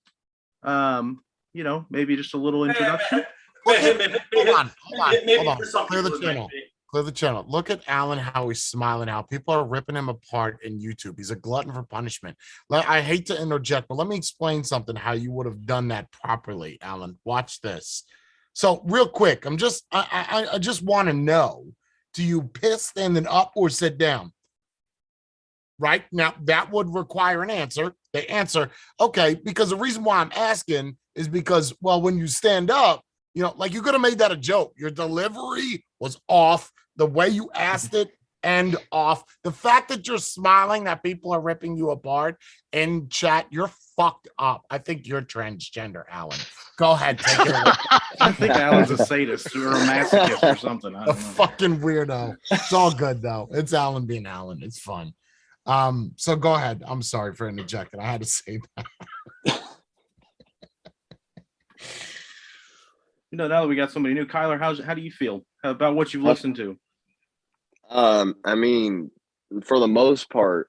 maybe just a little introduction. Hold on. Clear the channel. Look at Alan, how he's smiling, how people are ripping him apart in YouTube. He's a glutton for punishment. I hate to interject, but let me explain something, how you would have done that properly, Alan. Watch this. So real quick, I just want to know, do you piss standing up or sit down? Right now, that would require an answer. they answer, okay, because the reason why I'm asking is because, well, when you stand up, you know, like you could have made that a joke. Your delivery was off. The way you asked it and off. The fact that you're smiling, that people are ripping you apart in chat, you're fucked up. I think you're transgender, Alan. Go ahead, take it away. I think Alan's a sadist or a masochist or something. I A don't know. fucking weirdo. It's all good though. It's Alan being Alan. It's fun. So go ahead. I'm sorry for interjecting. I had to say that. You know, now that we got somebody new, Kyler, how do you feel about what you've listened to? I mean, for the most part,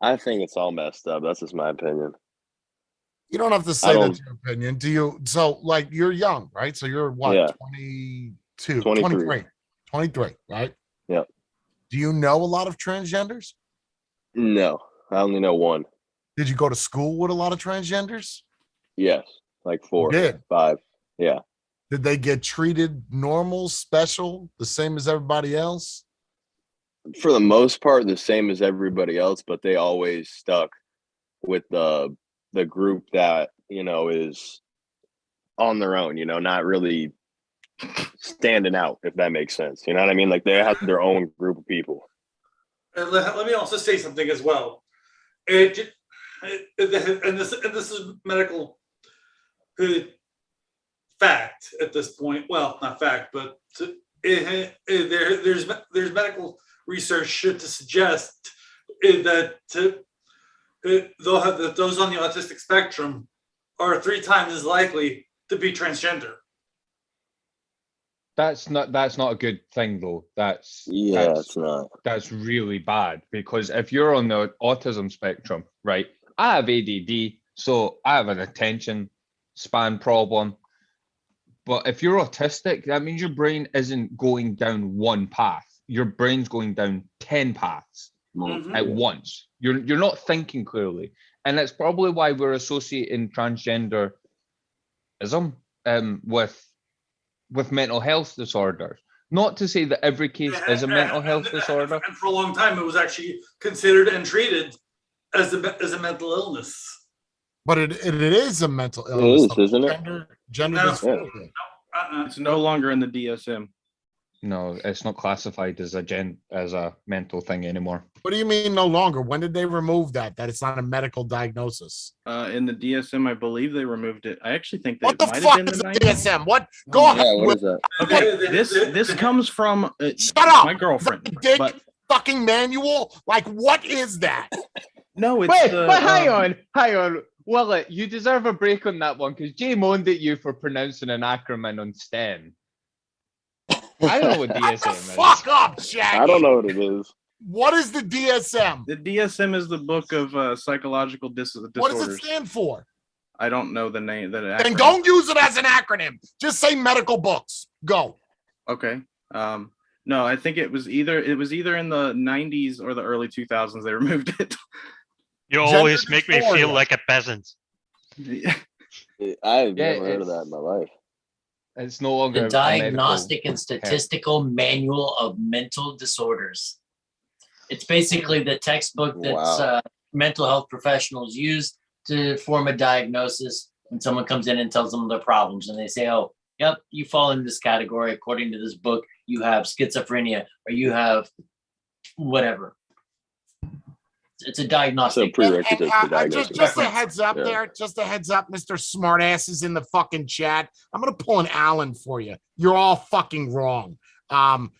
I think it's all messed up. That's just my opinion. You don't have to say that's your opinion. Do you? So, like, you're young, right? So you're what, Yeah. 22, 23. 23, right? Yeah. Do you know a lot of transgenders? No, I only know one. Did you go to school with a lot of transgenders? Yes, like 4, You did? 5. Yeah. Did they get treated normal, special, the same as everybody else? For the most part, the same as everybody else, but they always stuck with the group that, you know, is on their own, you know, not really standing out, if that makes sense. You know what I mean? Like they have their own group of people. Let me also say something as well. And this is medical fact at this point. Well, not fact, but there's medical research to suggest that those on the autistic spectrum are 3 times as likely to be transgender. That's not a good thing though. It's not. That's really bad, because if you're on the autism spectrum, right? I have ADD, so I have an attention span problem. But if you're autistic, that means your brain isn't going down one path. Your brain's going down 10 paths at once. You're not thinking clearly. And that's probably why we're associating transgenderism with mental health disorders. Not to say that every case is a mental health disorder. And for a long time, it was actually considered and treated as a mental illness. But it is a mental illness. It is, isn't it? Gender No. dysphoria. It's no longer in the DSM. No, it's not classified as a mental thing anymore. What do you mean no longer? When did they remove that it's not a medical diagnosis? In the DSM, I believe they removed it. I actually think that What the might fuck have been is the the 90s. DSM? What? Go ahead. Yeah, what is that? Okay, this comes from Shut up. my girlfriend. Dick But fucking manual? Like, what is that? no, it's Wait, the, but hang on. Willet, you deserve a break on that one, because Jay moaned at you for pronouncing an acronym on STEM. I don't know what DSM is. Fuck up, Shaggy. I don't know what it is. What is the DSM? The DSM is the book of psychological disorders. What does it stand for? I don't know the name. And don't use it as an acronym. Just say medical books. Go. Okay. No, I think it was either in the 90s or the early 2000s they removed it. You always make me feel like a peasant. I've never heard of that in my life. It's no longer The a Diagnostic medical and Statistical Manual of Mental Disorders. It's basically the textbook that mental health professionals use to form a diagnosis when someone comes in and tells them their problems. And they say, oh, yep, you fall in this category. According to this book, you have schizophrenia or you have whatever. It's a diagnostic. Prerequisite for diagnosis. Just a heads up there. Just a heads up, Mr. Smartass is in the fucking chat. I'm going to pull an Allen for you. You're all fucking wrong.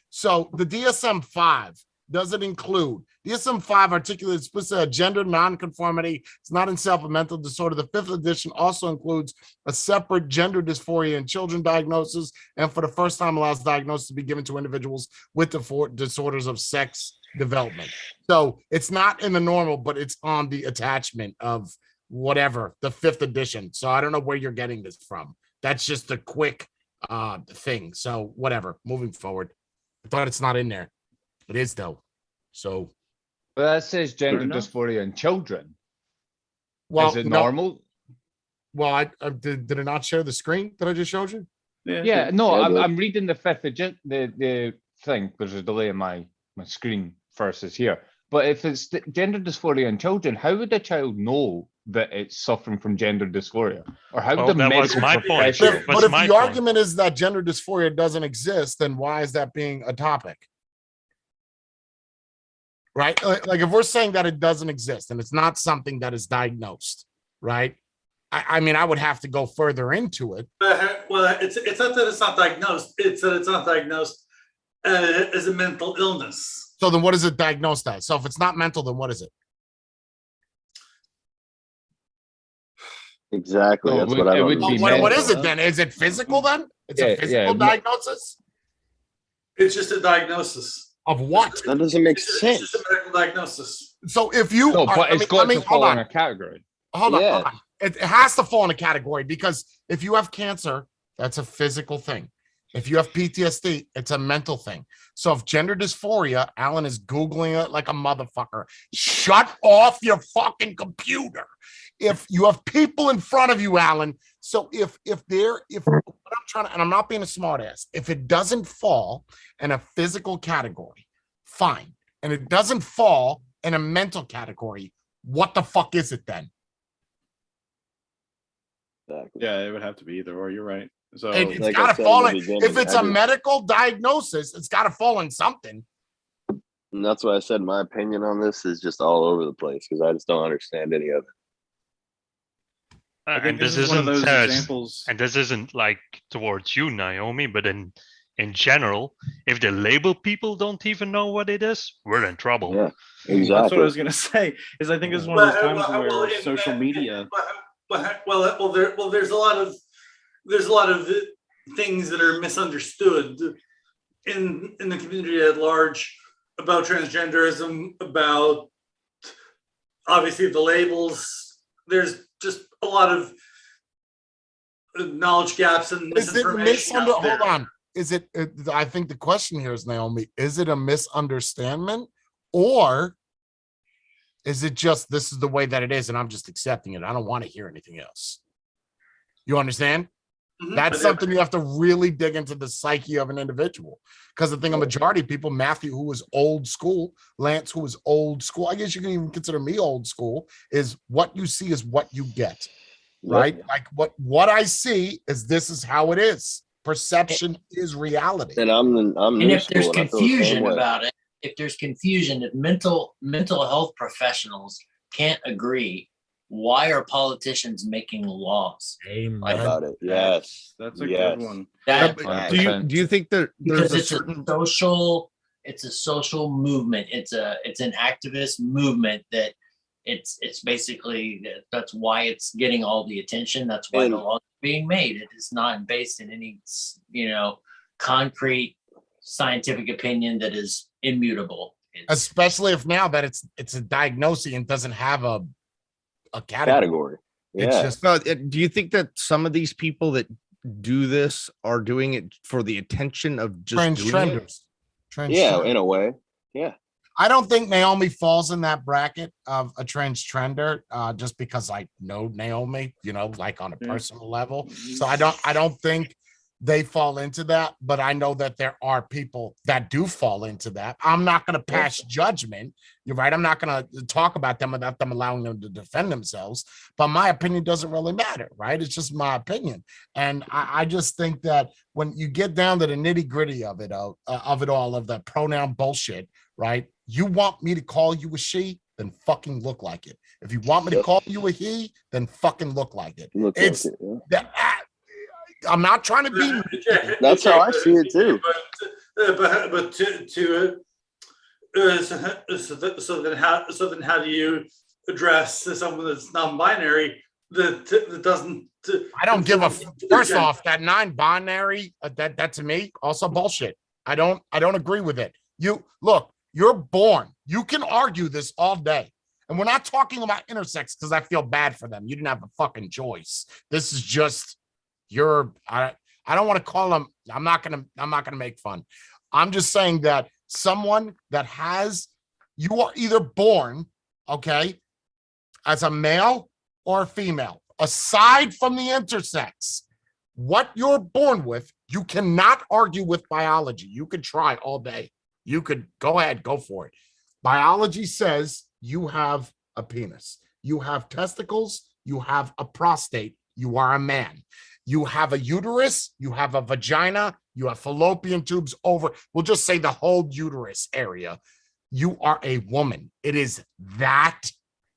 So the DSM-5 doesn't include. DSM-5 articulates specific gender nonconformity. It's not in self a mental disorder. The 5th edition also includes a separate gender dysphoria in children diagnosis, and for the first time allows diagnosis to be given to individuals with disorders of sex development. So it's not in the normal, but it's on the attachment of whatever, the 5th edition. So I don't know where you're getting this from. That's just a quick thing. So whatever, moving forward. I thought it's not in there. It is though. So But that says gender dysphoria in children. well, Is it normal? Well, I did it not share the screen that I just showed you? Yeah, no, I'm reading the 5th edition, the thing. There's a delay in my screen versus here. But if it's gender dysphoria in children, how would a child know that it's suffering from gender dysphoria? Or how would a medical professional? But if the argument is that gender dysphoria doesn't exist, then why is that being a topic? Right? Like if we're saying that it doesn't exist and it's not something that is diagnosed, right? I mean, I would have to go further into it. Well, it's not that it's not diagnosed. It's that it's not diagnosed as a mental illness. So then what is it diagnosed as? So if it's not mental, then what is it? Exactly. That's what I would be. What is it then? Is it physical then? It's a physical diagnosis? It's just a diagnosis. Of what? That doesn't make sense. It's just a medical diagnosis. So if you but it's got to fall in a category. Hold on. It has to fall in a category because if you have cancer, that's a physical thing. If you have PTSD, it's a mental thing. So if gender dysphoria, Alan is Googling it like a motherfucker. Shut off your fucking computer. If you have people in front of you, Alan. So if what I'm trying to, and I'm not being a smart ass, if it doesn't fall in a physical category, fine. And it doesn't fall in a mental category, what the fuck is it then? Yeah, it would have to be either or. You're right. So it's like got to fall in. If it's a medical diagnosis, it's got to fall in something. And that's why I said my opinion on this is just all over the place because I just don't understand any of it. And this isn't those examples. And this isn't like towards you, Naomi, but in general, if the label people don't even know what it is, we're in trouble. Yeah, exactly. That's what I was gonna say. Is I think it's one of those times where social media. There's a lot of things that are misunderstood in the community at large about transgenderism, about obviously the labels. There's just a lot of knowledge gaps and misinformation. Hold on. Is it? I think the question here is, Naomi, is it a misunderstanding, or is it just this is the way that it is, and I'm just accepting it? I don't want to hear anything else. You understand? Mm-hmm. That's something you have to really dig into the psyche of an individual. Because I think a majority of people, Matthew, who was old school, Lance, who was old school, I guess you can even consider me old school, is what you see is what you get. Right? Like what I see is this is how it is. Perception is reality. And I'm and if there's confusion about it, if there's confusion, if mental health professionals can't agree, why are politicians making laws about it? Yes, that's a good one. Do you think that there's a social movement? It's an activist movement that it's basically that's why it's getting all the attention. That's why the law is being made. It is not based in any concrete scientific opinion that is immutable. Especially if now that it's a diagnosis and doesn't have a category. Yeah. It's just do you think that some of these people that do this are doing it for the attention of just transgenders? Yeah, in a way. Yeah. I don't think Naomi falls in that bracket of a transgender, just because I know Naomi, like on a personal level. So I don't think they fall into that, but I know that there are people that do fall into that. I'm not going to pass judgment. You're right. I'm not going to talk about them without them allowing them to defend themselves. But my opinion doesn't really matter, right? It's just my opinion. And I just think that when you get down to the nitty gritty of it all, of that pronoun bullshit, right? You want me to call you a she, then fucking look like it. If you want me to call you a he, then fucking look like it. I'm not trying to be. That's how I see it too. So then how do you address someone that's non-binary that doesn't? I don't give a. First off, that non-binary that to me also bullshit. I don't agree with it. You're born. You can argue this all day. And we're not talking about intersex because I feel bad for them. You didn't have a fucking choice. This is just I don't want to call them. I'm not gonna make fun. I'm just saying that someone that you are either born, okay, as a male or a female, aside from the intersex, what you're born with, you cannot argue with biology. You could try all day. You could go ahead, go for it. Biology says you have a penis, you have testicles, you have a prostate, you are a man. You have a uterus, you have a vagina, you have fallopian tubes over, we'll just say the whole uterus area. You are a woman. It is that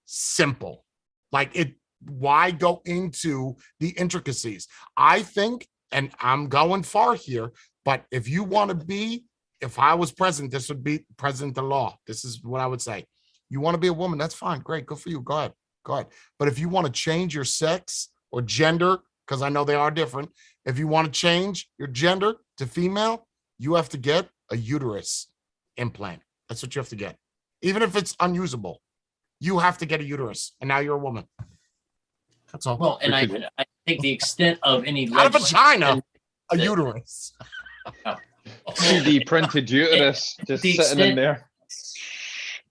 simple. Like it, why go into the intricacies? I think, and I'm going far here, but if you want to be, if I was president, this would be president of law. This is what I would say. You want to be a woman, that's fine. Great, good for you. Go ahead. Go ahead. But if you want to change your sex or gender, because I know they are different, if you want to change your gender to female, you have to get a uterus implant. That's what you have to get. Even if it's unusable, you have to get a uterus. And now you're a woman. That's all. Well, and I think the extent of any not a vagina, a that- uterus. 3D printed uterus just the sitting in extent there.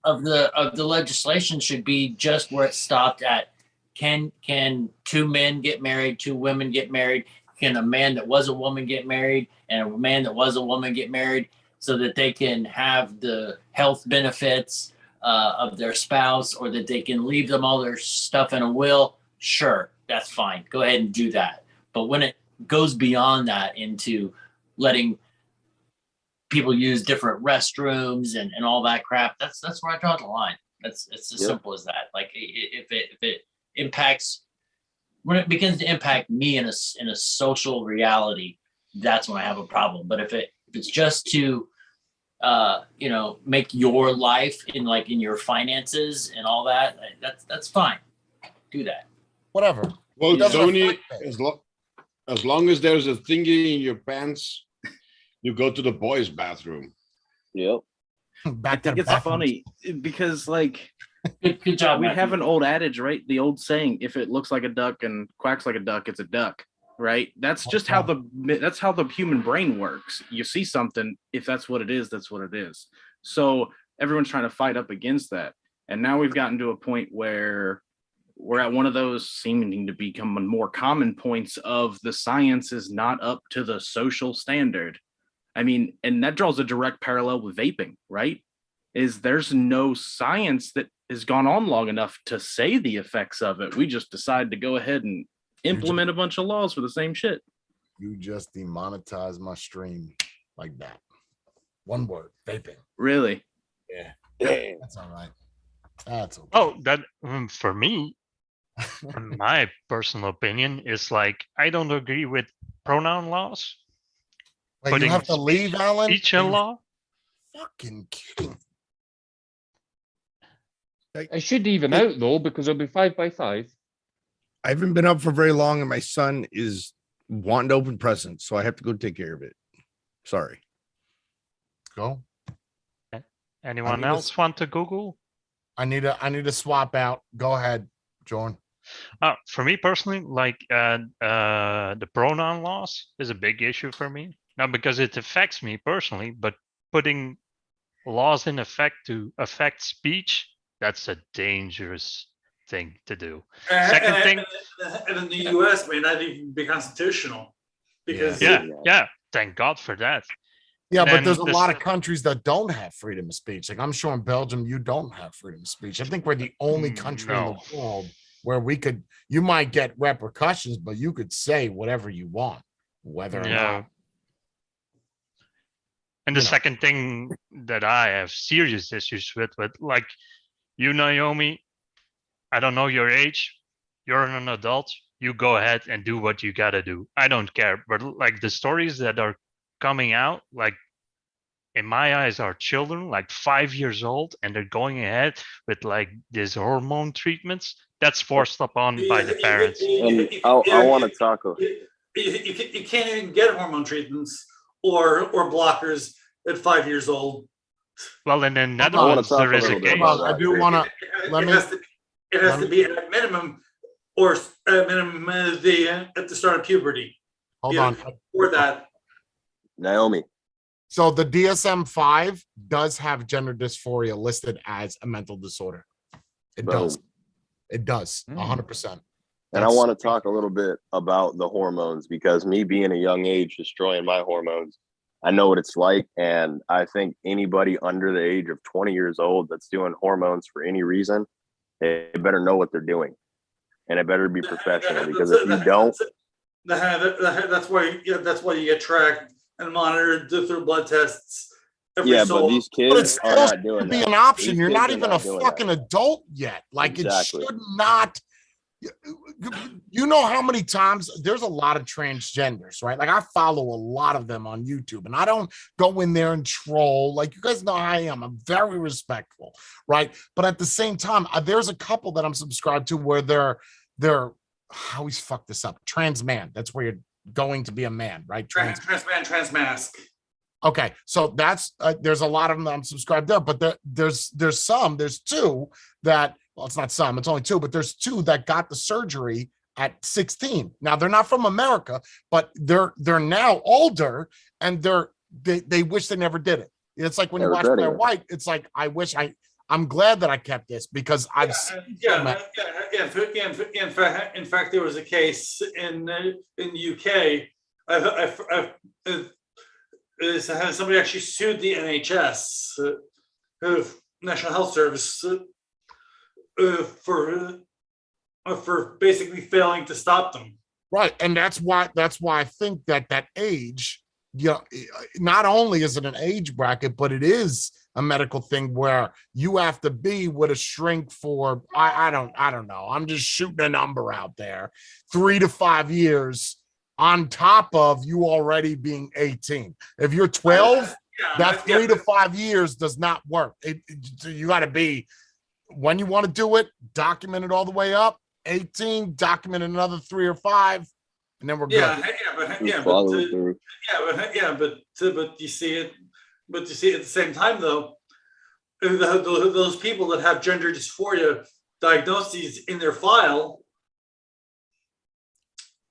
of the legislation should be just where it stopped at. Can two men get married, two women get married? Can a man that was a woman get married and a man that was a woman get married, so that they can have the health benefits of their spouse, or that they can leave them all their stuff in a will? Sure, that's fine. Go ahead and do that. But when it goes beyond that into letting people use different restrooms and all that crap, that's where I draw the line. It's as simple as that. Like if it impacts, when it begins to impact me in a social reality, that's when I have a problem. But if it's just to make your life in your finances and all that, that's fine. Do that. Whatever. Well, doesn't Tony, affect as long as there's a thingy in your pants, you go to the boys' bathroom. Yep. I think it's funny because, like, good job. We Matthew. have an old adage, right? The old saying, if it looks like a duck and quacks like a duck, it's a duck, right? That's just how the human brain works. You see something, if that's what it is, that's what it is. So everyone's trying to fight up against that. And now we've gotten to a point where we're at one of those seeming to become more common points of the science is not up to the social standard. I mean, and that draws a direct parallel with vaping, right? Is there's no science that has gone on long enough to say the effects of it. We just decide to go ahead and implement a bunch of laws for the same shit. You just demonetized my stream like that. One word, vaping. Really? Yeah. Damn. That's all right. That's okay. Oh, that for me, my personal opinion is like, I don't agree with pronoun laws. Wait, you have to leave, Alan? Speech in law? Fucking kidding. I should even out though, because it'll be 5x5. I haven't been up for very long, and my son is wanting to open presents, so I have to go take care of it. Sorry. Go. Anyone else want to Google? I need to swap out. Go ahead, Jordan. For me personally, like the pronoun laws is a big issue for me. Not because it affects me personally, but putting laws in effect to affect speech, that's a dangerous thing to do. Second thing, and in the US may not even be constitutional because yeah, thank God for that. Yeah, but there's a lot of countries that don't have freedom of speech. Like I'm sure in Belgium, you don't have freedom of speech. I think we're the only country in the world where you might get repercussions, but you could say whatever you want, whether or not. And the second thing that I have serious issues with like you, Naomi, I don't know your age. You're an adult. You go ahead and do what you gotta do. I don't care. But like the stories that are coming out, like in my eyes, are children like 5 years old, and they're going ahead with like these hormone treatments. That's forced upon by the parents. And I want to talk. You can't even get hormone treatments or blockers at 5 years old. Well, and in Netherlands there is a case. I do want to. It has to be at minimum, or at minimum at the start of puberty. Hold on. For that, Naomi. So the DSM-5 does have gender dysphoria listed as a mental disorder. It does. It does. 100%. And I want to talk a little bit about the hormones, because me being a young age, destroying my hormones, I know what it's like. And I think anybody under the age of 20 years old that's doing hormones for any reason, they better know what they're doing. And it better be professional, because if you don't, that's why you get tracked and monitored through blood tests. But these kids are not doing that. Be an option. These You're kids not are even not a doing fucking that. adult yet. Like Exactly. it should not. You know how many times there's a lot of transgenders, right? Like I follow a lot of them on YouTube, and I don't go in there and troll. Like you guys know how I am. I'm very respectful, right? But at the same time, there's a couple that I'm subscribed to where they're I always fuck this up. Trans man. That's where you're going to be a man, right? Trans man, trans mask. Okay, so that's there's a lot of them that I'm subscribed there, but there's two that, well, it's not some, it's only two, but there's two that got the surgery at 16. Now they're not from America, but they're now older, and they wish they never did it. It's like when you watch Blair White, it's like I'm glad that I kept this, because I've in fact there was a case in the UK. Somebody actually sued the NHS, National Health Service, for basically failing to stop them. Right, and that's why I think that age, not only is it an age bracket, but it is a medical thing where you have to be with a shrink for I don't know. I'm just shooting a number out there, 3 to 5 years. On top of you already being 18. If you're 12, that 3 to 5 years does not work. You got to be, when you want to do it, document it all the way up. 18, document another 3 or 5, and then we're good. But you see it. But you see, at the same time, though, those people that have gender dysphoria diagnoses in their file.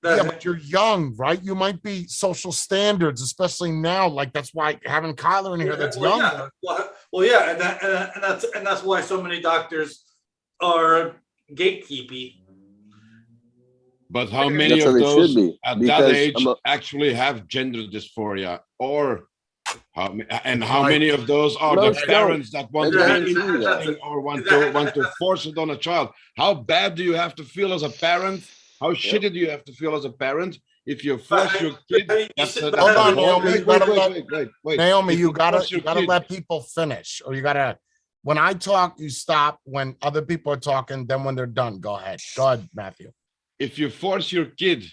But you're young, right? You might be social standards, especially now. Like that's why having Kyler in here that's younger. And that's why so many doctors are gatekeepy. But how many of those at that age actually have gender dysphoria, or how many of those are the parents that want to be interesting or want to force it on a child? How bad do you have to feel as a parent? How shitty do you have to feel as a parent if you force your kid? Hold on, Naomi. Wait. Naomi, you gotta let people finish, or you gotta. When I talk, you stop. When other people are talking, then when they're done, go ahead. Go ahead, Matthew. If you force your kid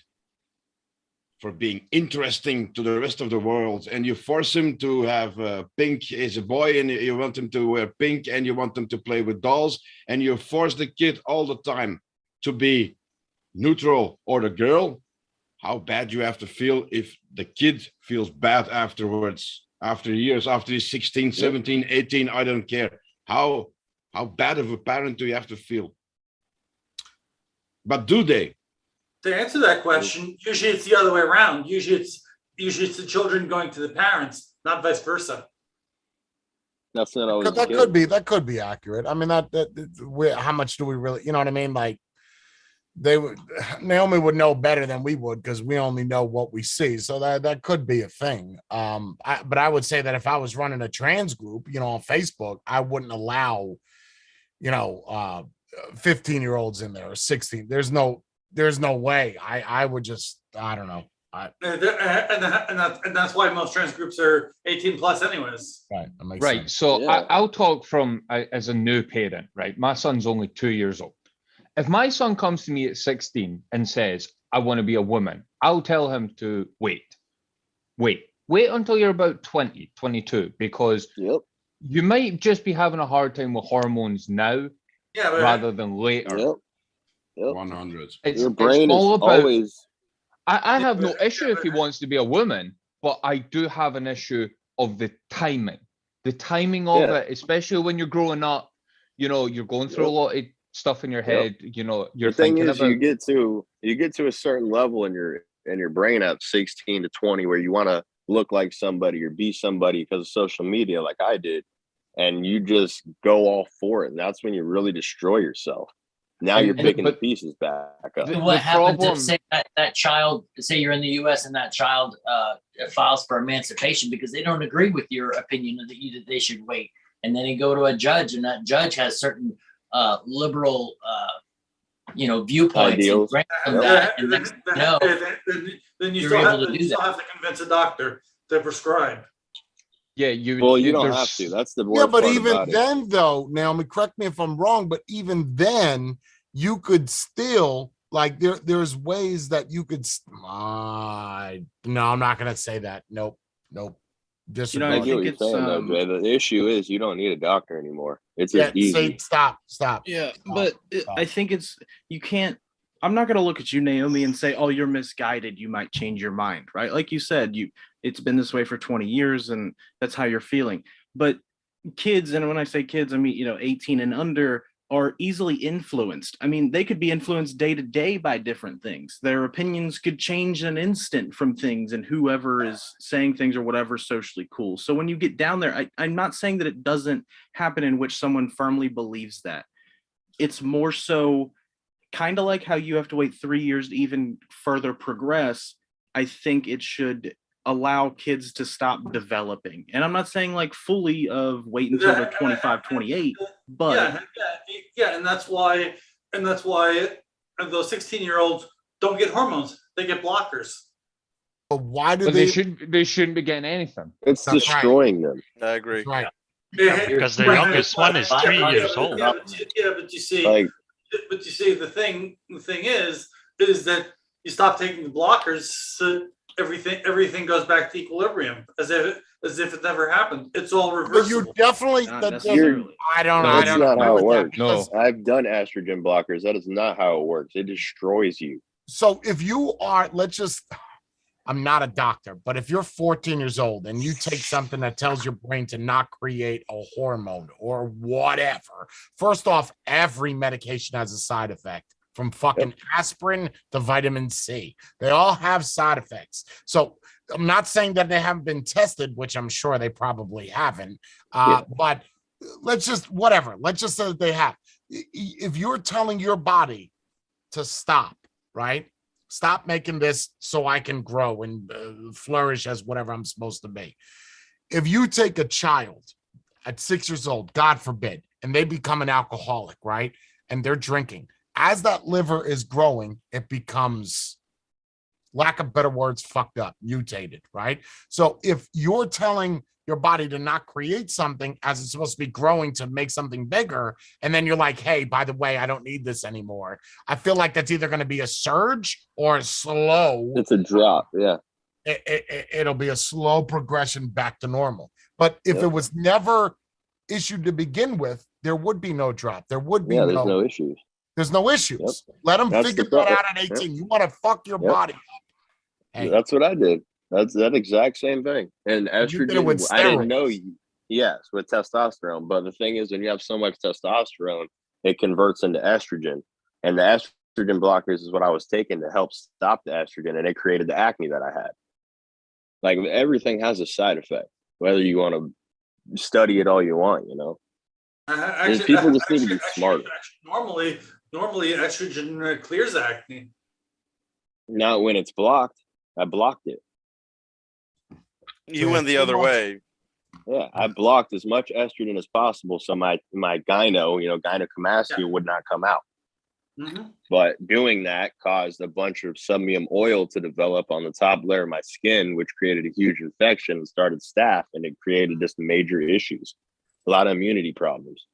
for being interesting to the rest of the world, and you force him to have pink as a boy, and you want him to wear pink, and you want him to play with dolls, and you force the kid all the time to be neutral or the girl, how bad you have to feel if the kid feels bad afterwards, after years, after he's 16, 17, 18, I don't care. How bad of a parent do you have to feel? But do they? To answer that question, usually it's the other way around. Usually it's the children going to the parents, not vice versa. That's not always that could be accurate. I mean, how much do we really, you know what I mean? Like Naomi would know better than we would, because we only know what we see. So that could be a thing. But I would say that if I was running a trans group, on Facebook, I wouldn't allow, 15-year-olds in there or 16. There's no way. I would just, I don't know. And that's why most trans groups are 18 plus anyways. Right. That makes right. sense. So I'll talk from as a new parent, right? My son's only 2 years old. If my son comes to me at 16 and says, I want to be a woman, I'll tell him to wait until you're about 20, 22, because you might just be having a hard time with hormones now rather than later. 100. Your brain is always. I have no issue if he wants to be a woman, but I do have an issue of the timing. The timing of it, especially when you're growing up, you're going through a lot of stuff in your head. You're the thing is, you get to a certain level in your brain at 16 to 20 where you want to look like somebody or be somebody because of social media, like I did, and you just go all for it, and that's when you really destroy yourself. Now you're picking the pieces back up. What happens if say that child, say you're in the U.S. and that child files for emancipation because they don't agree with your opinion that they should wait, and then they go to a judge, and that judge has certain liberal, viewpoints. Ideals. And then you still have to convince a doctor to prescribe. Yeah, you don't have to. That's the worst. Yeah, but part even about then, it. though, Naomi, correct me if I'm wrong, but even then, you could still there's ways that you could. No, I'm not gonna say that. Nope. I get what you're saying, though, Jay. The issue is you don't need a doctor anymore. It's as easy. Stop. Yeah, but I think you can't. I'm not going to look at you, Naomi, and say, "Oh, you're misguided. You might change your mind." Right? Like you said, it's been this way for 20 years, and that's how you're feeling. But kids, and when I say kids, I mean 18 and under, are easily influenced. I mean, they could be influenced day to day by different things. Their opinions could change in an instant from things and whoever is saying things or whatever's socially cool. So when you get down there, I'm not saying that it doesn't happen in which someone firmly believes that. It's more so kind of like how you have to wait 3 years to even further progress. I think it should allow kids to stop developing. And I'm not saying like fully of wait until they're 25, 28, but and that's why those 16-year-olds don't get hormones, they get blockers. But why do they shouldn't be getting anything. It's destroying them. I agree. Right. Because the youngest one is 3 years old. But you see, the thing is that you stop taking the blockers, so everything goes back to equilibrium, as if it never happened. It's all reversible. But you're definitely I don't know. That's not how it works. No, I've done estrogen blockers. That is not how it works. It destroys you. So if you are, I'm not a doctor, but if you're 14 years old and you take something that tells your brain to not create a hormone or whatever, first off, every medication has a side effect, from fucking aspirin to vitamin C. They all have side effects. So I'm not saying that they haven't been tested, which I'm sure they probably haven't. But let's just say that they have. If you're telling your body to stop, right? Stop making this so I can grow and flourish as whatever I'm supposed to be. If you take a child at 6 years old, God forbid, and they become an alcoholic, right? And they're drinking. As that liver is growing, it becomes, lack of better words, fucked up, mutated, right? So if you're telling your body to not create something as it's supposed to be growing to make something bigger, and then you're like, hey, by the way, I don't need this anymore. I feel like that's either going to be a surge or a slow. It's a drop, yeah. It'll be a slow progression back to normal. But if it was never issued to begin with, there would be no drop. There would be there's no issues. There's no issues. Let them figure that out at 18. You want to fuck your body up. Hey. That's what I did. That's that exact same thing. And estrogen, I didn't know yes, with testosterone. But the thing is, when you have so much testosterone, it converts into estrogen. And the estrogen blockers is what I was taking to help stop the estrogen. And it created the acne that I had. Like, everything has a side effect, whether you want to study it all you want, people just need to be smarter. Normally estrogen clears acne. Not when it's blocked. I blocked it. You went the other way. Yeah, I blocked as much estrogen as possible, so my gynecomastia would not come out. Mm-hmm. But doing that caused a bunch of submium oil to develop on the top layer of my skin, which created a huge infection and started staph, and it created just major issues, a lot of immunity problems.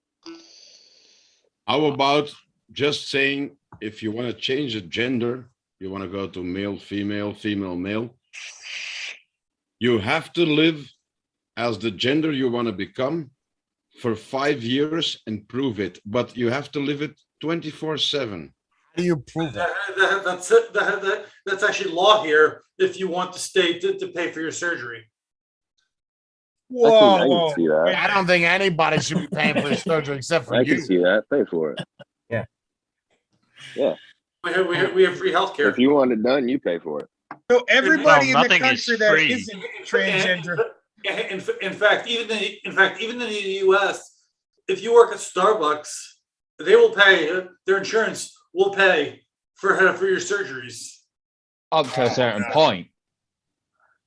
How about just saying, if you want to change the gender, you want to go to male, female, female, male, you have to live as the gender you want to become for 5 years and prove it, but you have to live it 24/7. How do you prove it? That's actually law here if you want the state to pay for your surgery. Whoa, I can see that. I don't think anybody should be paying for his surgery except for you. I can see that. Pay for it. Yeah. Yeah. We have free healthcare. If you want it done, you pay for it. So everybody in the country that isn't transgender. In fact, even in the U.S., if you work at Starbucks they will pay. Their insurance will pay for your surgeries up to a certain point.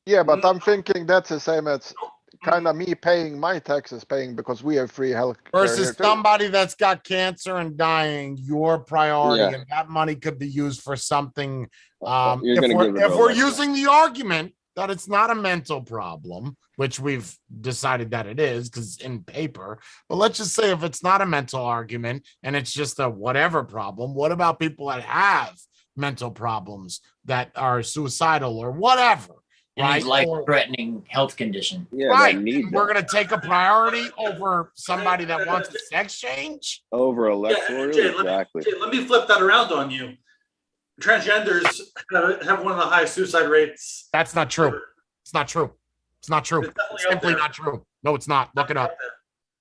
Yeah, but I'm thinking that's the same as kind of me paying my taxes, paying because we have free health care here Versus too. somebody that's got cancer and dying, your priority, Yeah. and that money could be used for something. You're gonna give it If to we're Alexa. using the argument that it's not a mental problem, which we've decided that it is because in paper, but let's just say if it's not a mental argument and it's just a whatever problem, what about people that have mental problems that are suicidal or whatever? Any Right? life-threatening health condition. Yeah, Right. that need We're going to take a priority over somebody that wants a sex change? over electoral. Jay, Exactly. let me flip that around on you. Transgenders have one of the highest suicide rates. That's not true. It's not true. It's not true. It's simply not true. No, it's not. Look it up.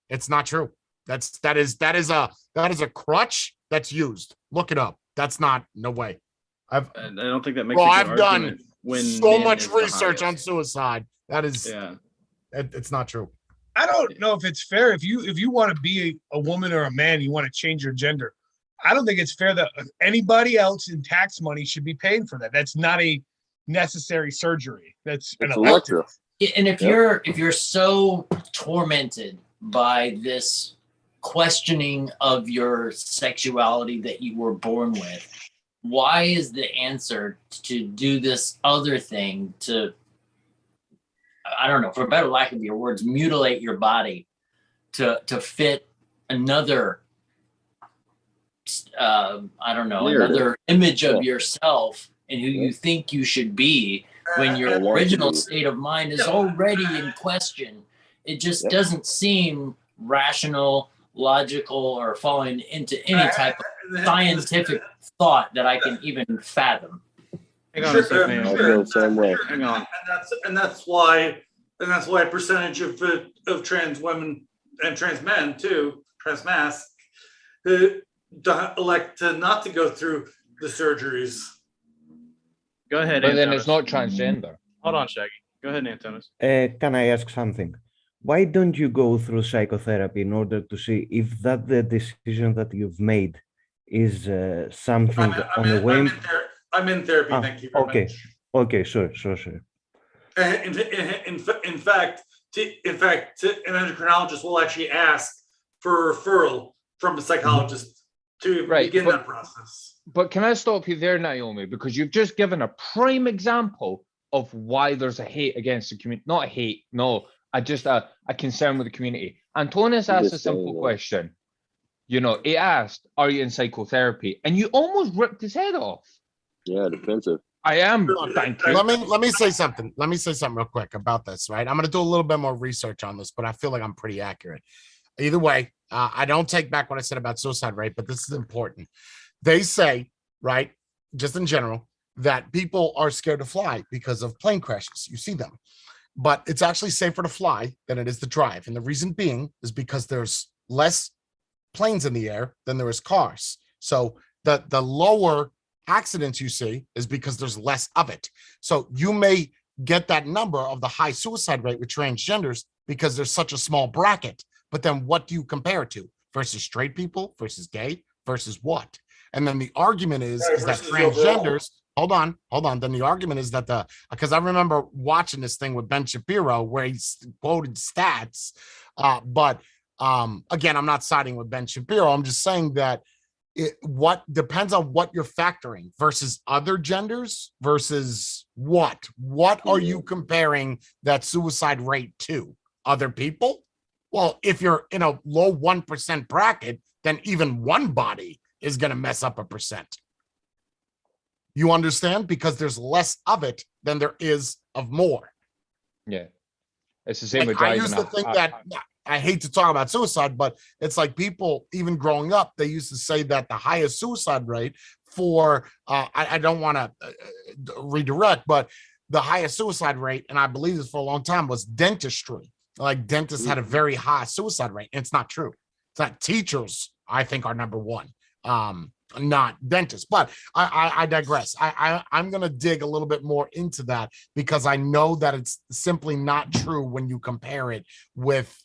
It's not true. That is a crutch that's used. Look it up. That's not, no way. I don't think that makes Bro, a good I've done argument when so men much is the research on highest. suicide. That is, Yeah. it's not true. I don't know if it's fair if you want to be a woman or a man, you want to change your gender. I don't think it's fair that anybody else in tax money should be paying for that. That's not a necessary surgery. That's an elective. And if you're so tormented by this questioning of your sexuality that you were born with, why is the answer to do this other thing to, I don't know, for better lack of your words, mutilate your body to fit another I don't know, another image of yourself and who you think you should be when your original state of mind is already in question? It just doesn't seem rational, logical, or falling into any type of scientific thought that I can even fathom. Hang on a second, man. I feel the same way. Hang on. And that's why a percentage of trans women and trans men too, trans mass, who elect not to go through the surgeries. Go ahead, But then Antonis. it's not transgender. Hold on, Shaggy. Go ahead, Antonis. Can I ask something? Why don't you go through psychotherapy in order to see if that the decision that you've made is something on the way? I'm in therapy. Thank you very much. Okay, sure. In fact, an endocrinologist will actually ask for a referral from a psychologist to begin that process. But can I stop you there, Naomi? Because you've just given a prime example of why there's a hate against the community. Not a hate, no, just a concern with the community. Antonis asked a simple question. You know, he asked, are you in psychotherapy? And you almost ripped his head off. Yeah, defensive. I am. Thank you. Let me say something. Let me say something real quick about this, right? I'm going to do a little bit more research on this, but I feel like I'm pretty accurate. Either way, I don't take back what I said about suicide rate, but this is important. They say, right, just in general, that people are scared to fly because of plane crashes. You see them. But it's actually safer to fly than it is to drive. And the reason being is because there's less planes in the air than there is cars. So the lower accidents you see is because there's less of it. So you may get that number of the high suicide rate with transgenders because there's such a small bracket. But then what do you compare it to versus straight people versus gay versus what? And then the argument is that transgenders, hold on. Then the argument is that because I remember watching this thing with Ben Shapiro where he quoted stats. But again, I'm not siding with Ben Shapiro. I'm just saying that what depends on what you're factoring versus other genders versus what are you comparing that suicide rate to? Other people? Well, if you're in a low 1% bracket, then even one body is going to mess up a percent. You understand? Because there's less of it than there is of more. Yeah. It's the same with I driving. used to think that I hate to talk about suicide, but it's like people, even growing up, they used to say that the highest suicide rate for, I don't want to redirect, but the highest suicide rate, and I believe this for a long time, was dentistry. Like dentists had a very high suicide rate. And it's not true. It's not. Teachers, I think, are number one, not dentists. But I digress. I'm going to dig a little bit more into that because I know that it's simply not true when you compare it with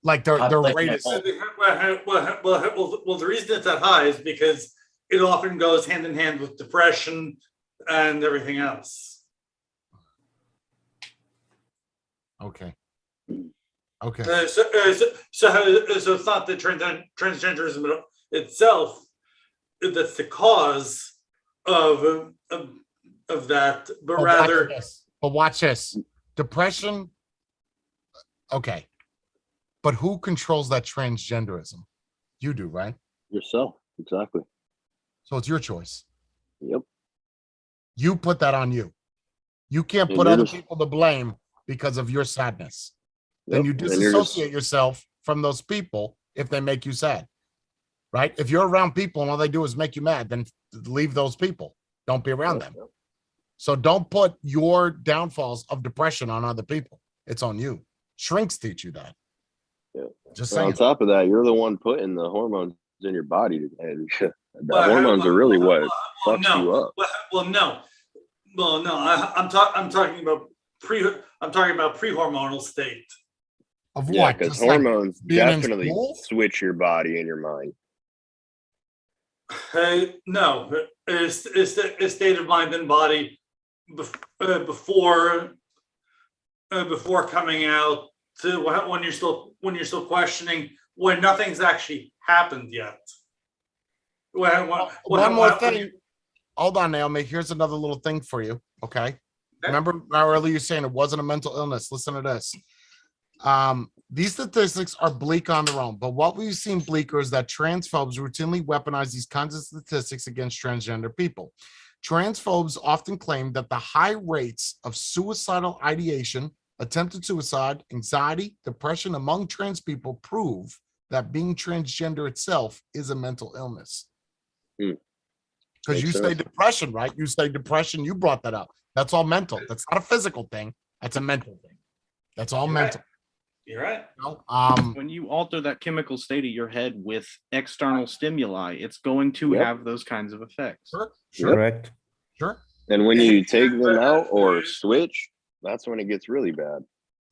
Like their rate is. Well, the reason it's that high is because it often goes hand in hand with depression and everything else. Okay. Okay. So it's not the transgenderism itself that's the cause of that, but rather. Watch this. Depression. Okay. But who controls that transgenderism? You do, right? Yourself, exactly. So it's your choice. Yep. You put that on you. You can't put other people to blame because of your sadness. Then you disassociate yourself from those people if they make you sad, right? If you're around people and all they do is make you mad, then leave those people. Don't be around them. So don't put your downfalls of depression on other people. It's on you. Shrinks teach you that. Yeah. Just saying. On top of that, you're the one putting the hormones in your body. The hormones are really what fucks you up. No. I'm talking about pre-hormonal state. Of what? Yeah, because hormones definitely switch your body and your mind. No, it's a state of mind and body before coming out to when you're still questioning, when nothing's actually happened yet. One more thing. Hold on, Naomi. Here's another little thing for you. Okay. Remember how earlier you're saying it wasn't a mental illness. Listen to this. These statistics are bleak on their own, but what we've seen bleaker is that transphobes routinely weaponize these kinds of statistics against transgender people. Transphobes often claim that the high rates of suicidal ideation, attempted suicide, anxiety, depression among trans people prove that being transgender itself is a mental illness. Because you say depression, right? You say depression, you brought that up. That's all mental. That's not a physical thing. That's a mental thing. That's all mental. You're right. When you alter that chemical state of your head with external stimuli, it's going to have those kinds of effects. Sure. Correct. Sure. And when you take them out or switch, that's when it gets really bad.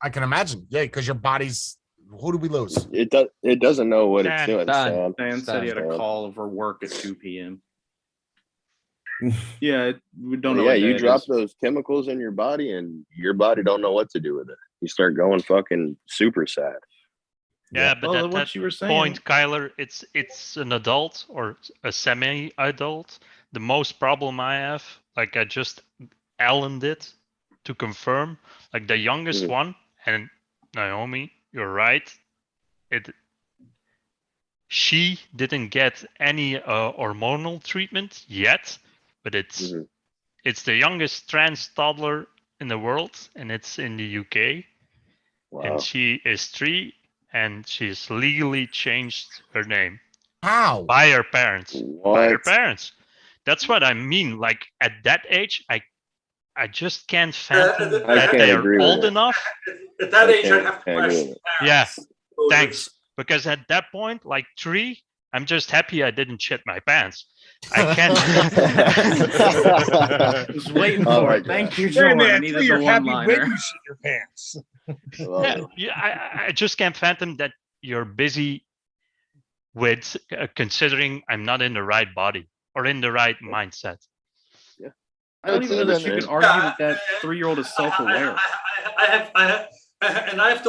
I can imagine. Yeah, because your body's. Who do we lose? It doesn't know what it's doing. Dan said he had a call over work at 2 p.m. Yeah, we don't know. Yeah, you drop those chemicals in your body, and your body don't know what to do with it. You start going fucking super sad. Yeah, but what that you were saying. point, Kyler, it's an adult or a semi-adult. The most problem I have, like I just Allened it to confirm, like the youngest one, and Naomi, you're right. She didn't get any hormonal treatment yet, but it's the youngest trans toddler in the world, and it's in the UK. Wow. And she is 3, and she's legally changed her name. How? By her parents. What? By her parents. That's what I mean. Like at that age, I just can't fathom that they're old enough. At that age, I'd have to question. Yeah, thanks. Because at that point, like 3, I'm just happy I didn't shit my pants. I can't. I was waiting for it. Thank you, John. I needed the one-liner. When you shit your pants. I just can't fathom that you're busy with considering I'm not in the right body or in the right mindset. Yeah, I don't even know that you could argue that 3-year-old is self-aware. I have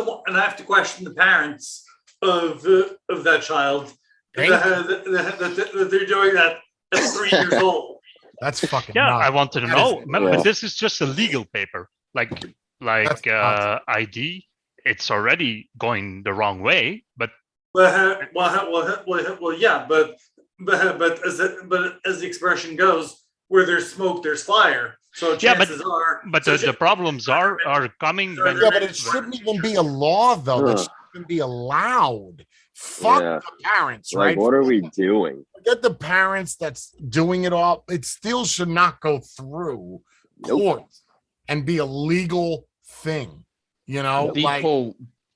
to question the parents of that child that they're doing that at 3 years old. That's fucking nuts. I wanted to know. Remember, this is just a legal paper, like ID. It's already going the wrong way, but yeah, but as the expression goes, where there's smoke, there's fire. So chances are. But the problems are coming. Yeah, but it shouldn't even be a law, though. That shouldn't even be allowed. Fuck the parents, right? What are we doing? Forget the parents that's doing it all. It still should not go through court and be a legal thing. You know,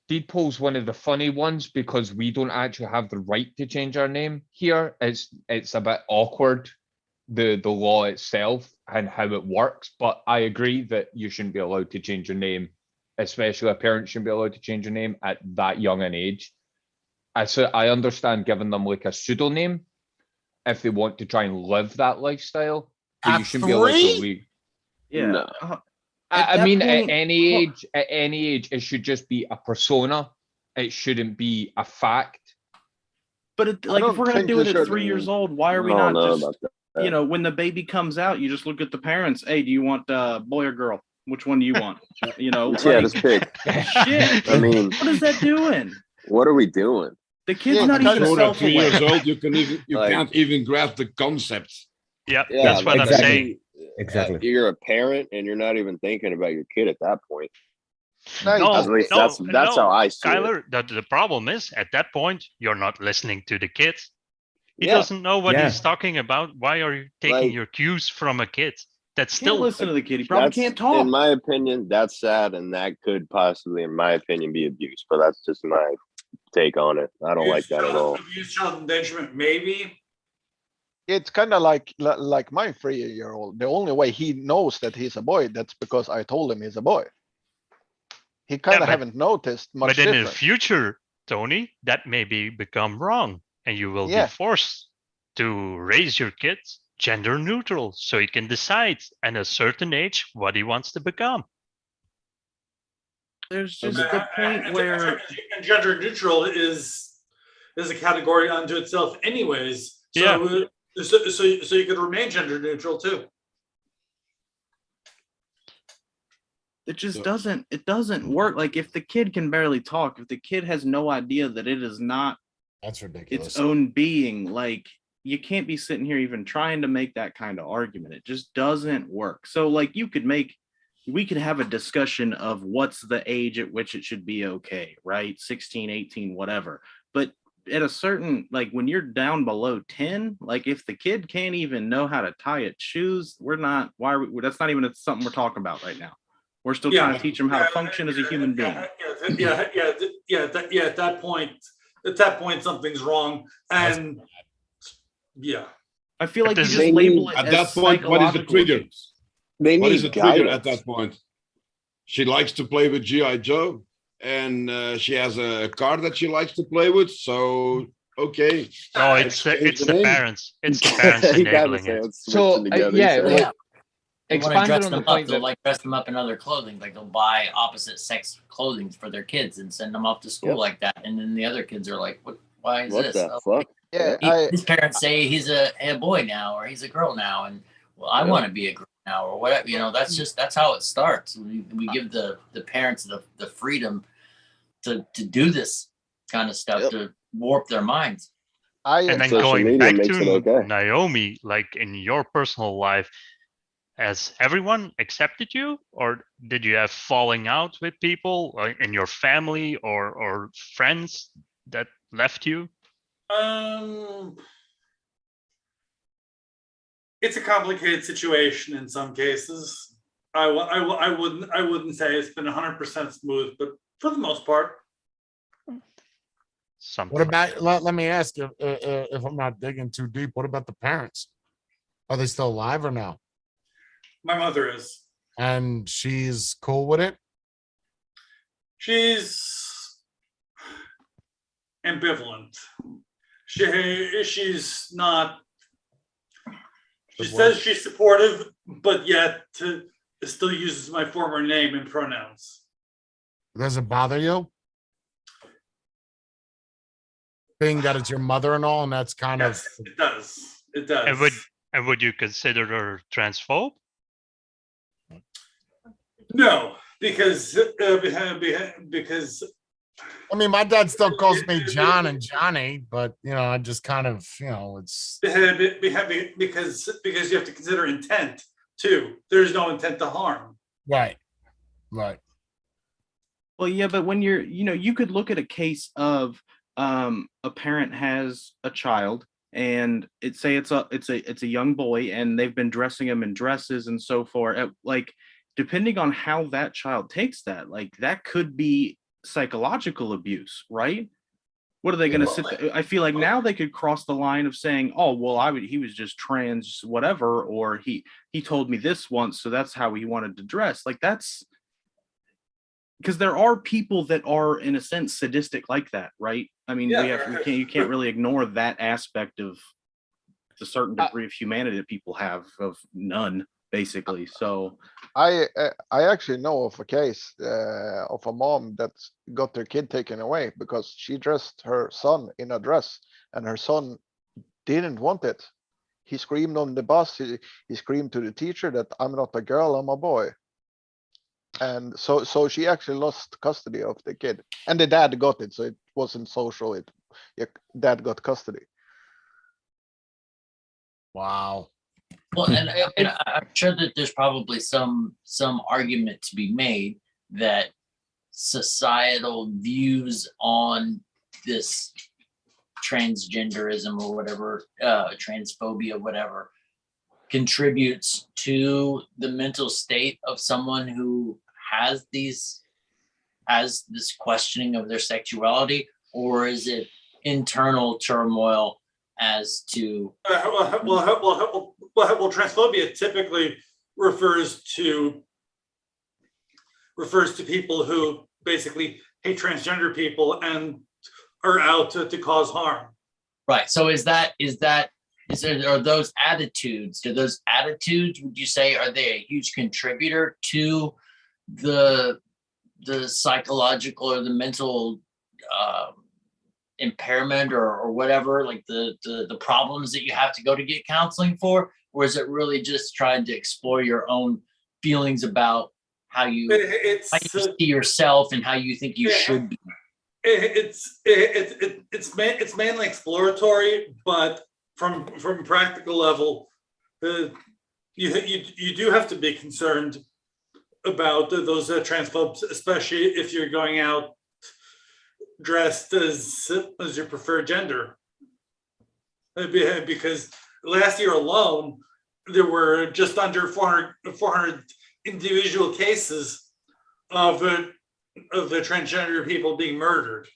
Deed poll's one of the funny ones because we don't actually have the right to change our name here. It's a bit awkward, the law itself and how it works. But I agree that you shouldn't be allowed to change your name especially a parent shouldn't be allowed to change their name at that young an age. I understand giving them like a pseudonym if they want to try and live that lifestyle, but At you shouldn't be allowed to 3? leave. Yeah. No. I that mean, point- at any age, it should just be a persona. It shouldn't be a fact. But I like, if don't we're gonna think do you it at should. 3 years old, why are we I not don't know just, about that. you know, when the baby comes out, you just look at the parents. Hey, do you want boy or girl? Which one do you want? You know, Yeah, like, just pick. shit. I mean, What is that doing? what are we doing? The kid's Yeah, not kind even of Sure, at 3 years self-aware. old, you Like- can't even grasp the concept. Yeah, Yeah, that's what like, I'm I saying. mean, Exactly. You're a parent and you're not even thinking about your kid at that point. No, No, At least no, that's no, how I see it. Kyler, the problem is at that point you're not listening to the kid. He Yeah. doesn't know what Yeah. he's talking about. Why are you taking Like- your cues from a kid? That's Can't still listen to the kid. He probably That's, can't talk. in my opinion, that's sad, and that could possibly, in my opinion, be abuse. But that's just my take on it. I don't like that at all. Abuse, child endangerment, maybe. it's kind of like my 3-year-old. The only way he knows that he's a boy, that's because I told him he's a boy. He kind of but- haven't noticed much but in the difference. future, Tony, that may become wrong, and you will Yeah. be forced to raise your kids gender neutral, so he can decide at a certain age what he wants to become. There's just And- the point and- where and gender neutral is a category unto itself, anyways. So, so you could remain gender neutral too. it just So- doesn't work. Like, if the kid can barely talk, if the kid has no idea that it is not That's ridiculous. its own being, like, you can't be sitting here even trying to make that kind of argument. It just doesn't work. So, like, we could have a discussion of what's the age at which it should be okay, right? 16, 18, whatever. But at a certain, like, when you're down below 10, like, if the kid can't even know how to tie its shoes, that's not even something we're talking about right now. We're still trying to teach them how to function as a human being. At that point, something's wrong, and yeah. I feel like you But just they label need- it At as that point, what is the psychological trigger? abuse. They What is need the trigger at guidance. that point? She likes to play with G.I. Joe, and she has a car that she likes to play with. So, okay. No, let's change it's the name. parents. It's the parents You gotta enabling say it. it's So, switching together, yeah, so- like, They want to expanding dress on the them up. point They'll that like dress them up in other clothing. Like they'll buy opposite sex clothing for their kids and send them off to school Yep. like that. And then the other kids are like, "What? Why is What this?" the Oh, fuck? Yeah, his parents say he's a boy now or he's a girl now, and well, I Yeah. want to be a girl now or whatever. You know, that's how it starts. We give the parents the freedom to do this kind of stuff Yep. to warp their minds. And then Social going media back makes to it okay. Naomi, like in your personal life, has everyone accepted you, or did you have falling out with people in your family or friends that left you? It's a complicated situation in some cases. I wouldn't say it's been 100% smooth, but for the most part. Something. What about? Let me ask you, if I'm not digging too deep. What about the parents? Are they still alive or no? My mother is. And she's cool with it. She's ambivalent. She's not. She says she's supportive, but yet still uses my former name and pronouns. Does it bother you? Being that it's your mother-in-law, and that's kind Yes, it does. It does. And would you consider her transphobe? No, because I mean, my dad still calls me John and Johnny, but I just kind of, it's because you have to consider intent too. There's no intent to harm. right. Well, yeah, but when you could look at a case of a parent has a child and it's a young boy and they've been dressing him in dresses and so forth. Like, depending on how that child takes that, like that could be psychological abuse, right? What are they going to sit there? I feel like now they could cross the line of saying, oh, well, he was just trans, whatever, or he told me this once, so that's how he wanted to dress. Like, that's because there are people that are in a sense sadistic like that, right? I mean, you can't really ignore that aspect of the certain degree of humanity that people have, of none, basically. So I actually know of a case of a mom that got their kid taken away because she dressed her son in a dress and her son didn't want it. He screamed on the bus. He screamed to the teacher that I'm not a girl, I'm a boy. And so she actually lost custody of the kid, and the dad got it. So it wasn't social. Dad got custody. Wow. Well, and I'm sure that there's probably some argument to be made that societal views on this transgenderism or whatever, transphobia, whatever, contributes to the mental state of someone who has this questioning of their sexuality, or is it internal turmoil as to transphobia typically refers to people who basically hate transgender people and are out to cause harm. Right. So are those attitudes, would you say, are they a huge contributor to the psychological or the mental impairment or whatever, like the problems that you have to go to get counseling for? Or is it really just trying to explore your own feelings about how you see yourself and how you think you should be? It's mainly exploratory, but from practical level, you do have to be concerned about those transphobes, especially if you're going out dressed as your preferred gender. Because last year alone, there were just under 400 individual cases of the transgender people being murdered.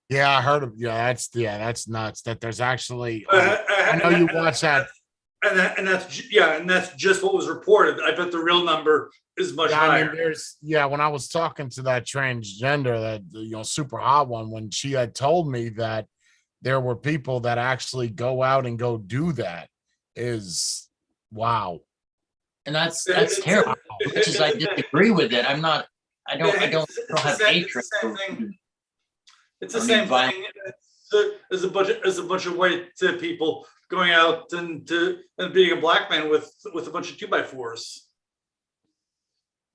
Yeah, I heard of. That's nuts. That there's actually. I know you watch that. And that's just what was reported. I bet the real number is much higher. I mean, when I was talking to that transgender, that super hot one, when she had told me that there were people that actually go out and go do that, is wow. And that's terrible. Which is, I disagree with it. I don't have hatred. It's the same thing as a bunch of white people going out and being a black man with a bunch of 2x4s.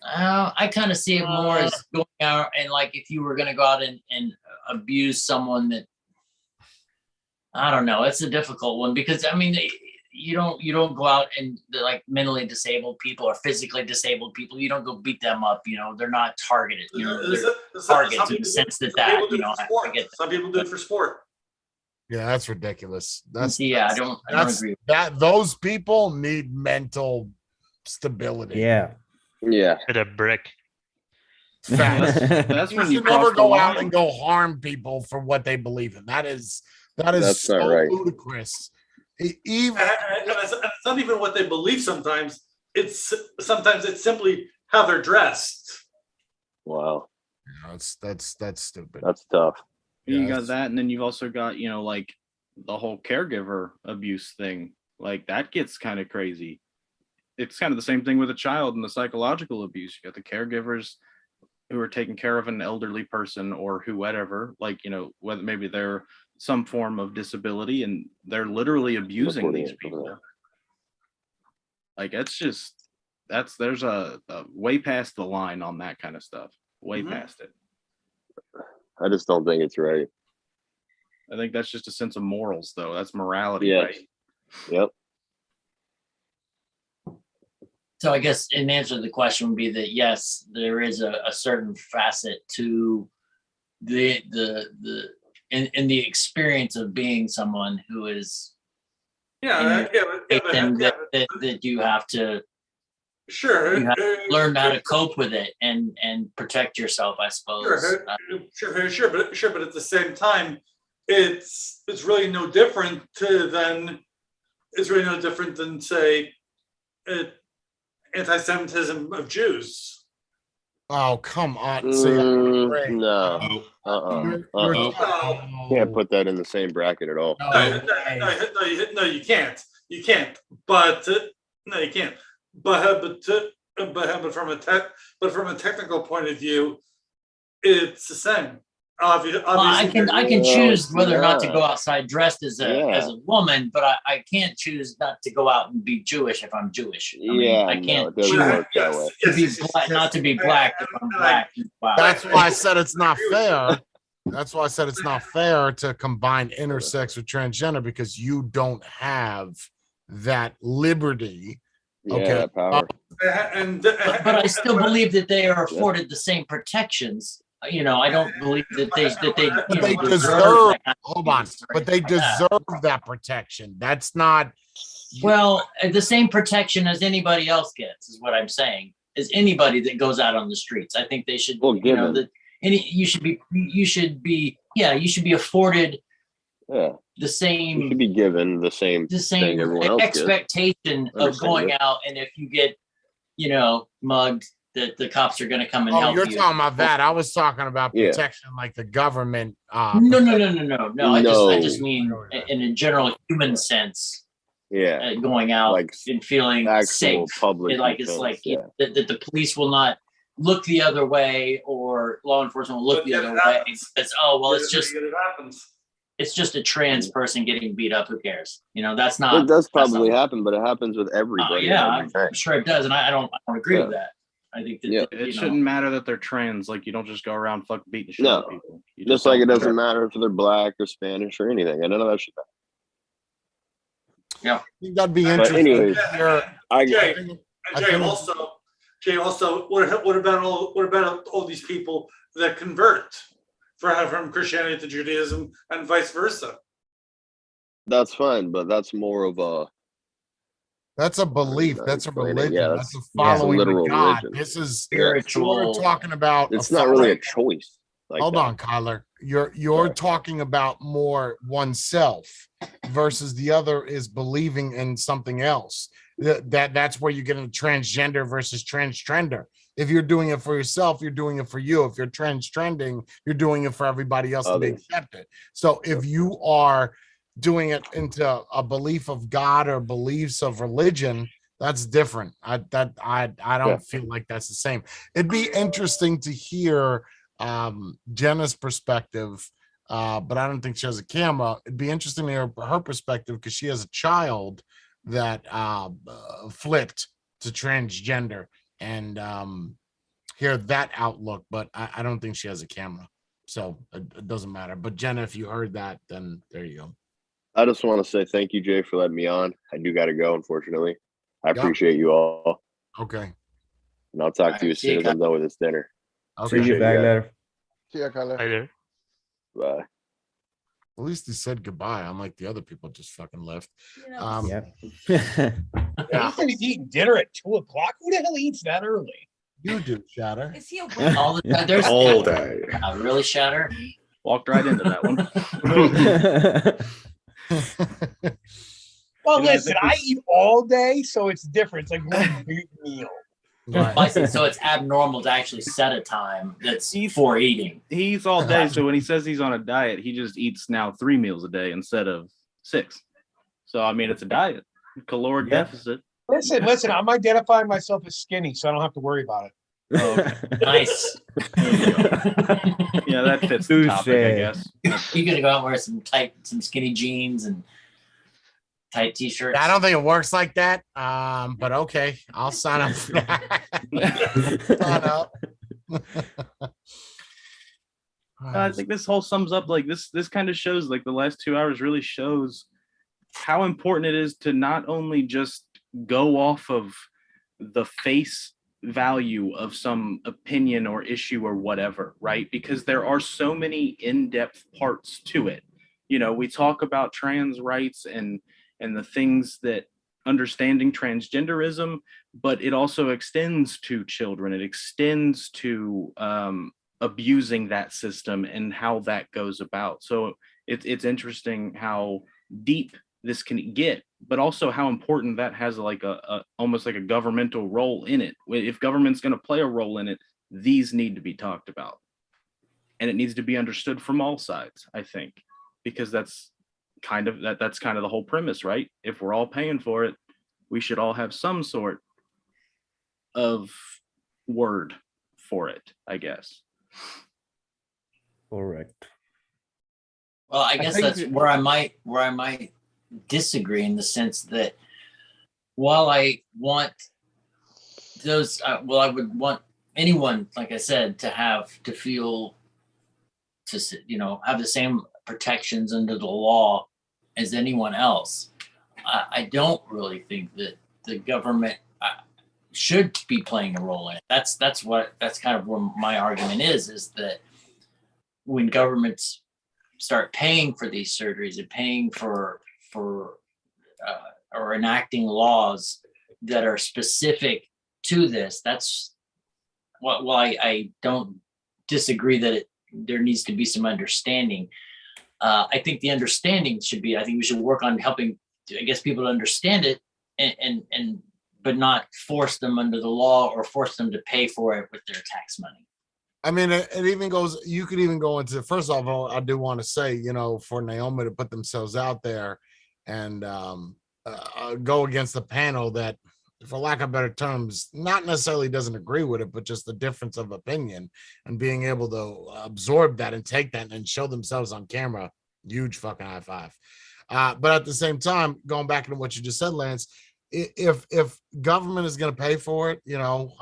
I kind of see it more as going out and, like, if you were going to go out and abuse someone that, I don't know, it's a difficult one, because I mean, you don't go out and, like, mentally disabled people or physically disabled people, you don't go beat them up. They're not targeted. They're targets in the sense that I get some people do it for sport. Yeah, that's ridiculous. I don't agree with that. Those people need mental stability. Yeah. Hit a brick. That's when you never go out and go harm people for what they believe in. That's so ludicrous. Even it's not even what they believe. Sometimes it's simply how they're dressed. Wow. That's stupid. That's tough. You got that, and then you've also got, like, the whole caregiver abuse thing. Like, that gets kind of crazy. It's kind of the same thing with a child and the psychological abuse. You got the caregivers who are taking care of an elderly person or whoever, like, whether maybe they're some form of disability, and they're literally abusing these people. Like, there's a way past the line on that kind of stuff. Way past it. I just don't think it's right. I think that's just a sense of morals, though. That's morality, yes. right? Yep. So I guess in answer to the question would be that, yes, there is a certain facet to in the experience of being someone who is that you have to learn how to cope with it and protect yourself, I suppose. Sure, but at the same time, it's really no different than say anti-Semitism of Jews. Oh, come on. See, great. No. Can't put that in the same bracket at all. No, you can't. You can't. But no, you can't. But from a technical point of view, it's the same. Obviously, well, I can choose whether or not to go outside dressed as a woman, but I can't choose not to go out and be Jewish if I'm Jewish. I can't choose not to be black if I'm black. Wow. That's why I said it's not fair. That's why I said it's not fair to combine intersex with transgender, because you don't have that liberty. Okay. That power. But I still believe that they are afforded the same protections. You know, I don't believe that they deserve. Hold on, but they deserve that protection. That's not. Well, the same protection as anybody else gets is what I'm saying. As anybody that goes out on the streets, I think they should. You should be afforded. Yeah. The same. You should be given the same thing everyone else expectation of going out, and if you get, mugged, that the cops are going to come and help you. You're talking about that. I was talking about protection, like the government. No. I just mean in a general human sense. Yeah. Going out and feeling safe. Public it's like that the police will not look the other way, or law enforcement will look the other way. It's just a trans person getting beat up. Who cares? That's not. It does probably happen, but it happens with everybody. I'm sure it does, and I don't agree with that. I think that it shouldn't matter that they're trans. Like, you don't just go around beating the shit out of people. Just like it doesn't matter if they're black or Spanish or anything. None of that shit matters. Yeah, I think that'd be interesting. Anyways, Jay, also, what about all these people that convert from Christianity to Judaism and vice versa? That's fine, but that's more of a. That's a belief. That's a religion. Yeah, that's a following literal God. religion. This is spiritual. We're talking about. It's not really a choice. Hold on, Kyler. You're talking about more oneself versus the other is believing in something else. That's where you get into transgender versus transgender. If you're doing it for yourself, you're doing it for you. If you're trending, you're doing it for everybody else to be accepted. So if you are doing it into a belief of God or beliefs of religion, that's different. I don't feel like that's the same. It'd be interesting to hear Jenna's perspective, but I don't think she has a camera. It'd be interesting to hear her perspective because she has a child that flipped to transgender and hear that outlook, but I don't think she has a camera, so it doesn't matter. But Jenna, if you heard that, then there you go. I just want to say thank you, Jay, for letting me on. I do got to go, unfortunately. I appreciate you all. Okay. And I'll talk to you as soon as I'm done with this dinner. See you later. See ya, Kyler. Later. Bye. At least he said goodbye, unlike the other people just fucking left. Ethan is eating dinner at 2:00. Who the hell eats that early? You do, Shatter. Is he awake? All the time. There's All day. Really, Shatter? Walked right into that one. Well, listen, I eat all day, so it's different. It's like one big meal. Right. So it's abnormal to actually set a time that's for eating. He eats all day, so when he says he's on a diet, he just eats now 3 meals a day instead of 6. So I mean, it's a diet, caloric deficit. Listen, I'm identifying myself as skinny, so I don't have to worry about it. Oh, okay. Nice. Yeah, that fits the topic, I guess. You're gonna go out and wear some skinny jeans and tight t-shirts. I don't think it works like that. But okay, I'll sign up for that. Sign up. I think this whole sums up like this kind of shows, like the last 2 hours really shows how important it is to not only just go off of the face value of some opinion or issue or whatever, right? Because there are so many in-depth parts to it. We talk about trans rights and the things that understanding transgenderism, but it also extends to children. It extends to abusing that system and how that goes about. So it's interesting how deep this can get, but also how important that has like a almost like a governmental role in it. If government's going to play a role in it, these need to be talked about. And it needs to be understood from all sides, I think, because that's kind of the whole premise, right? If we're all paying for it, we should all have some sort of word for it, I guess. Correct. Well, I guess that's where I might disagree, in the sense that while I want those, I would want anyone, like I said, to feel, to have the same protections under the law as anyone else. I don't really think that the government should be playing a role in it. That's kind of where my argument is that when governments start paying for these surgeries and paying for or enacting laws that are specific to this, that's well, I don't disagree that there needs to be some understanding. I think the understanding should be, I think we should work on helping, I guess, people to understand it and but not force them under the law or force them to pay for it with their tax money. I mean, it even goes, you could even go into, first of all, I do want to say, for Naomi to put themselves out there and go against the panel that, for lack of better terms, not necessarily doesn't agree with it, but just the difference of opinion and being able to absorb that and take that and show themselves on camera, huge fucking high five. But at the same time, going back to what you just said, Lance, if government is going to pay for it,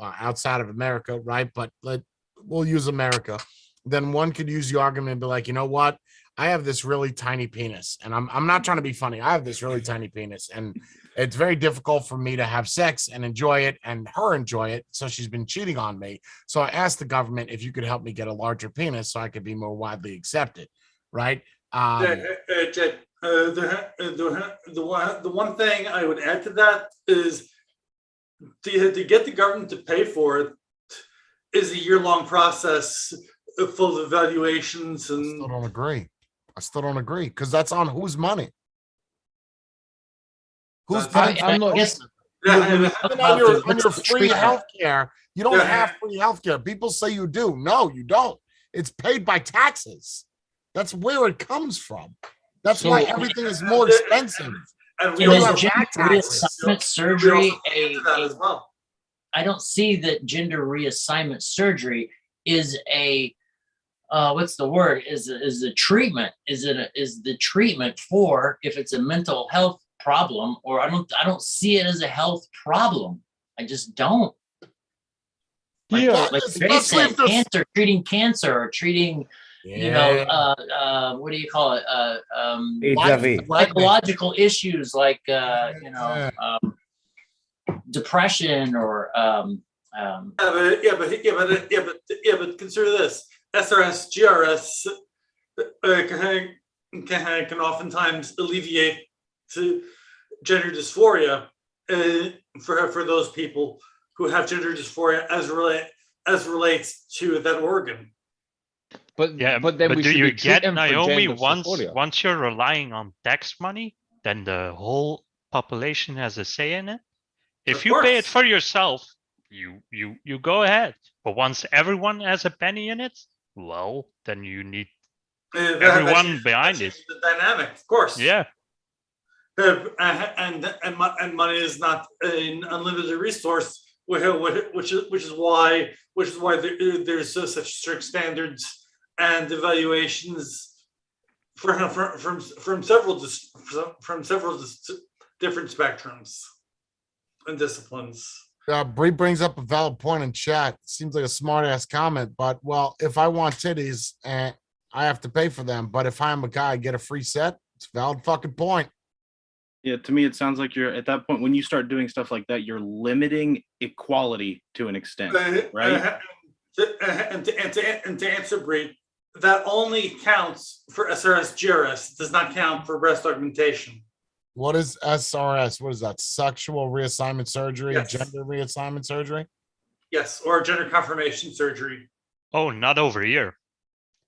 outside of America, right? But we'll use America, then one could use the argument and be like, you know what? I have this really tiny penis, and I'm not trying to be funny. I have this really tiny penis, and it's very difficult for me to have sex and enjoy it and her enjoy it. So she's been cheating on me. So I asked the government if you could help me get a larger penis so I could be more widely accepted, right? The one thing I would add to that is to get the government to pay for it is a year-long process full of evaluations. And I still don't agree because that's on whose money? Who's paying? on your free healthcare? You don't have free healthcare. People say you do. No, you don't. It's paid by taxes. That's where it comes from. That's why everything is more expensive. And is gender reassignment surgery I don't see that gender reassignment surgery is a what's the word? Is the treatment? Is the treatment for if it's a mental health problem, or I don't see it as a health problem. I just don't. Like they said, treating cancer or treating, what do you call it? Psychological issues like depression or but consider this: SRS, GRS can oftentimes alleviate gender dysphoria for those people who have gender dysphoria as relates to that organ. But then but do you get, Naomi, once you're relying on tax money, then the whole population has a say in it? If you pay it for yourself, you go ahead. But once everyone has a penny in it, well, then you need everyone behind it. The dynamic, of course. Yeah. And money is not an unlimited resource, which is why there's such strict standards and evaluations from several different spectrums and disciplines. Bree brings up a valid point in chat. Seems like a smart ass comment, but well, if I want titties and I have to pay for them, but if I'm a guy, I get a free set. It's a valid fucking point. Yeah, to me, it sounds like you're at that point when you start doing stuff like that, you're limiting equality to an extent, right? And to answer Bree, that only counts for SRS GRS. It does not count for breast augmentation. What is SRS? What is that? Sexual reassignment surgery? Yes. Gender reassignment surgery? Yes, or gender confirmation surgery. Oh, not over here.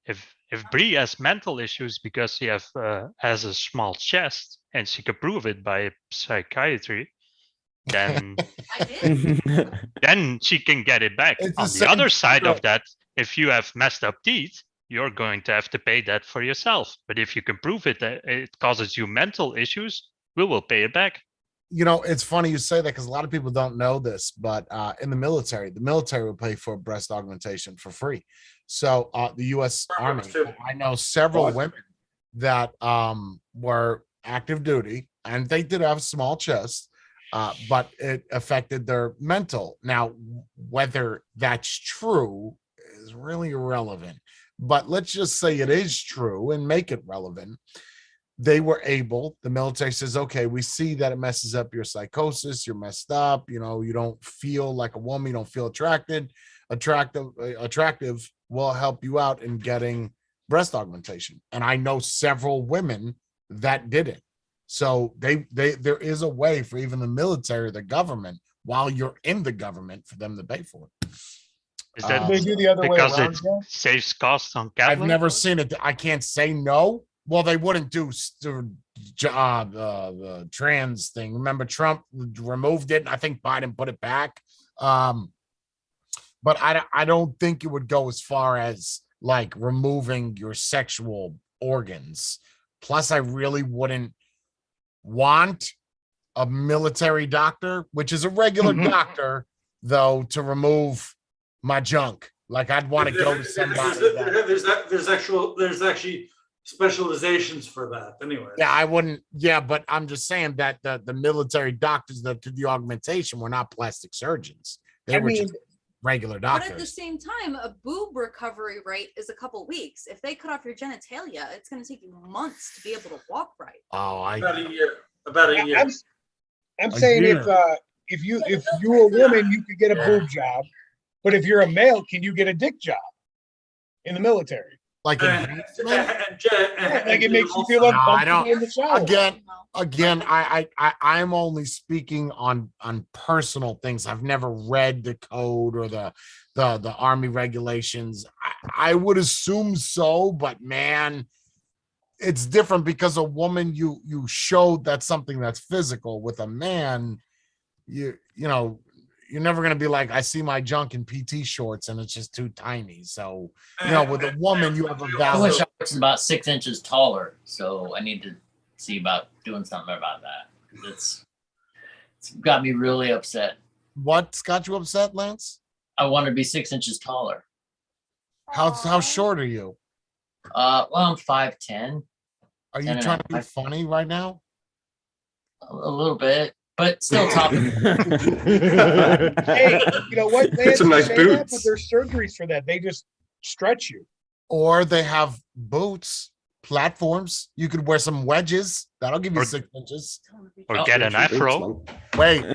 If Bree has mental issues because she has a small chest and she can prove it by psychiatry, then then she can get it back. It's On the other side of that, if you have messed up teeth, you're going to have to pay that for yourself. But if you can prove it that it causes you mental issues, we will pay it back. You know, it's funny you say that because a lot of people don't know this, but in the military will pay for breast augmentation for free. So the U.S. Army, I know several women that were active duty, and they did have a small chest, but it affected their mental. Now, whether that's true is really irrelevant, but let's just say it is true and make it relevant. They were able, the military says, okay, we see that it messes up your psychosis, you're messed up, you know, you don't feel like a woman, you don't feel attractive will help you out in getting breast augmentation. And I know several women that did it. So there is a way for even the military, the government, while you're in the government, for them to pay for it. Is that they do the other way because around? it saves costs on I've Catholic? never seen it. I can't say no. Well, they wouldn't do the trans thing. Remember, Trump removed it, and I think Biden put it back. But I don't think it would go as far as like removing your sexual organs. Plus, I really wouldn't want a military doctor, which is a regular doctor, though, to remove my junk. Like I'd want to go to somebody. There's actually specializations for that anyway. Yeah, I wouldn't. Yeah, but I'm just saying that the military doctors that did the augmentation were not plastic surgeons. They were just regular doctors. But at the same time, a boob recovery rate is a couple weeks. If they cut off your genitalia, it's going to take you months to be able to walk right. Oh, about a year. About a year. I'm saying if you're a woman, you could get a boob job, but if you're a male, can you get a dick job in the military? Like like it makes you feel uncomfortable in the shower. Again, I'm only speaking on personal things. I've never read the code or the Army regulations. I would assume so, but man, it's different because a woman you showed that's something that's physical. With a man, you know. You're never going to be like, I see my junk in PT shorts and it's just too tiny. So, you know, with a woman, you have a valid. I wish I was about 6 inches taller. So I need to see about doing something about that. It's got me really upset. What's got you upset, Lance? I want to be 6 inches taller. How short are you? Well, I'm 5'10". Are you trying to be funny right now? A little bit. But still top. Hey, you know what? It's a nice boot. But there's surgeries for that. They just stretch you. Or they have boots, platforms. You could wear some wedges. That'll give you 6 inches. Or get an afro. Wait.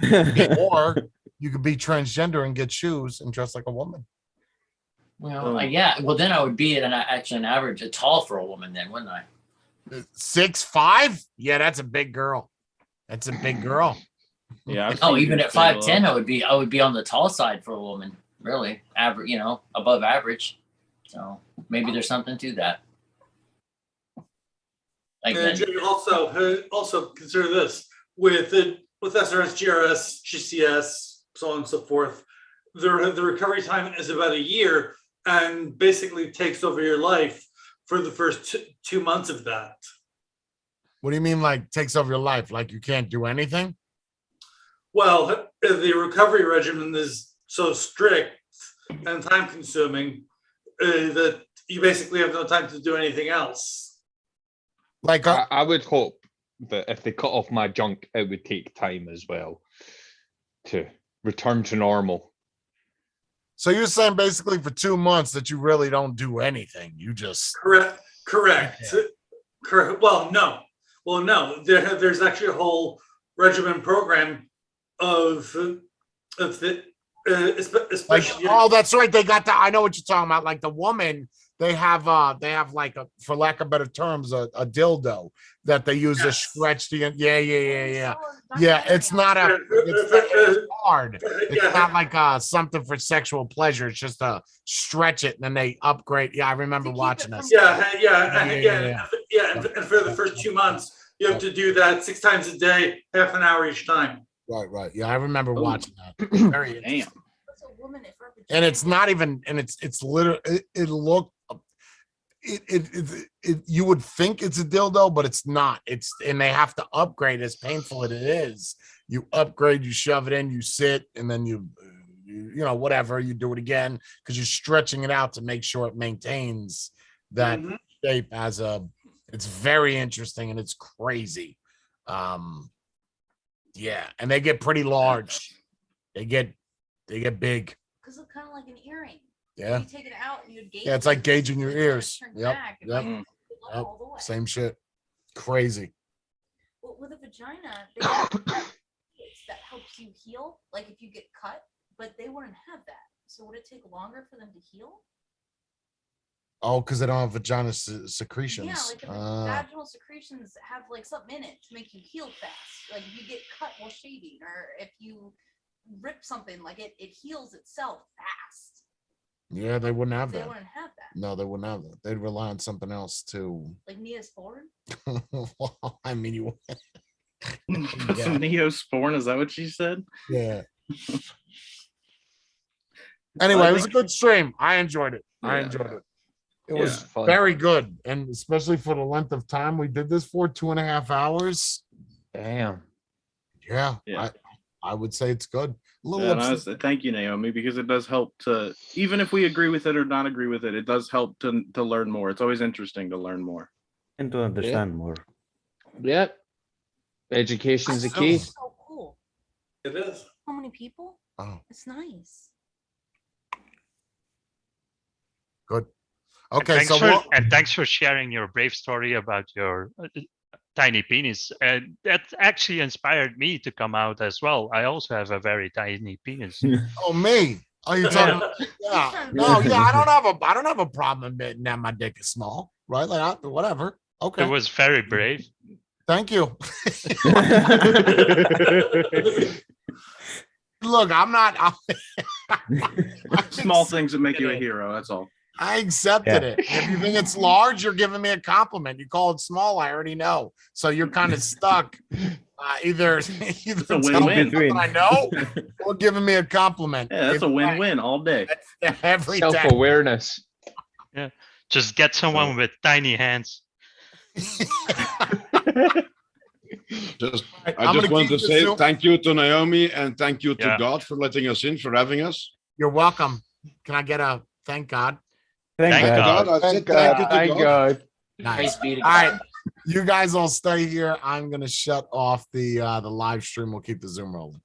Or you could be transgender and get shoes and dress like a woman. Well, yeah. Well, then I would be an average, tall for a woman then, wouldn't I? 6'5"? Yeah, that's a big girl. That's a big girl. Yeah. Oh, even at 5'10", I would be on the tall side for a woman. Really, average, above average. So maybe there's something to that. Like also consider this with SRS, GRS, GCS, so on and so forth. The recovery time is about a year and basically takes over your life for the first 2 months of that. What do you mean, like takes over your life? Like you can't do anything? Well, the recovery regimen is so strict and time consuming that you basically have no time to do anything else. Like I would hope that if they cut off my junk, it would take time as well to return to normal. So you're saying basically for 2 months that you really don't do anything. You just correct. Well, no. There's actually a whole regimen program of the especially. Like, oh, that's right. They got I know what you're talking about. Like the woman, they have like a, for lack of better terms, a dildo that they use to stretch the. Yeah. It's not it's hard. It's not like something for sexual pleasure. It's just to stretch it and then they upgrade. Yeah, I remember watching this. Yeah. And for the first 2 months, you have to do that 6 times a day, half an hour each time. Right. Yeah, I remember watching that. Very interesting. And it's not even, and it's literally, it looked, you would think it's a dildo, but it's not. And they have to upgrade, as painful as it is. You upgrade, you shove it in, you sit, and then you whatever, you do it again because you're stretching it out to make sure it maintains that shape it's very interesting and it's crazy. Yeah, and they get pretty large. They get big. Because it's kind of like an earring. Yeah. You take it out and you gauge. Yeah, it's like gauging your ears. Yep. Same shit. Crazy. Well, with a vagina, they have that helps you heal. Like if you get cut, but they wouldn't have that. So would it take longer for them to heal? Oh, because they don't have vagina secretions. Yeah, like the vaginal secretions have like something in it to make you heal fast. Like if you get cut while shaving, or if you rip something, like it heals itself fast. Yeah, they wouldn't have that. They wouldn't have that. No, they wouldn't have that. They'd rely on something else too. Like Neosporin? Well, I mean, you. Some Neosporin, is that what she said? Yeah. Anyway, it was a good stream. I enjoyed it. I enjoyed it. It was very good, and especially for the length of time we did this for, 2.5 hours. Damn. Yeah. I would say it's good. Thank you, Naomi, because it does help to, even if we agree with it or not agree with it, it does help to learn more. It's always interesting to learn more. And to understand more. Yep. Education is the key. So cool. It is. How many people? Oh. It's nice. Good. Okay, and thanks for sharing your brave story about your tiny penis. And that actually inspired me to come out as well. I also have a very tiny penis. Oh, me? Oh, you're talking? Yeah. No, yeah. I don't have a problem admitting that my dick is small, right? Like, whatever. Okay. It was very brave. Thank you. Look, I'm not. Small things that make you a hero. That's all. I accepted it. If you think it's large, you're giving me a compliment. You call it small, I already know. So you're kind of stuck. Either telling me something I know or giving me a compliment. Yeah, that's a win-win all day. Every self-awareness. Yeah, just get someone with tiny hands. I just want to say thank you to Naomi and thank you to God for letting us in, for having us. You're welcome. Can I get a thank God? Thank God. Thank God. Nice. All right, you guys all stay here. I'm gonna shut off the live stream. We'll keep the Zoom rolling.